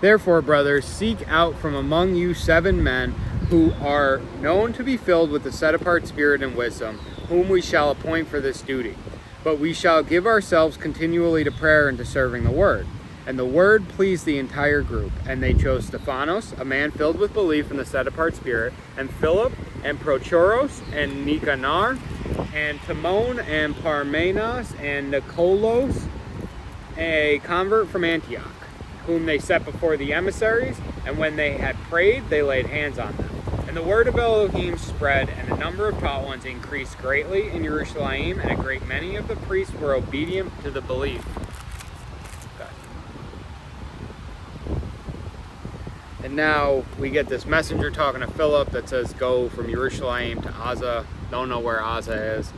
"Therefore, brothers, seek out from among you 7 men who are known to be filled with the set-apart spirit and wisdom, whom we shall appoint for this duty. But we shall give ourselves continually to prayer and to serving the word." And the word pleased the entire group. And they chose Stephanos, a man filled with belief in the set-apart spirit, and Philip, and Prochoros, and Nicanor, and Timon, and Parmenas, and Nicolos, a convert from Antioch, whom they set before the emissaries. And when they had prayed, they laid hands on them. And the word of Elohim spread, and the number of taught ones increased greatly in Jerusalem, and a great many of the priests were obedient to the belief. Okay. And now we get this messenger talking to Philip that says, "Go from Jerusalem to Gaza." Don't know where Gaza is.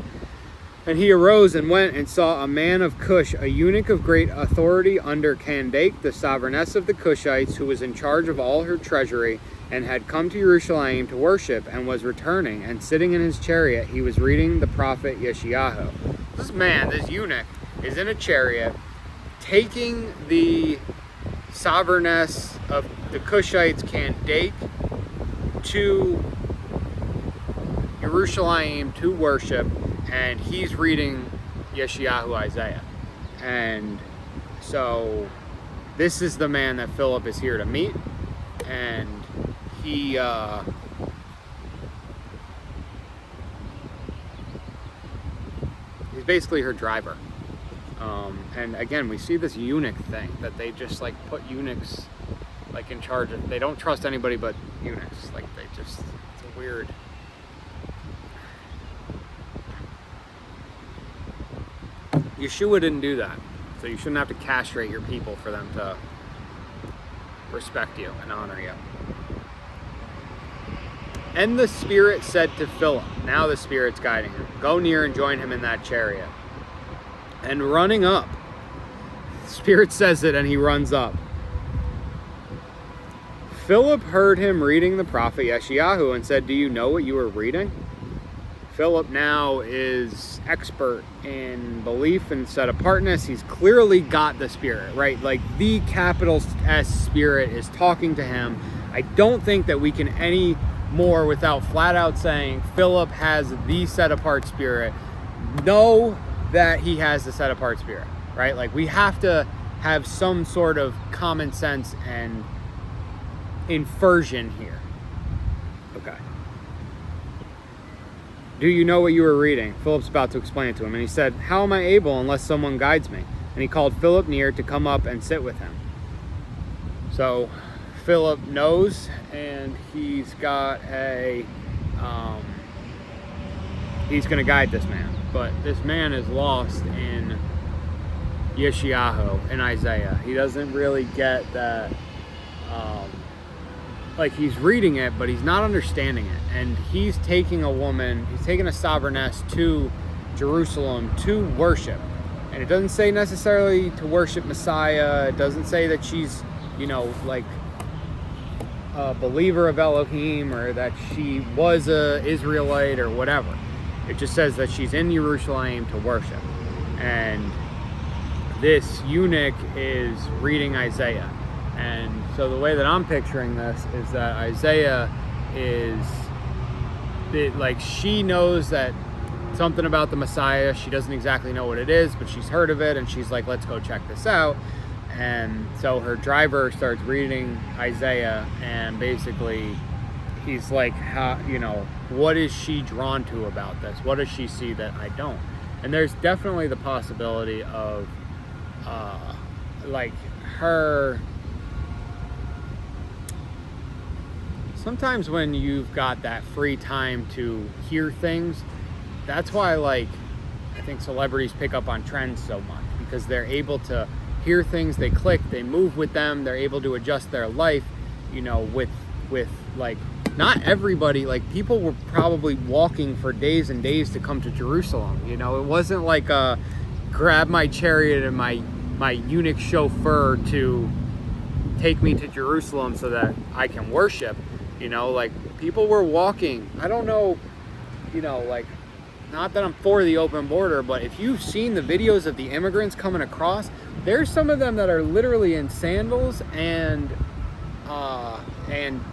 "And he arose and went and saw a man of Cush, a eunuch of great authority under Candace, the sovereigness of the Cushites, who was in charge of all her treasury, and had come to Jerusalem to worship, and was returning, and sitting in his chariot, he was reading the prophet Yeshayahu." This man, this eunuch, is in a chariot, taking the sovereigness of the Cushites, Candace, to Jerusalem to worship, and he's reading Yeshayahu Isaiah. And so this is the man that Philip is here to meet, and he's basically her driver. And again, we see this eunuch thing, that they just like put eunuchs like in charge of, they don't trust anybody but eunuchs. Like they just, it's a weird. Yeshua didn't do that. So you shouldn't have to castrate your people for them to respect you and honor you. "And the Spirit said to Philip," now the Spirit's guiding him, "Go near and join him in that chariot." And running up, the Spirit says it and he runs up. Philip heard him reading the prophet Yeshayahu and said, "Do you know what you are reading?" Philip now is expert in belief and set apartness. He's clearly got the Spirit, right? Like the capital S Spirit is talking to him. I don't think that we can any more without flat out saying Philip has the set apart Spirit. Know that he has the set apart Spirit, right? Like we have to have some sort of common sense and inversion here. Okay. "Do you know what you were reading?" Philip's about to explain it to him, and he said, "How am I able unless someone guides me?" And he called Philip near to come up and sit with him. So Philip knows, and he's got a, he's going to guide this man. But this man is lost in Yeshayahu, in Isaiah. He doesn't really get that, like he's reading it, but he's not understanding it. And he's taking a woman, he's taking a sovereigness to Jerusalem to worship. And it doesn't say necessarily to worship Messiah. It doesn't say that she's, like a believer of Elohim, or that she was a Israelite or whatever. It just says that she's in Jerusalem to worship. And this eunuch is reading Isaiah. And so the way that I'm picturing this is that Isaiah is, like, she knows that something about the Messiah. She doesn't exactly know what it is, but she's heard of it, and she's like, let's go check this out. And so her driver starts reading Isaiah, and basically he's like, how, what is she drawn to about this? What does she see that I don't? And there's definitely the possibility of like her. Sometimes when you've got that free time to hear things, that's why, like, I think celebrities pick up on trends so much, because they're able to hear things, they click, they move with them, they're able to adjust their life, with like, not everybody, like, people were probably walking for days and days to come to Jerusalem. It wasn't like grab my chariot and my eunuch chauffeur to take me to Jerusalem so that I can worship. Like, people were walking. I don't know, like, not that I'm for the open border, but if you've seen the videos of the immigrants coming across, there's some of them that are literally in sandals and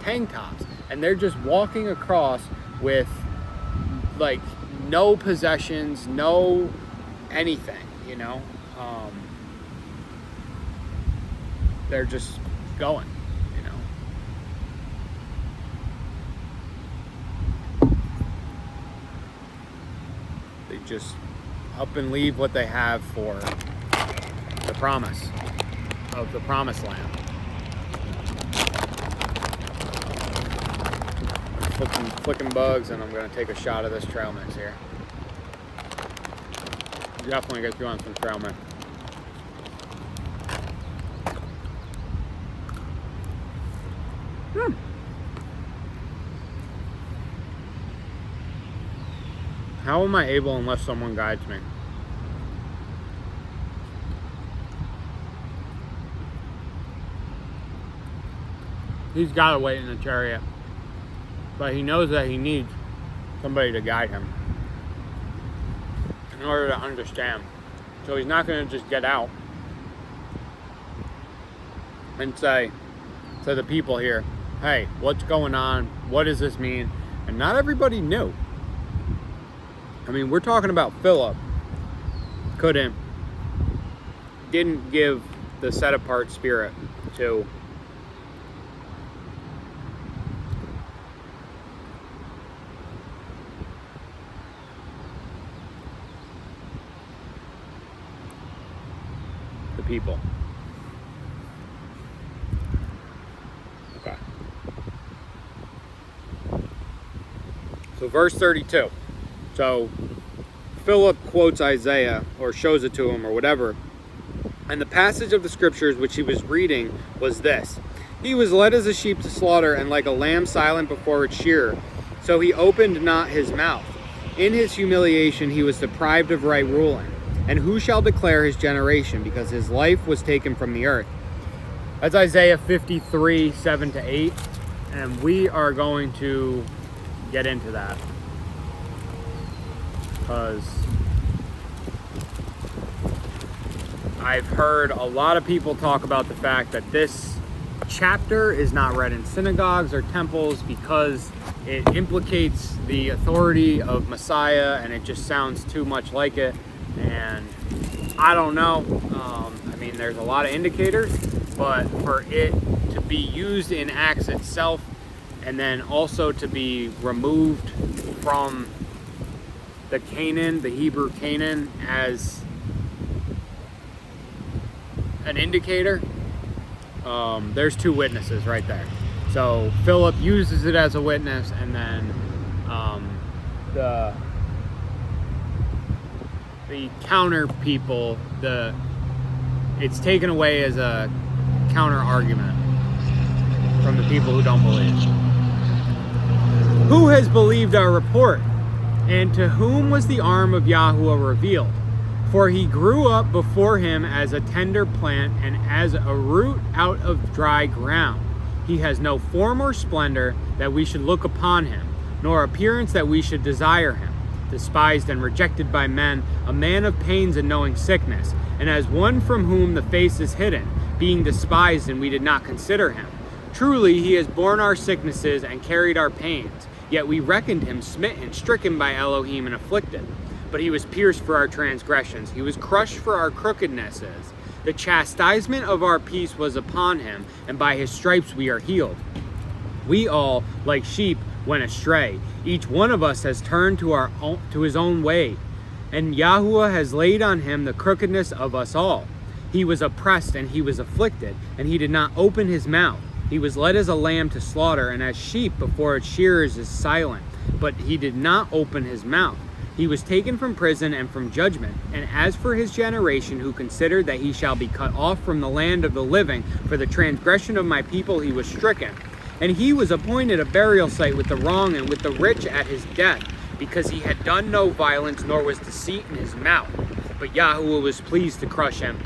tank tops, and they're just walking across with, like, no possessions, no anything, they're just going. They just up and leave what they have for the promise of the promised land. Flicking bugs, and I'm going to take a shot of this trail mix here. Definitely get you on some trail mix. How am I able unless someone guides me? He's got to wait in the chariot, but he knows that he needs somebody to guide him in order to understand. So he's not going to just get out and say to the people here, hey, what's going on? What does this mean? And not everybody knew. I mean, we're talking about Philip didn't give the set apart spirit to the people. Okay. So verse 32. So Philip quotes Isaiah, or shows it to him, or whatever. And the passage of the scriptures which he was reading was this: He was led as a sheep to slaughter, and like a lamb silent before its shearer. So he opened not his mouth. In his humiliation he was deprived of right ruling. And who shall declare his generation? Because his life was taken from the earth. That's Isaiah 53, 7-8. And we are going to get into that, because I've heard a lot of people talk about the fact that this chapter is not read in synagogues or temples because it implicates the authority of Messiah, and it just sounds too much like it. And I don't know. I mean, there's a lot of indicators, but for it to be used in Acts itself, and then also to be removed from the Canaan, the Hebrew Canaan, as an indicator, there's two witnesses right there. So Philip uses it as a witness, and then the counter people, it's taken away as a counter argument from the people who don't believe. Who has believed our report? And to whom was the arm of Yahuwah revealed? For he grew up before him as a tender plant and as a root out of dry ground. He has no form or splendor that we should look upon him, nor appearance that we should desire him. Despised and rejected by men, a man of pains and knowing sickness, and as one from whom the face is hidden, being despised, and we did not consider him. Truly he has borne our sicknesses and carried our pains, yet we reckoned him smitten, stricken by Elohim, and afflicted. But he was pierced for our transgressions, he was crushed for our crookednesses. The chastisement of our peace was upon him, and by his stripes we are healed. We all, like sheep, went astray. Each one of us has turned to his own way, and Yahuwah has laid on him the crookedness of us all. He was oppressed and he was afflicted, and he did not open his mouth. He was led as a lamb to slaughter, and as sheep before its shearers is silent, but he did not open his mouth. He was taken from prison and from judgment. And as for his generation, who considered that he shall be cut off from the land of the living, for the transgression of my people he was stricken. And he was appointed a burial site with the wrong and with the rich at his death, because he had done no violence, nor was deceit in his mouth. But Yahuwah was pleased to crush him.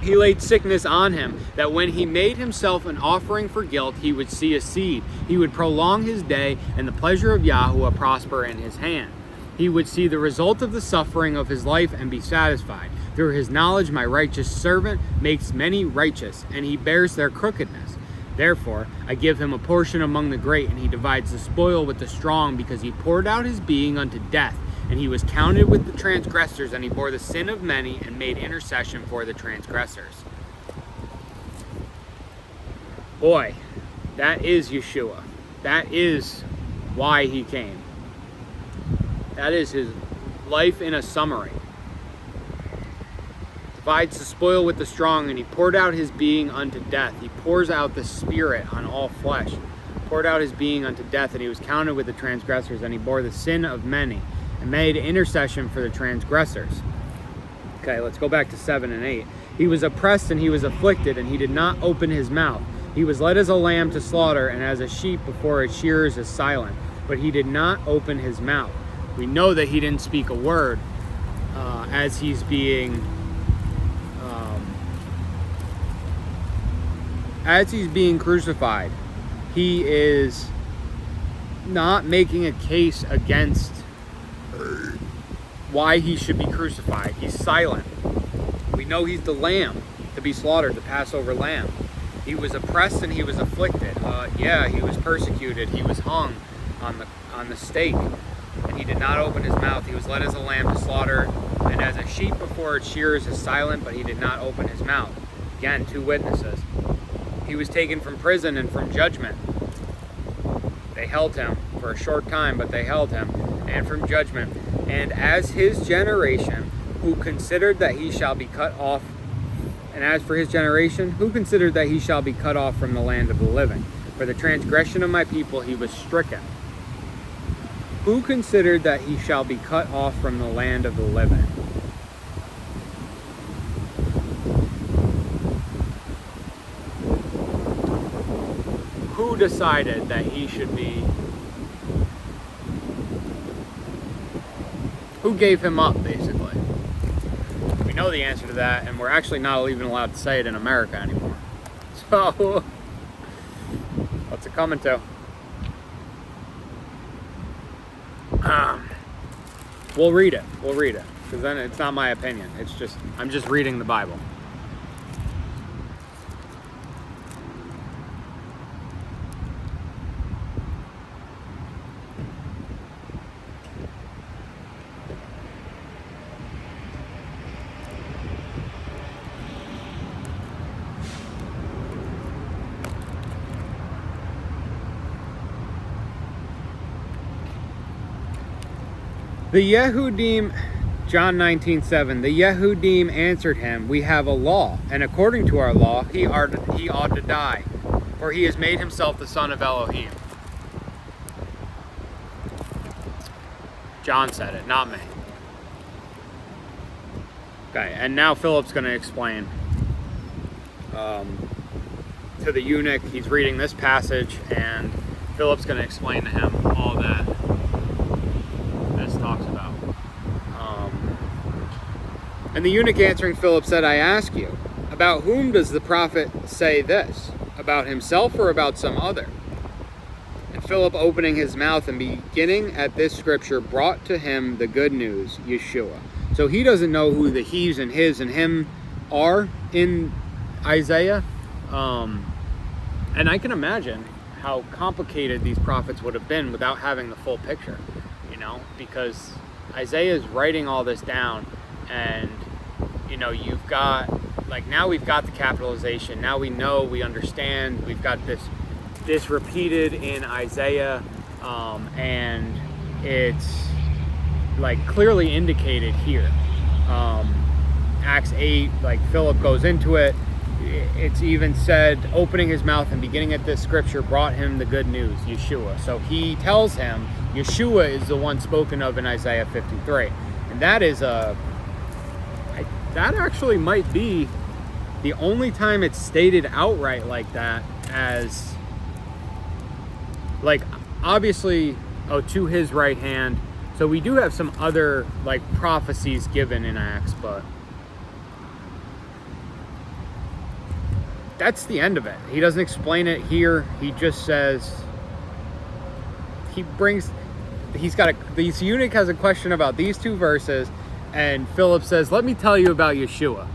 He laid sickness on him, that when he made himself an offering for guilt, he would see a seed. He would prolong his day, and the pleasure of Yahuwah prosper in his hand. He would see the result of the suffering of his life and be satisfied. Through his knowledge, my righteous servant makes many righteous, and he bears their crookedness. Therefore, I give him a portion among the great, and he divides the spoil with the strong, because he poured out his being unto death, and he was counted with the transgressors, and he bore the sin of many, and made intercession for the transgressors. Boy, that is Yeshua. That is why he came. That is his life in a summary. Divides the spoil with the strong, and he poured out his being unto death. He pours out the Spirit on all flesh. Poured out his being unto death, and he was counted with the transgressors, and he bore the sin of many, and made intercession for the transgressors. Okay, let's go back to 7 and 8. He was oppressed and he was afflicted, and he did not open his mouth. He was led as a lamb to slaughter, and as a sheep before its shearers is silent, but he did not open his mouth. We know that he didn't speak a word as he's being crucified. He is not making a case against why he should be crucified. He's silent. We know he's the lamb to be slaughtered, the Passover lamb. He was oppressed and he was afflicted. Yeah, he was persecuted. He was hung on the stake, and he did not open his mouth. He was led as a lamb to slaughter, and as a sheep before its shearers is silent, but he did not open his mouth. Again, two witnesses. He was taken from prison and from judgment. They held him for a short time, but they held him, and from judgment. And as his generation, who considered that he shall be cut off, and as for his generation, who considered that he shall be cut off from the land of the living? For the transgression of my people he was stricken. Who considered that he shall be cut off from the land of the living? Who decided that he should be? Who gave him up, basically? We know the answer to that, and we're actually not even allowed to say it in America anymore. So, what's it coming to? We'll read it, because then it's not my opinion. It's just, I'm just reading the Bible. The Yehudim, John 19:7, the Yehudim answered him, we have a law, and according to our law, he ought to die, for he has made himself the son of Elohim. John said it, not me. Okay, and now Philip's going to explain to the eunuch. He's reading this passage, and Philip's going to explain to him all that this talks And the eunuch answering Philip said, I ask you, about whom does the prophet say this? About himself or about some other? And Philip, opening his mouth and beginning at this scripture, brought to him the good news, Yeshua. So he doesn't know who the he's and his and him are in Isaiah. And I can imagine how complicated these prophets would have been without having the full picture, because Isaiah is writing all this down, and you've got, like, now we've got the capitalization, now we know, we understand, we've got this repeated in Isaiah, and it's like clearly indicated here. Acts 8, like, Philip goes into it. It's even said, opening his mouth and beginning at this scripture brought him the good news, Yeshua. So he tells him Yeshua is the one spoken of in Isaiah 53. And that is that actually might be the only time it's stated outright like that, as, like, obviously, to his right hand. So we do have some other, like, prophecies given in Acts, but that's the end of it. He doesn't explain it here. He just says, this eunuch has a question about these two verses, and Philip says, let me tell you about Yeshua.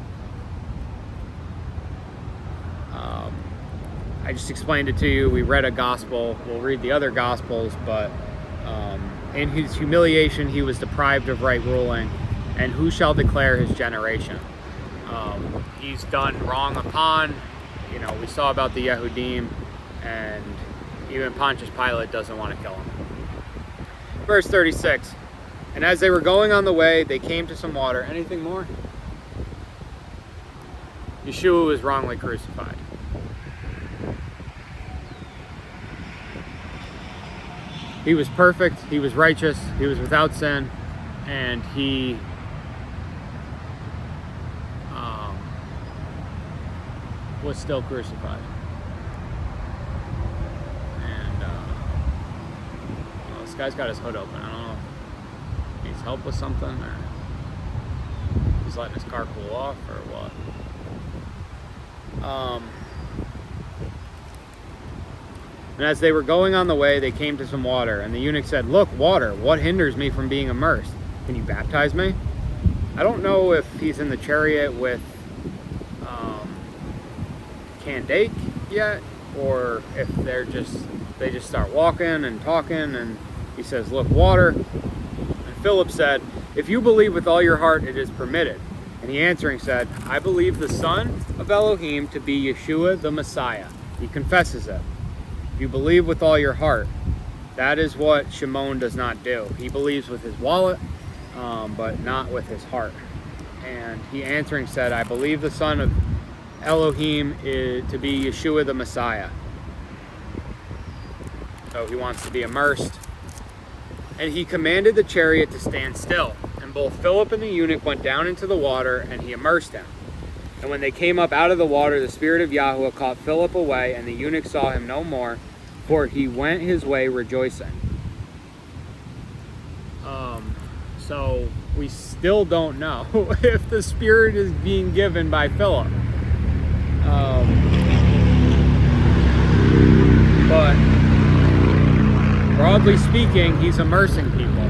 I just explained it to you. We read a gospel. We'll read the other gospels, but in his humiliation, he was deprived of right ruling, and who shall declare his generation? He's done wrong upon, we saw about the Yehudim, and even Pontius Pilate doesn't want to kill him. Verse 36, and as they were going on the way, they came to some water. Anything more? Yeshua was wrongly crucified. He was perfect, he was righteous, he was without sin, and he was still crucified. And this guy's got his hood open. I don't know if he needs help with something, or he's letting his car cool off, or what. And as they were going on the way, they came to some water, and the eunuch said, look, water, what hinders me from being immersed? Can you baptize me? I don't know if he's in the chariot with Candake yet, or if they just start walking and talking, and he says, look, water. And Philip said, if you believe with all your heart, it is permitted. And he answering said, I believe the Son of Elohim to be Yeshua the Messiah. He confesses it. If you believe with all your heart, that is what Shimon does not do. He believes with his wallet, but not with his heart. And he answering said, I believe the Son of Elohim is to be Yeshua the Messiah. So he wants to be immersed. And he commanded the chariot to stand still. And both Philip and the eunuch went down into the water, and he immersed him. And when they came up out of the water, the Spirit of Yahweh caught Philip away, and the eunuch saw him no more, for he went his way rejoicing. So we still don't know if the Spirit is being given by Philip. But broadly speaking, he's immersing people.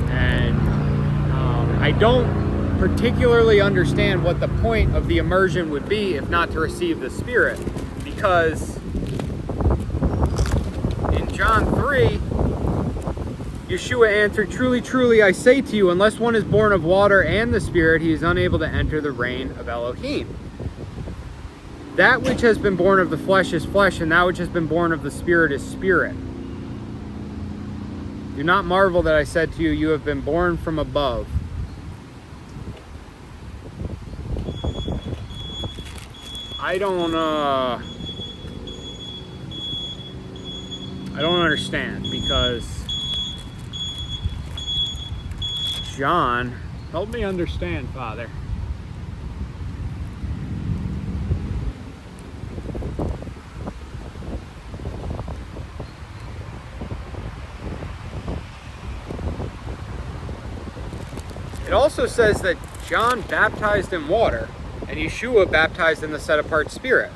And I don't particularly understand what the point of the immersion would be if not to receive the Spirit, because in John 3, Yeshua answered, truly, truly, I say to you, unless one is born of water and the Spirit, he is unable to enter the reign of Elohim. That which has been born of the flesh is flesh, and that which has been born of the Spirit is spirit. Do not marvel that I said to you, you have been born from above. I don't understand, because John, help me understand, Father. It also says that John baptized in water, and Yeshua baptized in the set-apart Spirit?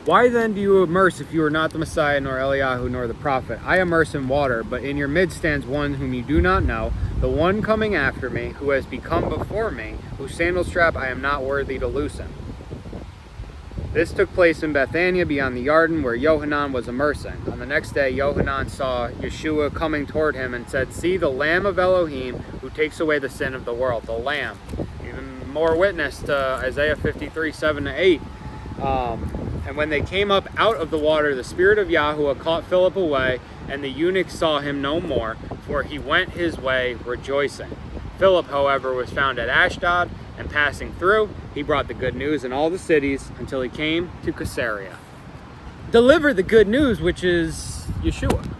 Why then do you immerse if you are not the Messiah, nor Eliyahu, nor the prophet? I immerse in water, but in your midst stands one whom you do not know, the one coming after me, who has become before me, whose sandal strap I am not worthy to loosen. This took place in Bethania beyond the Jordan, where Yohanan was immersing. On the next day, Yohanan saw Yeshua coming toward him and said, "See the Lamb of Elohim, who takes away the sin of the world." The Lamb. Even more witness to Isaiah 53, 7-8. And when they came up out of the water, the Spirit of Yahuwah caught Philip away, and the eunuch saw him no more, for he went his way rejoicing. Philip, however, was found at Ashdod, and passing through, he brought the good news in all the cities until he came to Caesarea. Deliver the good news, which is Yeshua.